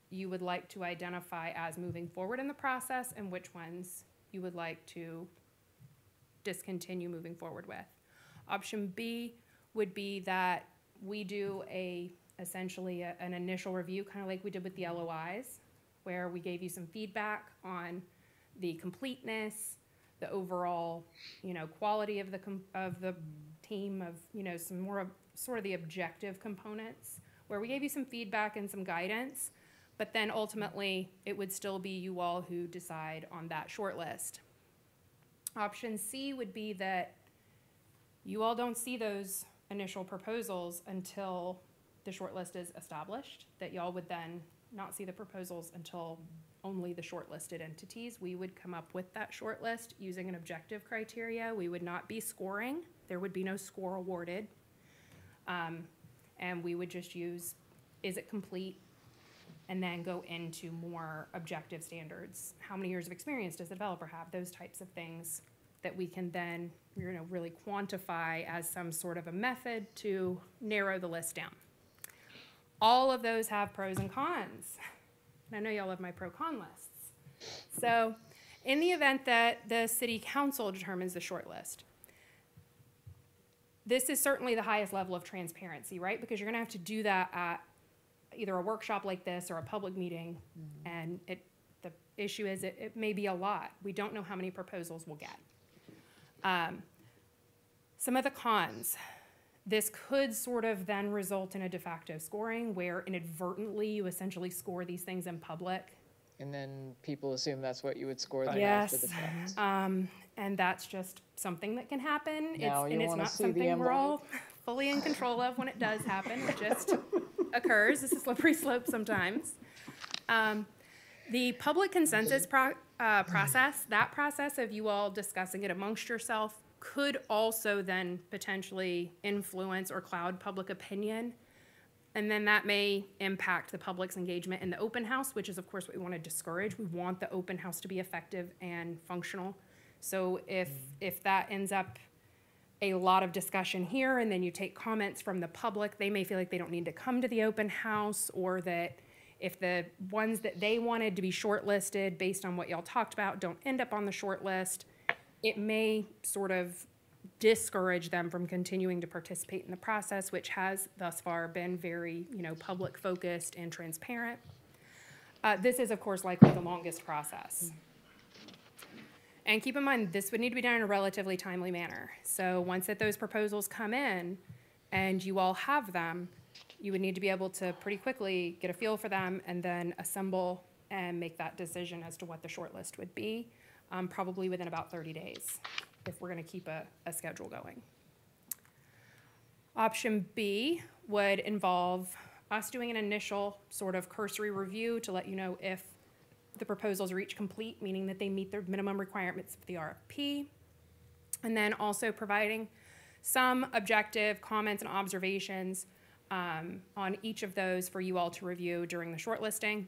you would like to identify as moving forward in the process, and which ones you would like to discontinue moving forward with. Option B would be that we do essentially an initial review, kind of like we did with the LOIs, where we gave you some feedback on the completeness, the overall, quality of the team, of, some more of sort of the objective components, where we gave you some feedback and some guidance, but then ultimately it would still be you all who decide on that short list. Option C would be that you all don't see those initial proposals until the short list is established, that y'all would then not see the proposals until only the shortlisted entities. We would come up with that short list using an objective criteria. We would not be scoring. There would be no score awarded. And we would just use, is it complete? And then go into more objective standards. How many years of experience does the developer have? Those types of things that we can then, really quantify as some sort of a method to narrow the list down. All of those have pros and cons. And I know y'all love my pro-con lists. So in the event that the City Council determines the short list, this is certainly the highest level of transparency, right? Because you're gonna have to do that at either a workshop like this or a public meeting, and the issue is it may be a lot. We don't know how many proposals we'll get. Some of the cons. This could sort of then result in a de facto scoring where inadvertently you essentially score these things in public. And then people assume that's what you would score them after the fact. And that's just something that can happen. Now And it's not something we're all fully in control of when it does happen. It just occurs. It's a slippery slope sometimes. The public consensus process, that process of you all discussing it amongst yourself, could also then potentially influence or cloud public opinion. And then that may impact the public's engagement in the open house, which is of course what we want to discourage. We want the open house to be effective and functional. So if that ends up a lot of discussion here and then you take comments from the public, they may feel like they don't need to come to the open house, or that if the ones that they wanted to be shortlisted based on what y'all talked about don't end up on the short list, it may sort of discourage them from continuing to participate in the process, which has thus far been very, public focused and transparent. This is of course likely the longest process. And keep in mind, this would need to be done in a relatively timely manner. So once that those proposals come in and you all have them, you would need to be able to pretty quickly get a feel for them and then assemble and make that decision as to what the shortlist would be, probably within about 30 days, if we're gonna keep a schedule going. Option B would involve us doing an initial sort of cursory review to let you know if the proposals reach complete, meaning that they meet the minimum requirements of the RFP, and then also providing some objective comments and observations on each of those for you all to review during the shortlisting.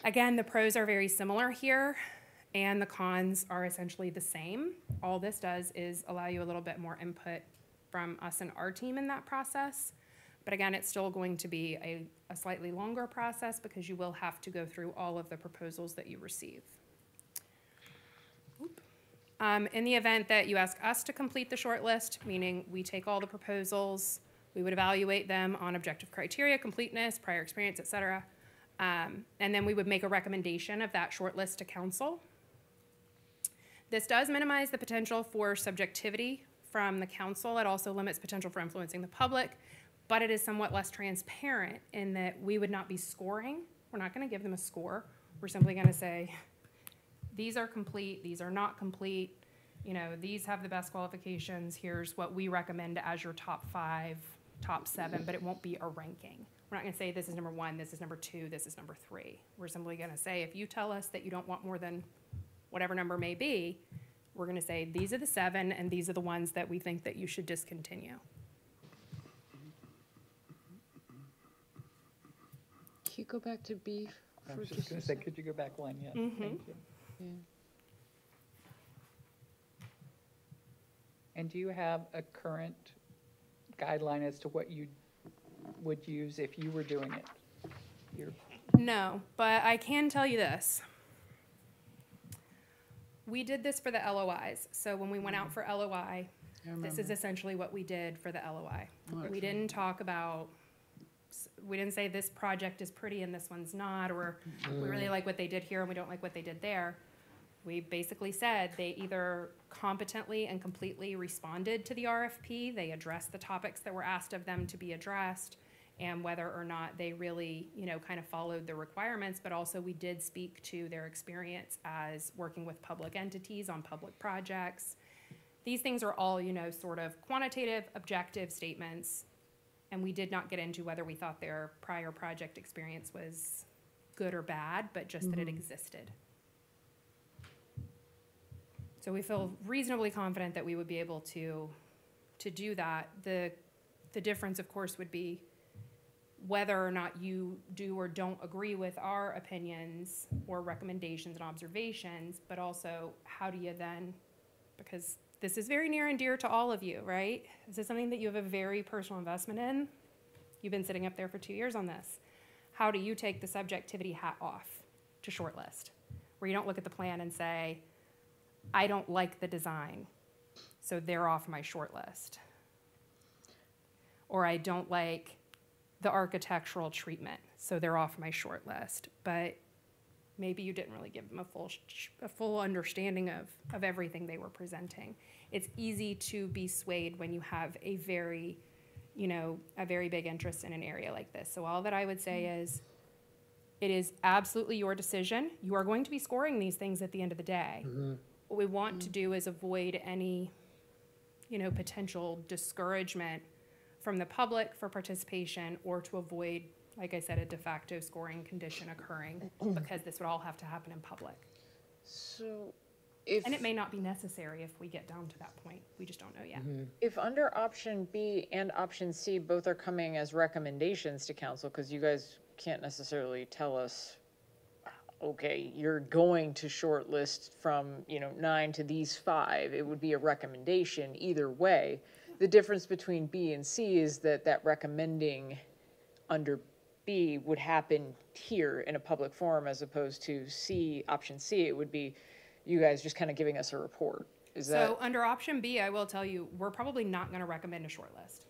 Again, the pros are very similar here, and the cons are essentially the same. All this does is allow you a little bit more input from us and our team in that process. But again, it's still going to be a slightly longer process because you will have to go through all of the proposals that you receive. In the event that you ask us to complete the shortlist, meaning we take all the proposals, we would evaluate them on objective criteria, completeness, prior experience, et cetera. And then we would make a recommendation of that shortlist to council. This does minimize the potential for subjectivity from the council. It also limits potential for influencing the public, but it is somewhat less transparent in that we would not be scoring. We're not gonna give them a score. We're simply gonna say, these are complete, these are not complete, you know, these have the best qualifications, here's what we recommend as your top 5, top 7, but it won't be a ranking. We're not gonna say this is number 1, this is number 2, this is number 3. We're simply gonna say, if you tell us that you don't want more than whatever number may be, we're gonna say, these are the 7, and these are the ones that we think that you should discontinue. Can you go back to B? I was just going to say, could you go back one? Yeah, Mhm. thank you. Yeah. And do you have a current guideline as to what you would use if you were doing it? No, but I can tell you this. We did this for the LOIs. So when we went out for LOI, this is essentially what we did for the LOI. We didn't talk about, we didn't say this project is pretty and this one's not, or we really like what they did here and we don't like what they did there. We basically said they either competently and completely responded to the RFP, they addressed the topics that were asked of them to be addressed, and whether or not they really, you know, kind of followed the requirements, but also we did speak to their experience as working with public entities on public projects. These things are all, you know, sort of quantitative, objective statements, and we did not get into whether we thought their prior project experience was good or bad, but just that it existed. So we feel reasonably confident that we would be able to do that. The difference, of course, would be whether or not you do or don't agree with our opinions or recommendations and observations, but also how do you then, because this is very near and dear to all of you, right? This is something that you have a very personal investment in. You've been sitting up there for 2 years on this. How do you take the subjectivity hat off to shortlist? Where you don't look at the plan and say, I don't like the design, so they're off my shortlist. Or I don't like the architectural treatment, so they're off my shortlist. But maybe you didn't really give them a full understanding of everything they were presenting. It's easy to be swayed when you have a very, you know, a very big interest in an area like this. So all that I would say is, it is absolutely your decision. You are going to be scoring these things at the end of the day. What we want to do is avoid any, you know, potential discouragement from the public for participation, or to avoid, like I said, a de facto scoring condition occurring, because this would all have to happen in public. So And it may not be necessary if we get down to that point. We just don't know yet. if under option B and option C, both are coming as recommendations to council, because you guys can't necessarily tell us, okay, you're going to shortlist from, you know, 9 to these 5. It would be a recommendation either way. The difference between B and C is that recommending under B would happen here in a public forum, as opposed to C, option C, it would be you guys just kind of giving us a report. Is that? So under option B, I will tell you, we're probably not gonna recommend a short list.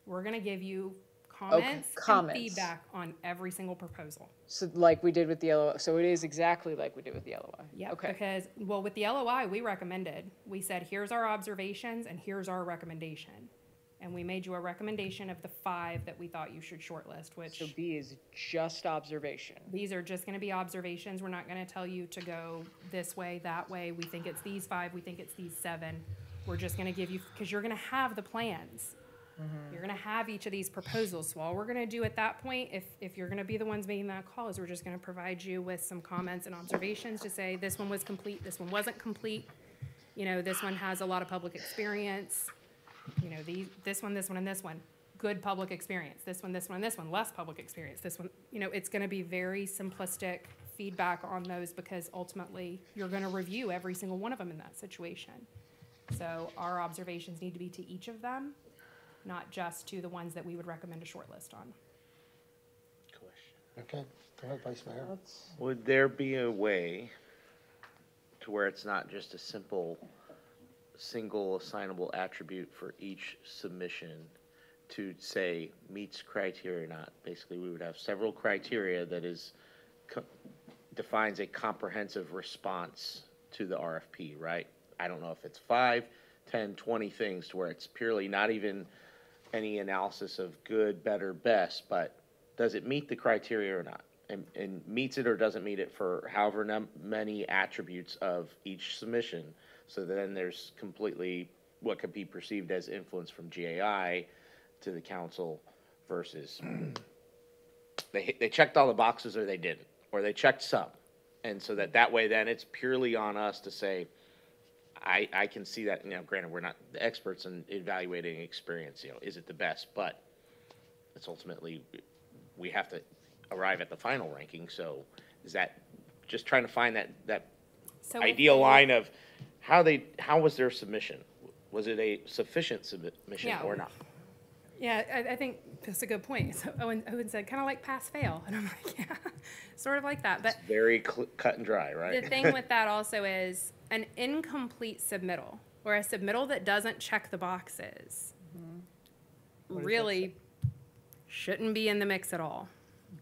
We're gonna give you comments and comments. feedback on every single proposal. So like we did with the LOI, so it is exactly like we did with the LOI? Yeah, Okay, because, well, with the LOI, we recommended, we said, here's our observations and here's our recommendation. And we made you a recommendation of the 5 that we thought you should shortlist, which so B is just observation. these are just gonna be observations. We're not gonna tell you to go this way, that way. We think it's these 5, we think it's these 7. We're just gonna give you, because you're gonna have the plans. You're gonna have each of these proposals. So all we're gonna do at that point, if you're gonna be the ones making that call, is we're just gonna provide you with some comments and observations to say, this one was complete, this one wasn't complete. You know, this one has a lot of public experience. You know, this one, and this one, good public experience. This one, and this one, less public experience. This one, you know, it's gonna be very simplistic feedback on those, because ultimately, you're gonna review every single one of them in that situation. So our observations need to be to each of them, not just to the ones that we would recommend a short list on. Okay, go ahead, Vice Mayor. Would there be a way to where it's not just a single assignable attribute for each submission to say meets criteria or not? Basically, we would have several criteria that defines a comprehensive response to the RFP, right? I don't know if it's 5, 10, 20 things to where it's purely not even any analysis of good, better, best, but does it meet the criteria or not? And meets it or doesn't meet it for however many attributes of each submission. So then there's completely what could be perceived as influence from GAI to the council versus they checked all the boxes or they didn't, or they checked some. And so that way then it's purely on us to say, I can see that, you know, granted, we're not the experts in evaluating experience, you know, is it the best? But it's ultimately, we have to arrive at the final ranking. So is that just trying to find that So ideal line of how was their submission? Was it a sufficient submission Yeah. or not? Yeah, I think that's a good point. So Owen said, kind of like pass fail. And I'm like, yeah, sort of like that. But Very cut and dry, right? the thing with that also is an incomplete submittal, or a submittal that doesn't check the boxes, really shouldn't be in the mix at all.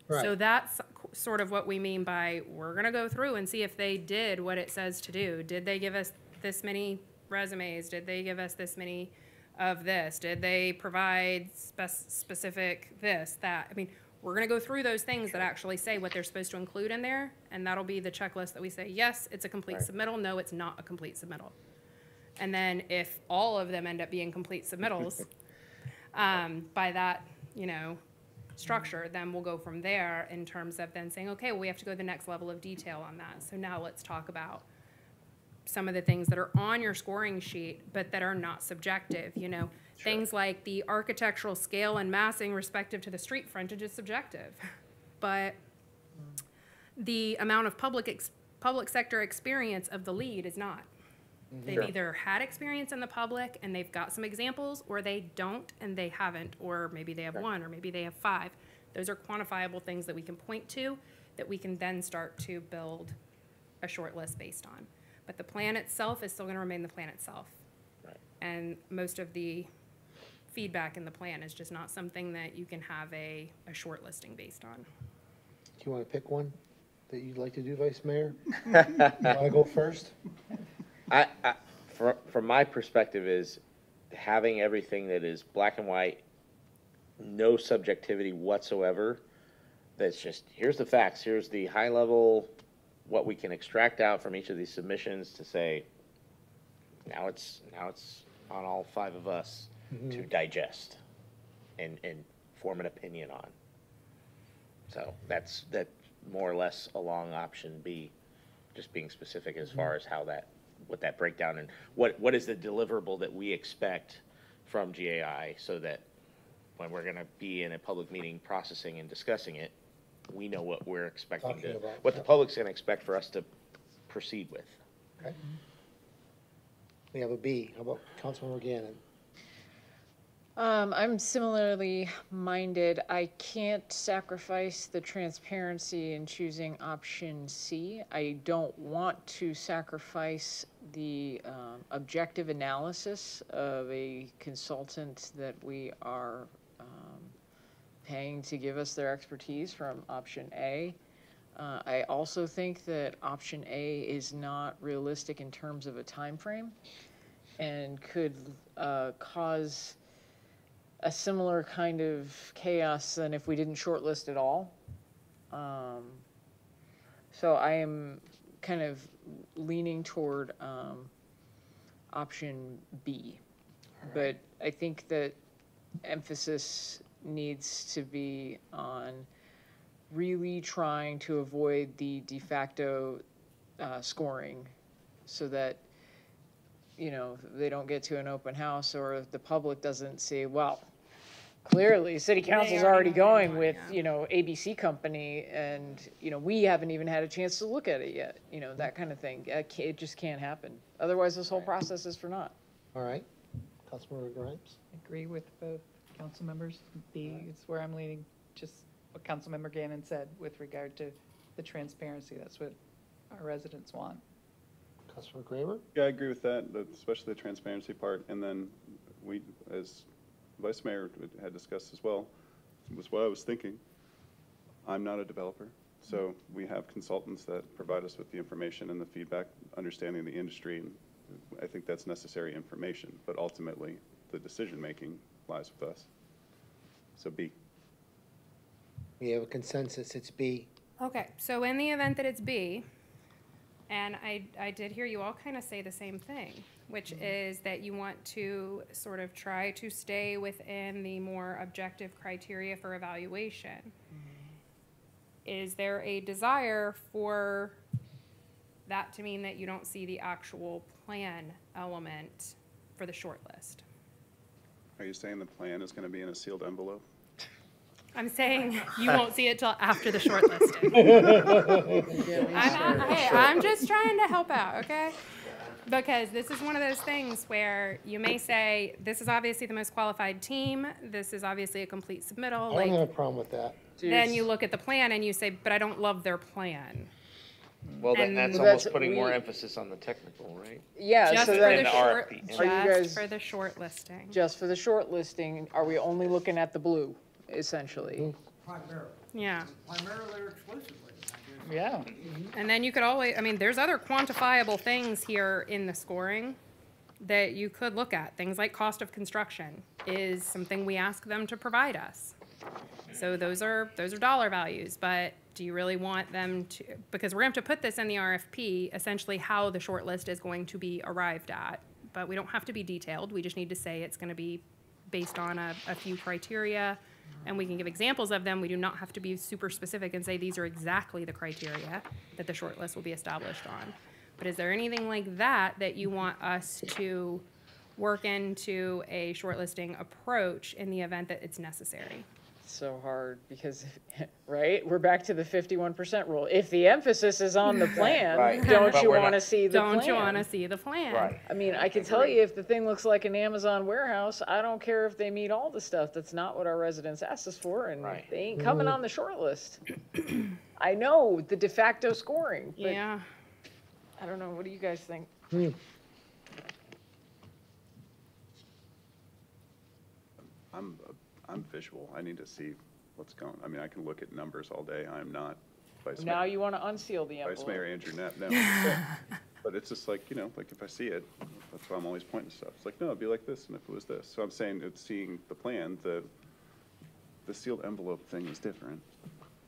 So Right. that's sort of what we mean by, we're gonna go through and see if they did what it says to do. Did they give us this many resumes? Did they give us this many of this? Did they provide specific this, that? I mean, we're gonna go through those things that actually say what they're supposed to include in there, and that'll be the checklist that we say, yes, it's a complete submittal, no, it's not a complete submittal. And then if all of them end up being complete submittals, by that, you know, structure, then we'll go from there in terms of then saying, okay, well, we have to go to the next level of detail on that. So now let's talk about some of the things that are on your scoring sheet, but that are not subjective, you know. Things like the architectural scale and massing respective to the street frontage is subjective. But the amount of public sector experience of the lead is not. They've either had experience in the public and they've got some examples, or they don't and they haven't, or maybe they have 1, or maybe they have 5. Those are quantifiable things that we can point to, that we can then start to build a short list based on. But the plan itself is still gonna remain the plan itself. Right. And most of the feedback in the plan is just not something that you can have a short listing based on. Do you want to pick one that you'd like to do, Vice Mayor? You want to go first? From my perspective is having everything that is black and white, no subjectivity whatsoever. That's just, here's the facts, here's the high level, what we can extract out from each of these submissions to say, now it's on all 5 of us to digest and form an opinion on. So that's more or less along option B, just being specific as far as how what that breakdown and what is the deliverable that we expect from GAI, so that when we're gonna be in a public meeting processing and discussing it, we know what we're expecting what the public's gonna expect for us to proceed with. Okay. We have a B. How about Councilmember Gannon? I'm similarly minded. I can't sacrifice the transparency in choosing option C. I don't want to sacrifice the objective analysis of a consultant that we are paying to give us their expertise from option A. I also think that option A is not realistic in terms of a time frame and could cause a similar kind of chaos than if we didn't shortlist at all. So I am kind of leaning toward option B. But I think that emphasis needs to be on really trying to avoid the de facto scoring so that, you know, they don't get to an open house or the public doesn't see, well, clearly city council's already going with, you know, ABC company and, you know, we haven't even had a chance to look at it yet, you know, that kind of thing. It just can't happen. Otherwise, this whole process is for naught. All right. Councilmember Grimes? Agree with both council members. B is where I'm leaning, just what Councilmember Gannon said with regard to the transparency. That's what our residents want. Councilmember Kramer? Yeah, I agree with that, especially the transparency part. And then we, as Vice Mayor had discussed as well, was what I was thinking. I'm not a developer, so we have consultants that provide us with the information and the feedback, understanding the industry, and I think that's necessary information, but ultimately the decision-making lies with us. So B. We have a consensus, it's B. Okay, so in the event that it's B, and I did hear you all kind of say the same thing, which is that you want to sort of try to stay within the more objective criteria for evaluation. Is there a desire for that to mean that you don't see the actual plan element for the short list? Are you saying the plan is going to be in a sealed envelope? I'm saying you won't see it till after the shortlisting. I'm just trying to help out, okay? Because this is one of those things where you may say, this is obviously the most qualified team, this is obviously a complete submittal. I don't have a problem with that. Then you look at the plan and you say, but I don't love their plan. Well, then And that's Well, almost that's- putting more we- emphasis on the technical, right? Yeah, Just so for then, the short- short, Are you guys- just for the short listing. just for the short listing, are we only looking at the blue, essentially? Yeah. Primarily or exclusively, I guess. Yeah. And then you could always, I mean, there's other quantifiable things here in the scoring that you could look at. Things like cost of construction is something we ask them to provide us. So those are dollar values, but do you really want them to, because we're going to have to put this in the RFP, essentially how the short list is going to be arrived at. But we don't have to be detailed. We just need to say it's going to be based on a few criteria, and we can give examples of them. We do not have to be super specific and say these are exactly the criteria that the short list will be established on. But is there anything like that that you want us to work into a shortlisting approach in the event that it's necessary? So hard because, right, we're back to the 51% rule. If the emphasis is on the plan, Right. don't But you we're want to not- see the plan? Don't you want to see the plan? Right. I mean, I can tell you if the thing looks like an Amazon warehouse, I don't care if they meet all the stuff. That's not what our residents asked us for, and Right. they ain't coming on the short list. I know the de facto scoring, but Yeah. I don't know. What do you guys think? I'm visual. I need to see what's going. I mean, I can look at numbers all day. I'm not Vice Now Mayor, you want to unseal the Vice Mayor envelope. Andrew Knapp. No, but it's just like, you know, like if I see it, that's why I'm always pointing stuff. It's like, no, it'd be like this, and if it was this. So I'm saying it's seeing the plan. The sealed envelope thing is different.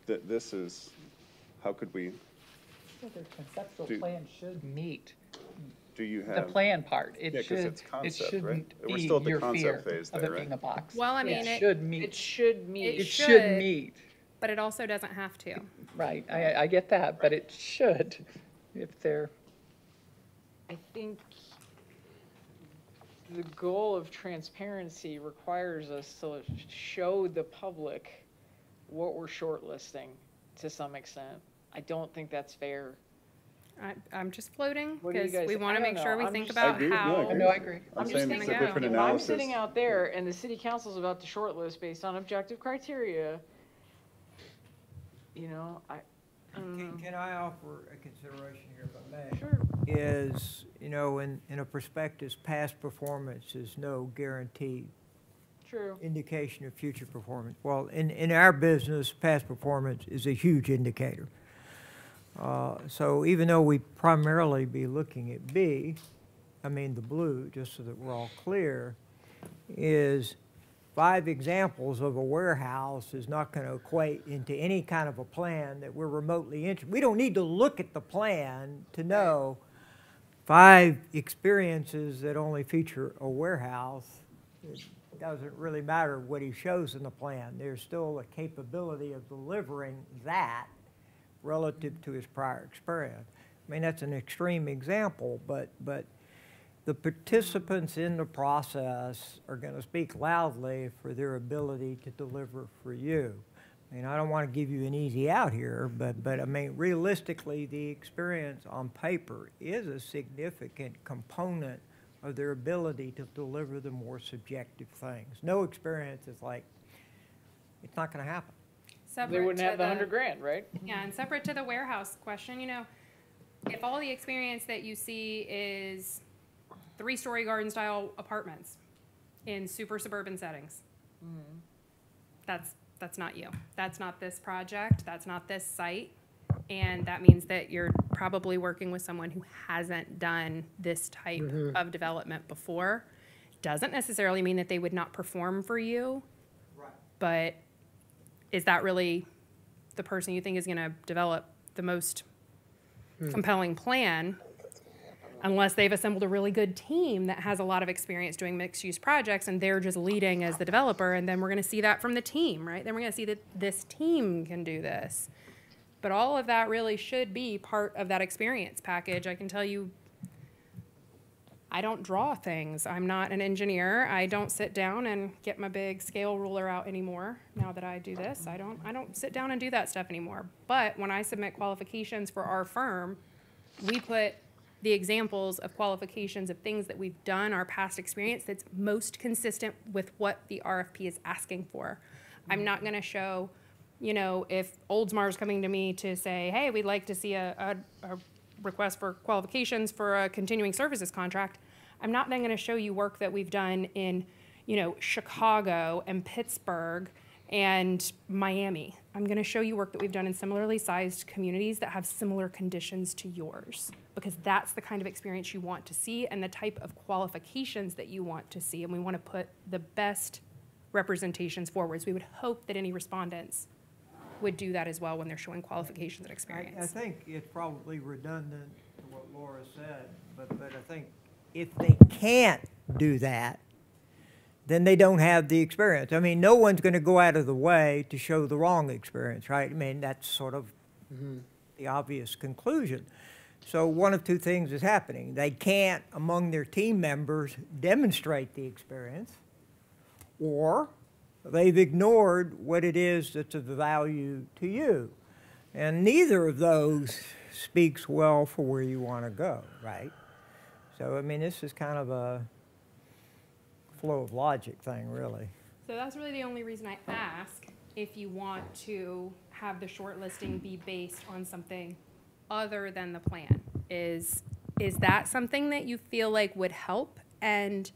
This is, how could we? Their conceptual Do- plan should meet Do you the have? plan part. Yeah, It 'cause should, it's it concept, right? shouldn't We're be still at the your fear concept phase of there, it being right? a box. Well, I mean, It it, should It meet, should meet. it should meet, but it also doesn't have to. right. I get that, but it should, if they're, I think the goal of transparency requires us to show the public what we're shortlisting to some extent. I don't think that's fair. I'm just floating What do you because guys we think? want I to don't make sure know. we I'm think just- about I agree. No, I how. agree. no, I agree. I'm just saying gonna it's a go. different If I'm analysis. sitting out there and the city council's about to shortlist based on objective criteria, you know, I don't know. Can I offer a consideration here, if I may? Sure. Is, you know, in a prospectus, past performance is no guarantee True. indication of future performance. Well, in our business, past performance is a huge indicator. So even though we primarily be looking at B, I mean the blue, just so that we're all clear, is 5 examples of a warehouse is not going to equate into any kind of a plan that we're remotely interested. We don't need to look at the plan to know 5 experiences that only feature a warehouse. It doesn't really matter what he shows in the plan. There's still a capability of delivering that relative to his prior experience. I mean, that's an extreme example, but the participants in the process are going to speak loudly for their ability to deliver for you. I mean, I don't want to give you an easy out here, but I mean, realistically, the experience on paper is a significant component of their ability to deliver the more subjective things. No experience is like, it's not going to happen. They wouldn't have the 100 grand, right? Yeah, and separate to the warehouse question, you know, if all the experience that you see is 3-story garden-style apartments in super suburban settings, that's not you. That's not this project. That's not this site. And that means that you're probably working with someone who hasn't done this type of development before. Doesn't necessarily mean that they would not perform for you, but is that really the person you think is going to develop the most compelling plan? Unless they've assembled a really good team that has a lot of experience doing mixed-use projects and they're just leading as the developer, and then we're going to see that from the team, right? Then we're going to see that this team can do this. But all of that really should be part of that experience package. I can tell you, I don't draw things. I'm not an engineer. I don't sit down and get my big scale ruler out anymore. Now that I do this, I don't sit down and do that stuff anymore. But when I submit qualifications for our firm, we put the examples of qualifications of things that we've done, our past experience that's most consistent with what the RFP is asking for. I'm not going to show, you know, if Oldsmar is coming to me to say, hey, we'd like to see a request for qualifications for a continuing services contract, I'm not then going to show you work that we've done in, you know, Chicago and Pittsburgh and Miami. I'm going to show you work that we've done in similarly sized communities that have similar conditions to yours, because that's the kind of experience you want to see and the type of qualifications that you want to see. And we want to put the best representations forwards. We would hope that any respondents would do that as well when they're showing qualifications and experience. I think it's probably redundant to what Laura said, but I think if they can't do that, then they don't have the experience. I mean, no one's going to go out of the way to show the wrong experience, right? I mean, that's sort of the obvious conclusion. So one of 2 things is happening. They can't, among their team members, demonstrate the experience, or they've ignored what it is that's of value to you. And neither of those speaks well for where you want to go, right? So, I mean, this is kind of a flow of logic thing, really. So that's really the only reason I ask if you want to have the shortlisting be based on something other than the plan. Is that something that you feel like would help and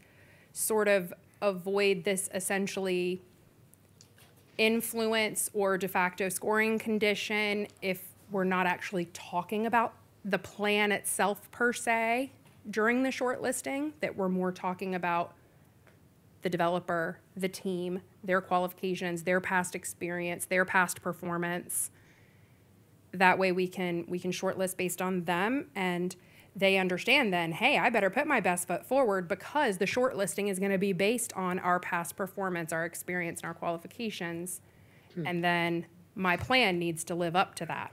sort of avoid this essentially influence or de facto scoring condition if we're not actually talking about the plan itself per se during the shortlisting, that we're more talking about the developer, the team, their qualifications, their past experience, their past performance? That way we can shortlist based on them, and they understand then, hey, I better put my best foot forward because the shortlisting is going to be based on our past performance, our experience, and our qualifications. And then my plan needs to live up to that.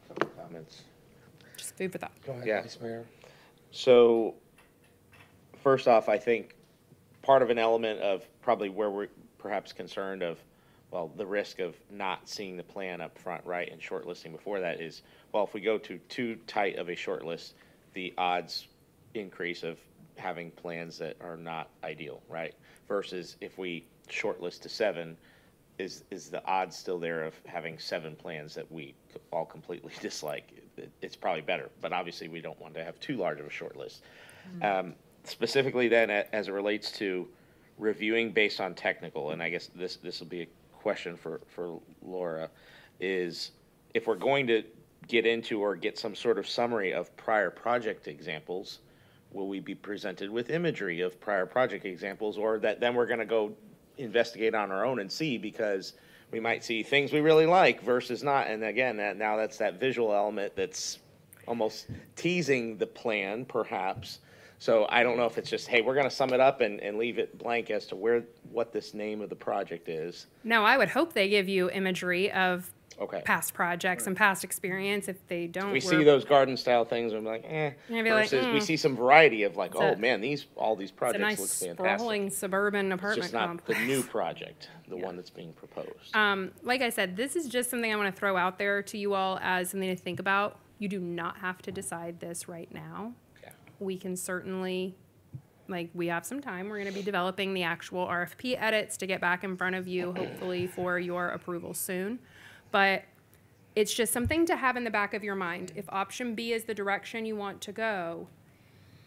Couple comments. Just food for thought. Go ahead, Yeah. Vice Mayor. So, first off, I think part of an element of probably where we're perhaps concerned of, well, the risk of not seeing the plan up front, right, and shortlisting before that is, well, if we go to too tight of a shortlist, the odds increase of having plans that are not ideal, right? Versus if we shortlist to 7, is the odds still there of having 7 plans that we all completely dislike? It's probably better, but obviously we don't want to have too large of a shortlist. Specifically then, as it relates to reviewing based on technical, and I guess this will be a question for Laura, is if we're going to get into or get some sort of summary of prior project examples, will we be presented with imagery of prior project examples, or that then we're going to go investigate on our own and see, because we might see things we really like versus not. And again, now that's that visual element that's almost teasing the plan, perhaps. So I don't know if it's just, hey, we're going to sum it up and leave it blank as to what this name of the project is. No, I would hope they give you imagery of Okay. past projects and past experience. If they don't, We see those garden style things and we're like, eh. You'd be like, Versus we see some variety of like, It's oh a- man, all these It's a projects nice look fantastic. sprawling suburban It's apartment just not complex. the new project, the one that's being proposed. Like I said, this is just something I want to throw out there to you all as something to think about. You do not have to decide this right now. Yeah. We can certainly, we have some time. We're going to be developing the actual RFP edits to get back in front of you, hopefully for your approval soon. But it's just something to have in the back of your mind. If option B is the direction you want to go,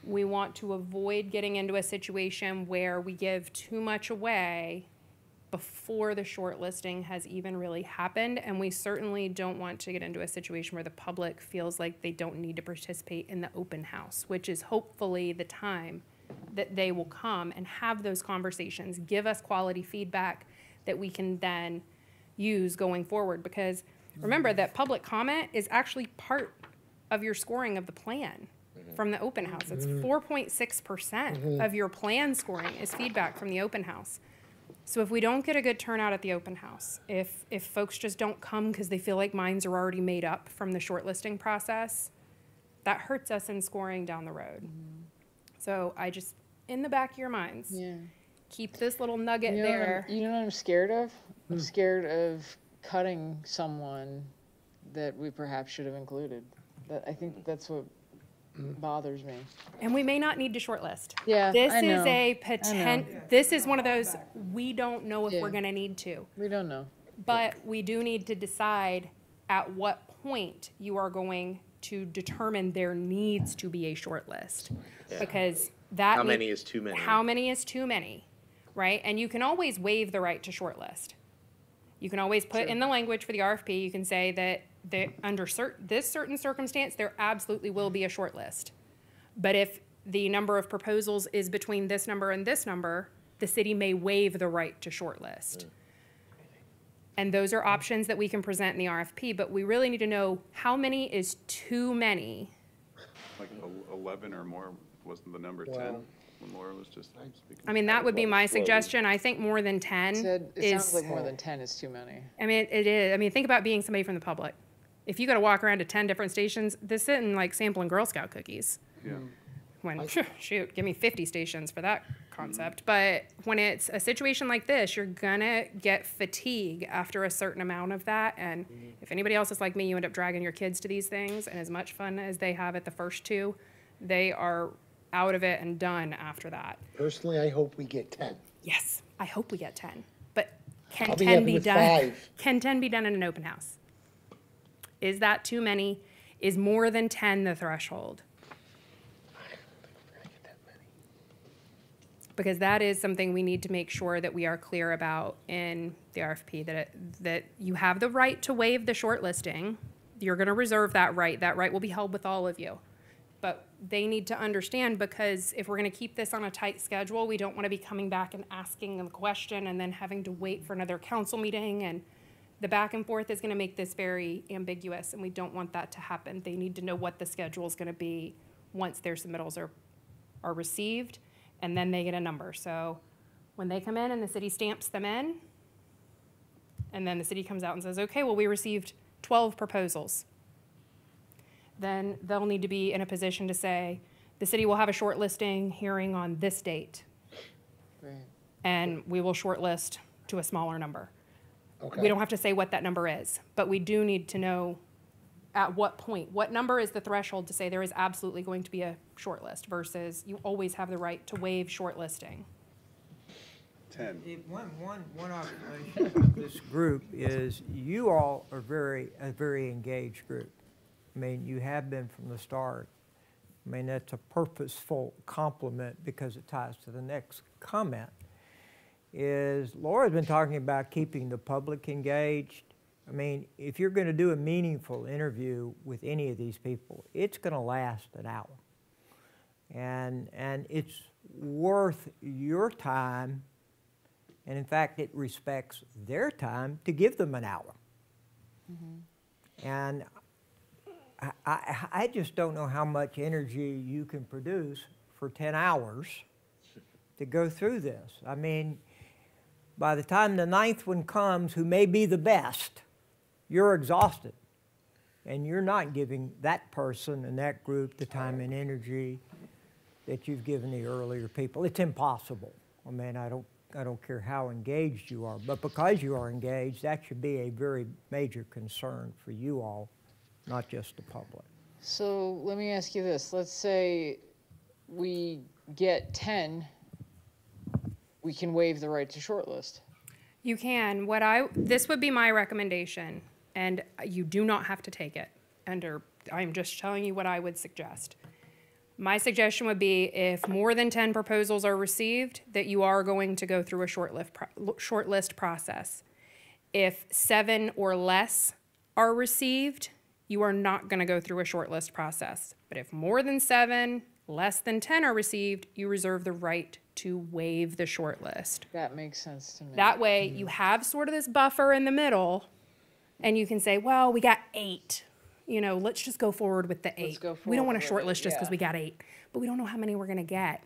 we want to avoid getting into a situation where we give too much away before the shortlisting has even really happened. And we certainly don't want to get into a situation where the public feels like they don't need to participate in the open house, which is hopefully the time that they will come and have those conversations, give us quality feedback that we can then use going forward. Because remember that public comment is actually part of your scoring of the plan from the open house. It's 4.6% of your plan scoring is feedback from the open house. So if we don't get a good turnout at the open house, if folks just don't come because they feel like minds are already made up from the shortlisting process, that hurts us in scoring down the road. So I just, in the back of your minds, Yeah. keep this little nugget You know what there. you know what I'm scared of? I'm scared of cutting someone that we perhaps should have included. I think that's what bothers me. And we may not need to shortlist. Yeah, This I know. is a I know. this is one of those, we don't know if Yeah. we're gonna need to. We don't know. But we do need to decide at what point you are going to determine there needs to be a short list. Because that How many is too many? How many is too many, right? And you can always waive the right to shortlist. You can always put in the language for the RFP, you can say that under this certain circumstance, there absolutely will be a short list. But if the number of proposals is between this number and this number, the city may waive the right to shortlist. And those are options that we can present in the RFP, but we really need to know how many is too many. Like 11 or more wasn't the number 10 when Laura was just speaking? I mean, that would be my suggestion. I think more than 10 It sounds like more than 10 is too many. I mean, it is. I mean, think about being somebody from the public. If you got to walk around to 10 different stations, they're sitting like sampling Girl Scout cookies. Yeah. When, shoot, give me 50 stations for that concept. But when it's a situation like this, you're gonna get fatigue after a certain amount of that. And if anybody else is like me, you end up dragging your kids to these things, and as much fun as they have at the first two, they are out of it and done after that. Personally, I hope we get 10. Yes, I hope we get 10. But can I'll be 10 happy be with done? 5. Can 10 be done in an open house? Is that too many? Is more than 10 the threshold? Because that is something we need to make sure that we are clear about in the RFP, that you have the right to waive the shortlisting. You're going to reserve that right. That right will be held with all of you. But they need to understand, because if we're going to keep this on a tight schedule, we don't want to be coming back and asking a question and then having to wait for another council meeting. And the back and forth is going to make this very ambiguous, and we don't want that to happen. They need to know what the schedule is going to be once their submittals are received, and then they get a number. So when they come in and the city stamps them in, and then the city comes out and says, okay, well, we received 12 proposals, then they'll need to be in a position to say, the city will have a shortlisting hearing on this date, Right. and we will shortlist to a smaller number. Okay. We don't have to say what that number is, but we do need to know at what point, what number is the threshold to say there is absolutely going to be a shortlist versus you always have the right to waive shortlisting. 10. One observation about this group is you all are a very engaged group. I mean, you have been from the start. I mean, that's a purposeful compliment because it ties to the next comment. is Laura's been talking about keeping the public engaged. I mean, if you're going to do a meaningful interview with any of these people, it's going to last an hour. And it's worth your time, and in fact, it respects their time to give them an hour. And I just don't know how much energy you can produce for 10 hours to go through this. I mean, by the time the 9th one comes, who may be the best, you're exhausted. And you're not giving that person and that group the time and energy that you've given the earlier people. It's impossible. I mean, I don't care how engaged you are, but because you are engaged, that should be a very major concern for you all, not just the public. So let me ask you this. Let's say we get 10, we can waive the right to shortlist. You can. This would be my recommendation, and you do not have to take it. I'm just telling you what I would suggest. My suggestion would be if more than 10 proposals are received, that you are going to go through a shortlist process. If 7 or less are received, you are not going to go through a shortlist process. But if more than 7, less than 10 are received, you reserve the right to waive the shortlist. That makes sense to me. That way, you have sort of this buffer in the middle, and you can say, well, we got 8. You know, let's just go forward with the 8. We don't want to shortlist just because we got 8, but we don't know how many we're going to get.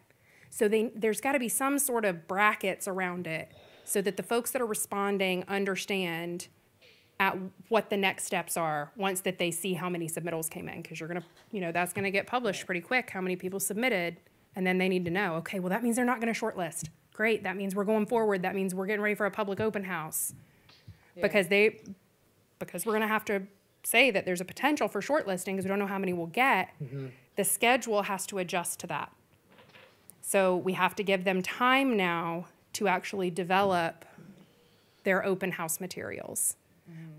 So there's got to be some sort of brackets around it so that the folks that are responding understand at what the next steps are once that they see how many submittals came in, because you're going to, you know, that's going to get published pretty quick, how many people submitted, and then they need to know, okay, well, that means they're not going to shortlist. Great, that means we're going forward. That means we're getting ready for a public open house. Yeah. Because we're going to have to say that there's a potential for shortlisting because we don't know how many we'll get. The schedule has to adjust to that. So we have to give them time now to actually develop their open house materials.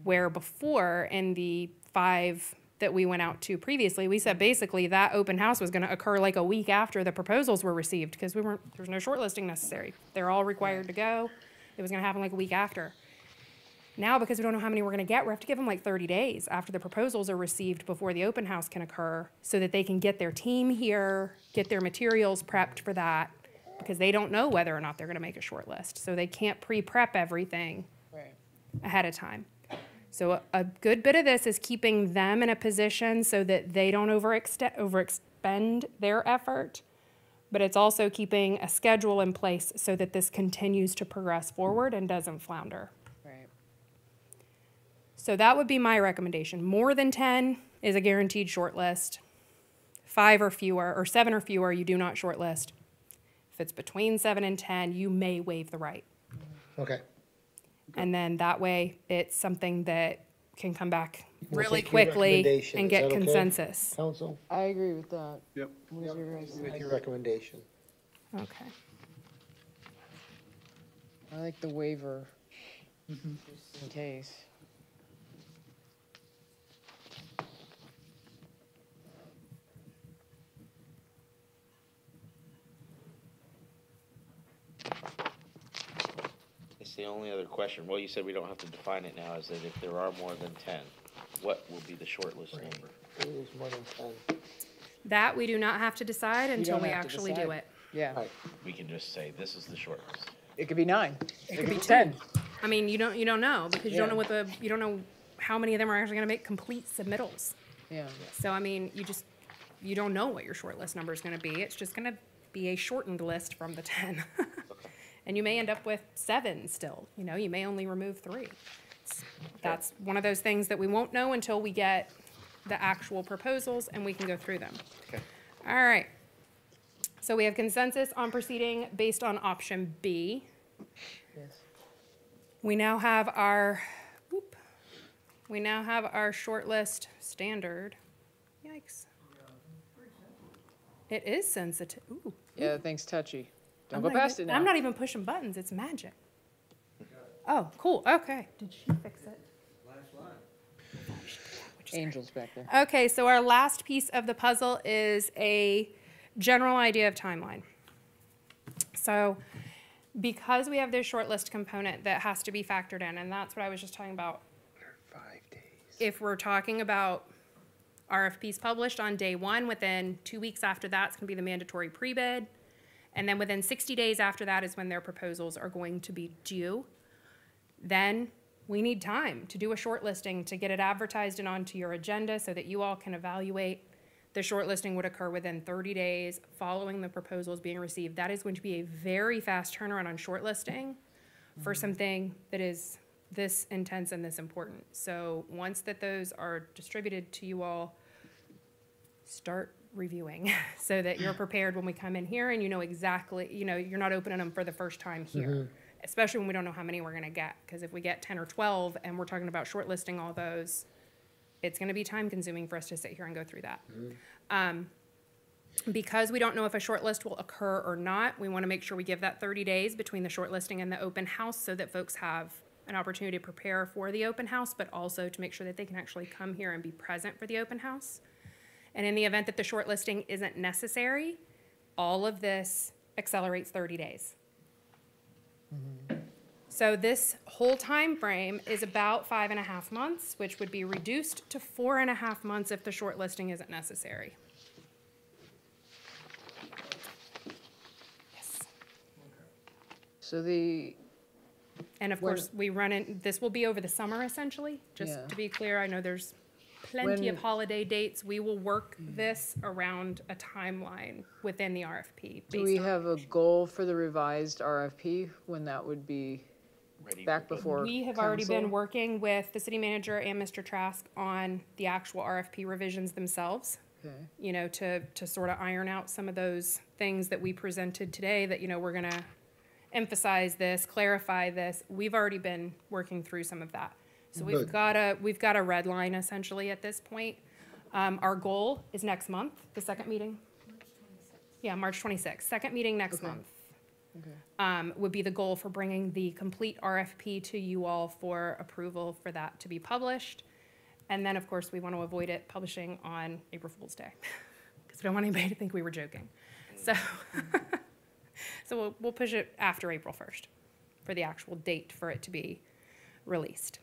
Where before, in the 5 that we went out to previously, we said basically that open house was going to occur like a week after the proposals were received because there was no shortlisting necessary. They're all required to go. It was going to happen like a week after. Now, because we don't know how many we're going to get, we have to give them like 30 days after the proposals are received before the open house can occur so that they can get their team here, get their materials prepped for that, because they don't know whether or not they're going to make a short list. So they can't pre-prep everything ahead of time. So a good bit of this is keeping them in a position so that they don't overexpend their effort, but it's also keeping a schedule in place so that this continues to progress forward and doesn't flounder. So that would be my recommendation. More than 10 is a guaranteed shortlist. 5 or fewer, or 7 or fewer, you do not shortlist. If it's between 7 and 10, you may waive the right. Okay. And then that way, it's something that can come back We'll really take your quickly recommendation. and Is get that okay, Consensus. Council? I agree with that. Yep. What is your guys' With your recommendation. Okay. I like the waiver, just in case. It's the only other question. Well, you said we don't have to define it now, is that if there are more than 10, what will be the shortlist number? It is more than 10. That we do not have to decide until don't we have to actually do decide. it. Yeah. Right. We can just say, this is the shortlist. It could be 9. It could be 10. I mean, you don't know because you don't Yeah. know you don't know how many of them are actually going to make complete submittals. Yeah. So I mean, you don't know what your shortlist number is going to be. It's just going to be a shortened list from the 10. And you may end up with 7 still. You know, you may only remove 3. That's one of those things that we won't know until we get the actual proposals and we can go through them. Okay. All right. So we have consensus on proceeding based on option B. Yes. We now have our shortlist standard. Yikes. It is sensitive. Ooh. Yeah, that thing's touchy. Don't I'm go not past even- it now. I'm not even pushing buttons. It's magic. Oh, cool. Okay. Did she fix it? Angels back there. Okay, so our last piece of the puzzle is a general idea of timeline. So because we have this shortlist component that has to be factored in, and that's what I was just talking about. 5 days. If we're talking about RFPs published on day one, within 2 weeks after that, it's gonna be the mandatory pre-bid. And then within 60 days after that is when their proposals are going to be due. Then we need time to do a shortlisting, to get it advertised and onto your agenda so that you all can evaluate. The shortlisting would occur within 30 days following the proposals being received. That is going to be a very fast turnaround on shortlisting for something that is this intense and this important. So once that those are distributed to you all, start reviewing so that you're prepared when we come in here and you know exactly, you know, you're not opening them for the first time here, especially when we don't know how many we're going to get. Because if we get 10 or 12 and we're talking about shortlisting all those, it's going to be time consuming for us to sit here and go through that. Because we don't know if a shortlist will occur or not, we want to make sure we give that 30 days between the shortlisting and the open house so that folks have an opportunity to prepare for the open house, but also to make sure that they can actually come here and be present for the open house. And in the event that the shortlisting isn't necessary, all of this accelerates 30 days. So this whole time frame is about 5.5 months, which would be reduced to 4.5 months if the shortlisting isn't necessary. Yes. So the, And of course, we run it, this will be over the summer essentially, just Yeah. to be clear. I know there's plenty of holiday dates. We will work this around a timeline within the RFP. do we have a goal for the revised RFP, when that would be Ready back for- before We have already been council? working with the city manager and Mr. Trask on the actual RFP revisions themselves, Okay. you know, to sort of iron out some of those things that we presented today that, you know, we're gonna emphasize this, clarify this. We've already been working through some of that. So we've Good. got a red line essentially at this point. Our goal is next month, the second meeting. Yeah, March 26th, second meeting next month. Would be the goal for bringing the complete RFP to you all for approval for that to be published. And then, of course, we want to avoid it publishing on April Fool's Day, because we don't want anybody to think we were joking. So, so we'll push it after April 1st for the actual date for it to be released.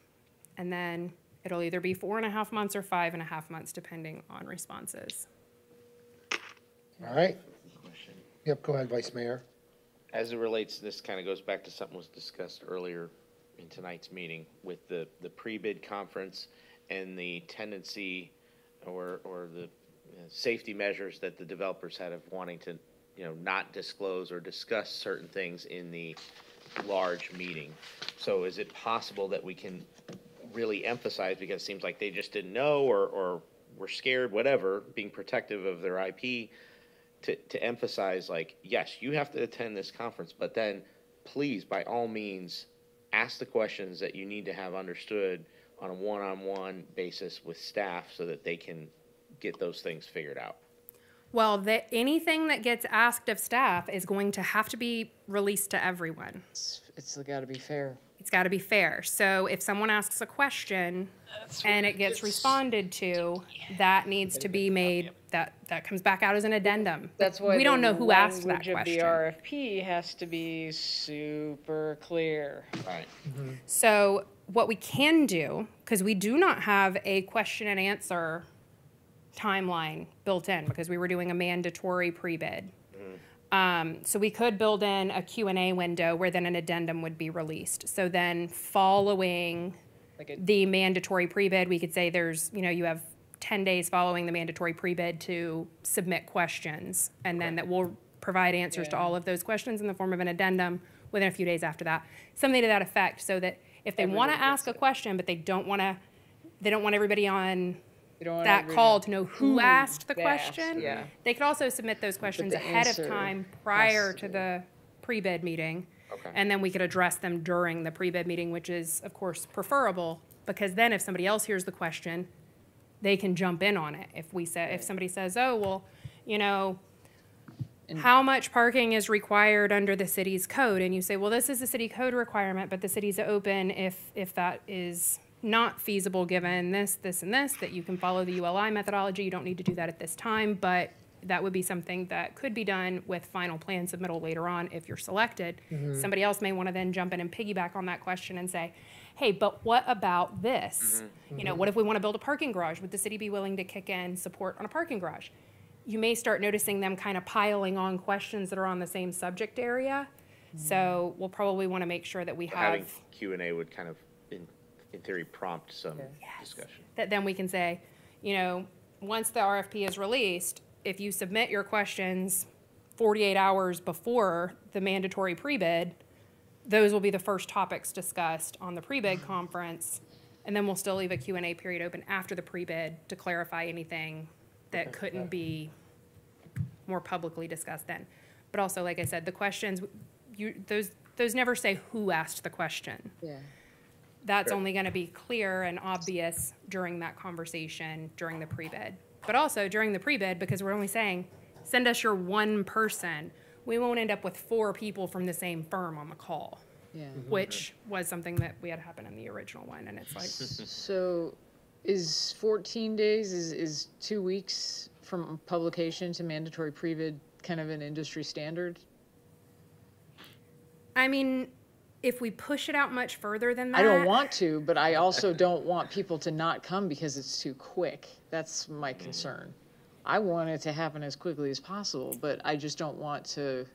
And then it'll either be 4.5 months or 5.5 months, depending on responses. All right? Yep, go ahead, Vice Mayor. As it relates, this kind of goes back to something was discussed earlier in tonight's meeting with the pre-bid conference and the tendency or the safety measures that the developers had of wanting to, you know, not disclose or discuss certain things in the large meeting. So is it possible that we can really emphasize, because it seems like they just didn't know or were scared, whatever, being protective of their IP, to emphasize, like, yes, you have to attend this conference, but then please, by all means, ask the questions that you need to have understood on a one-on-one basis with staff so that they can get those things figured out. Well, anything that gets asked of staff is going to have to be released to everyone. It's got to be fair. It's got to be fair. So if someone asks a question and it gets responded to, that needs to be made, that comes back out as an addendum. That's why we don't know the who asked that language of the question. RFP has to be super clear. Right. So what we can do, because we do not have a question and answer timeline built in, because we were doing a mandatory pre-bid. So we could build in a Q&A window where then an addendum would be released. So then following the mandatory pre-bid, we could say there's, you know, you have 10 days following the mandatory pre-bid to submit questions, and then that will provide answers to all of those questions in the form of an addendum within a few days after that. Something to that effect, so that if they want to ask a question, but they don't want everybody on that call to know who asked the question, yeah. they could also submit those questions the ahead of answer time prior to the pre-bid meeting. Okay. And then we could address them during the pre-bid meeting, which is, of course, preferable, because then if somebody else hears the question, they can jump in on it. If somebody says, oh, well, you know, how much parking is required under the city's code? And you say, well, this is a city code requirement, but the city's open if that is not feasible given this, and this, that you can follow the ULI methodology. You don't need to do that at this time, but that would be something that could be done with final plan submittal later on if you're selected. Somebody else may want to then jump in and piggyback on that question and say, hey, but what about this? You know, what if we want to build a parking garage? Would the city be willing to kick in support on a parking garage? You may start noticing them kind of piling on questions that are on the same subject area. So we'll probably want to make sure that we Having have, Q&A would kind of, in theory, prompt some discussion. that then we can say, you know, once the RFP is released, if you submit your questions 48 hours before the mandatory pre-bid, those will be the first topics discussed on the pre-bid conference. And then we'll still leave a Q&A period open after the pre-bid to clarify anything that couldn't be more publicly discussed then. But also, like I said, the questions, those never say who asked the question. Yeah. That's only going to be clear and obvious during that conversation, during the pre-bid. But also during the pre-bid, because we're only saying, send us your one person, we won't end up with 4 people from the same firm on the call, Yeah. which was something that we had happen in the original one, and it's like, So is 14 days, is 2 weeks from publication to mandatory pre-bid kind of an industry standard? I mean, if we push it out much further than that. I don't want to, but I also don't want people to not come because it's too quick. That's my concern. I want it to happen as quickly as possible, but I just don't want to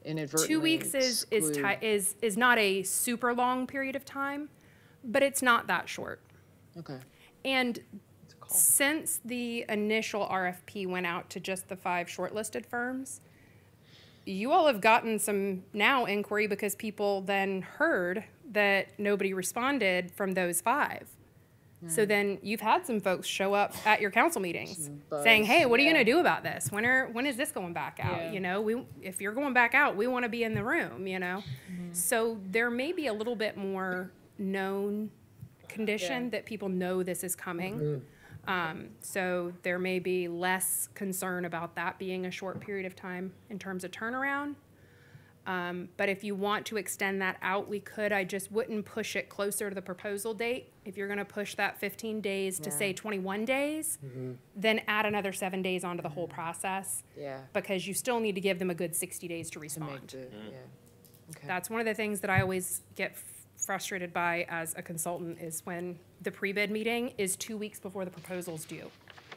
inadvertently 2 weeks exclude- is not a super long period of time, but it's not that short. Okay. And since the initial RFP went out to just the 5 shortlisted firms, you all have gotten some now inquiry because people then heard that nobody responded from those 5. So then you've had some folks show up at your council meetings saying, hey, what are you going to do about this? When is this going back out? Yeah. You know, if you're going back out, we want to be in the room, you know? So there may be a little bit more known condition that people know this is coming. So there may be less concern about that being a short period of time in terms of turnaround. But if you want to extend that out, we could. I just wouldn't push it closer to the proposal date. If you're going to push that 15 days to say 21 days, then add another 7 days onto the whole process. Yeah. Because you still need to give them a good 60 days to To respond. make the, yeah. Okay. That's one of the things that I always get frustrated by as a consultant is when the pre-bid meeting is 2 weeks before the proposal's due.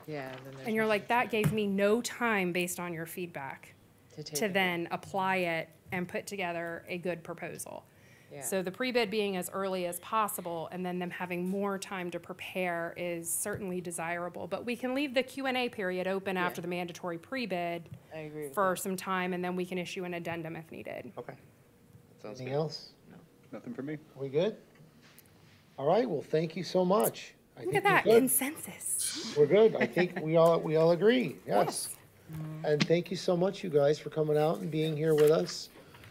Yeah. Then there's And you're like, that gave me no time based on your feedback to take to it. then apply it and put together a good proposal. Yeah. So the pre-bid being as early as possible and then them having more time to prepare is certainly desirable. But we can leave the Q&A period open after the mandatory pre-bid I agree with for that. some time, and then we can issue an addendum if needed. Okay. That sounds Anything good. else? Nothing for me. We good? All right, well, thank you so much. I Look think at that, we're good. consensus. We're good. I think we all agree, yes. And thank you so much, you guys, for coming out and being here with us.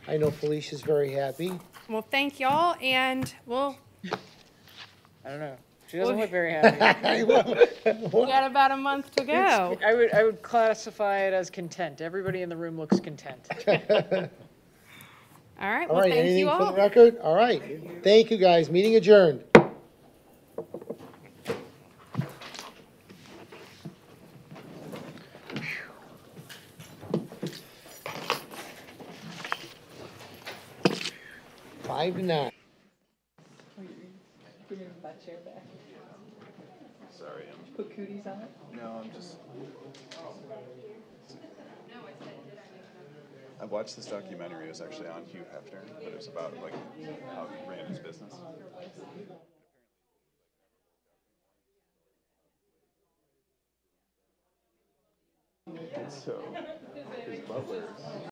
I know Felicia's very happy. Well, thank y'all, and we'll, I don't know. She doesn't look very happy. we got about a month to go. I would classify it as content. Everybody in the room looks content. All right, All well, right, thank anything you for the all. record? All right. Thank you, guys. Meeting adjourned. Five to 9. Sorry, Put cooties on it? no, I'm just. I watched this documentary. It was actually on Hugh Hefner, but it was about like how he ran his business. So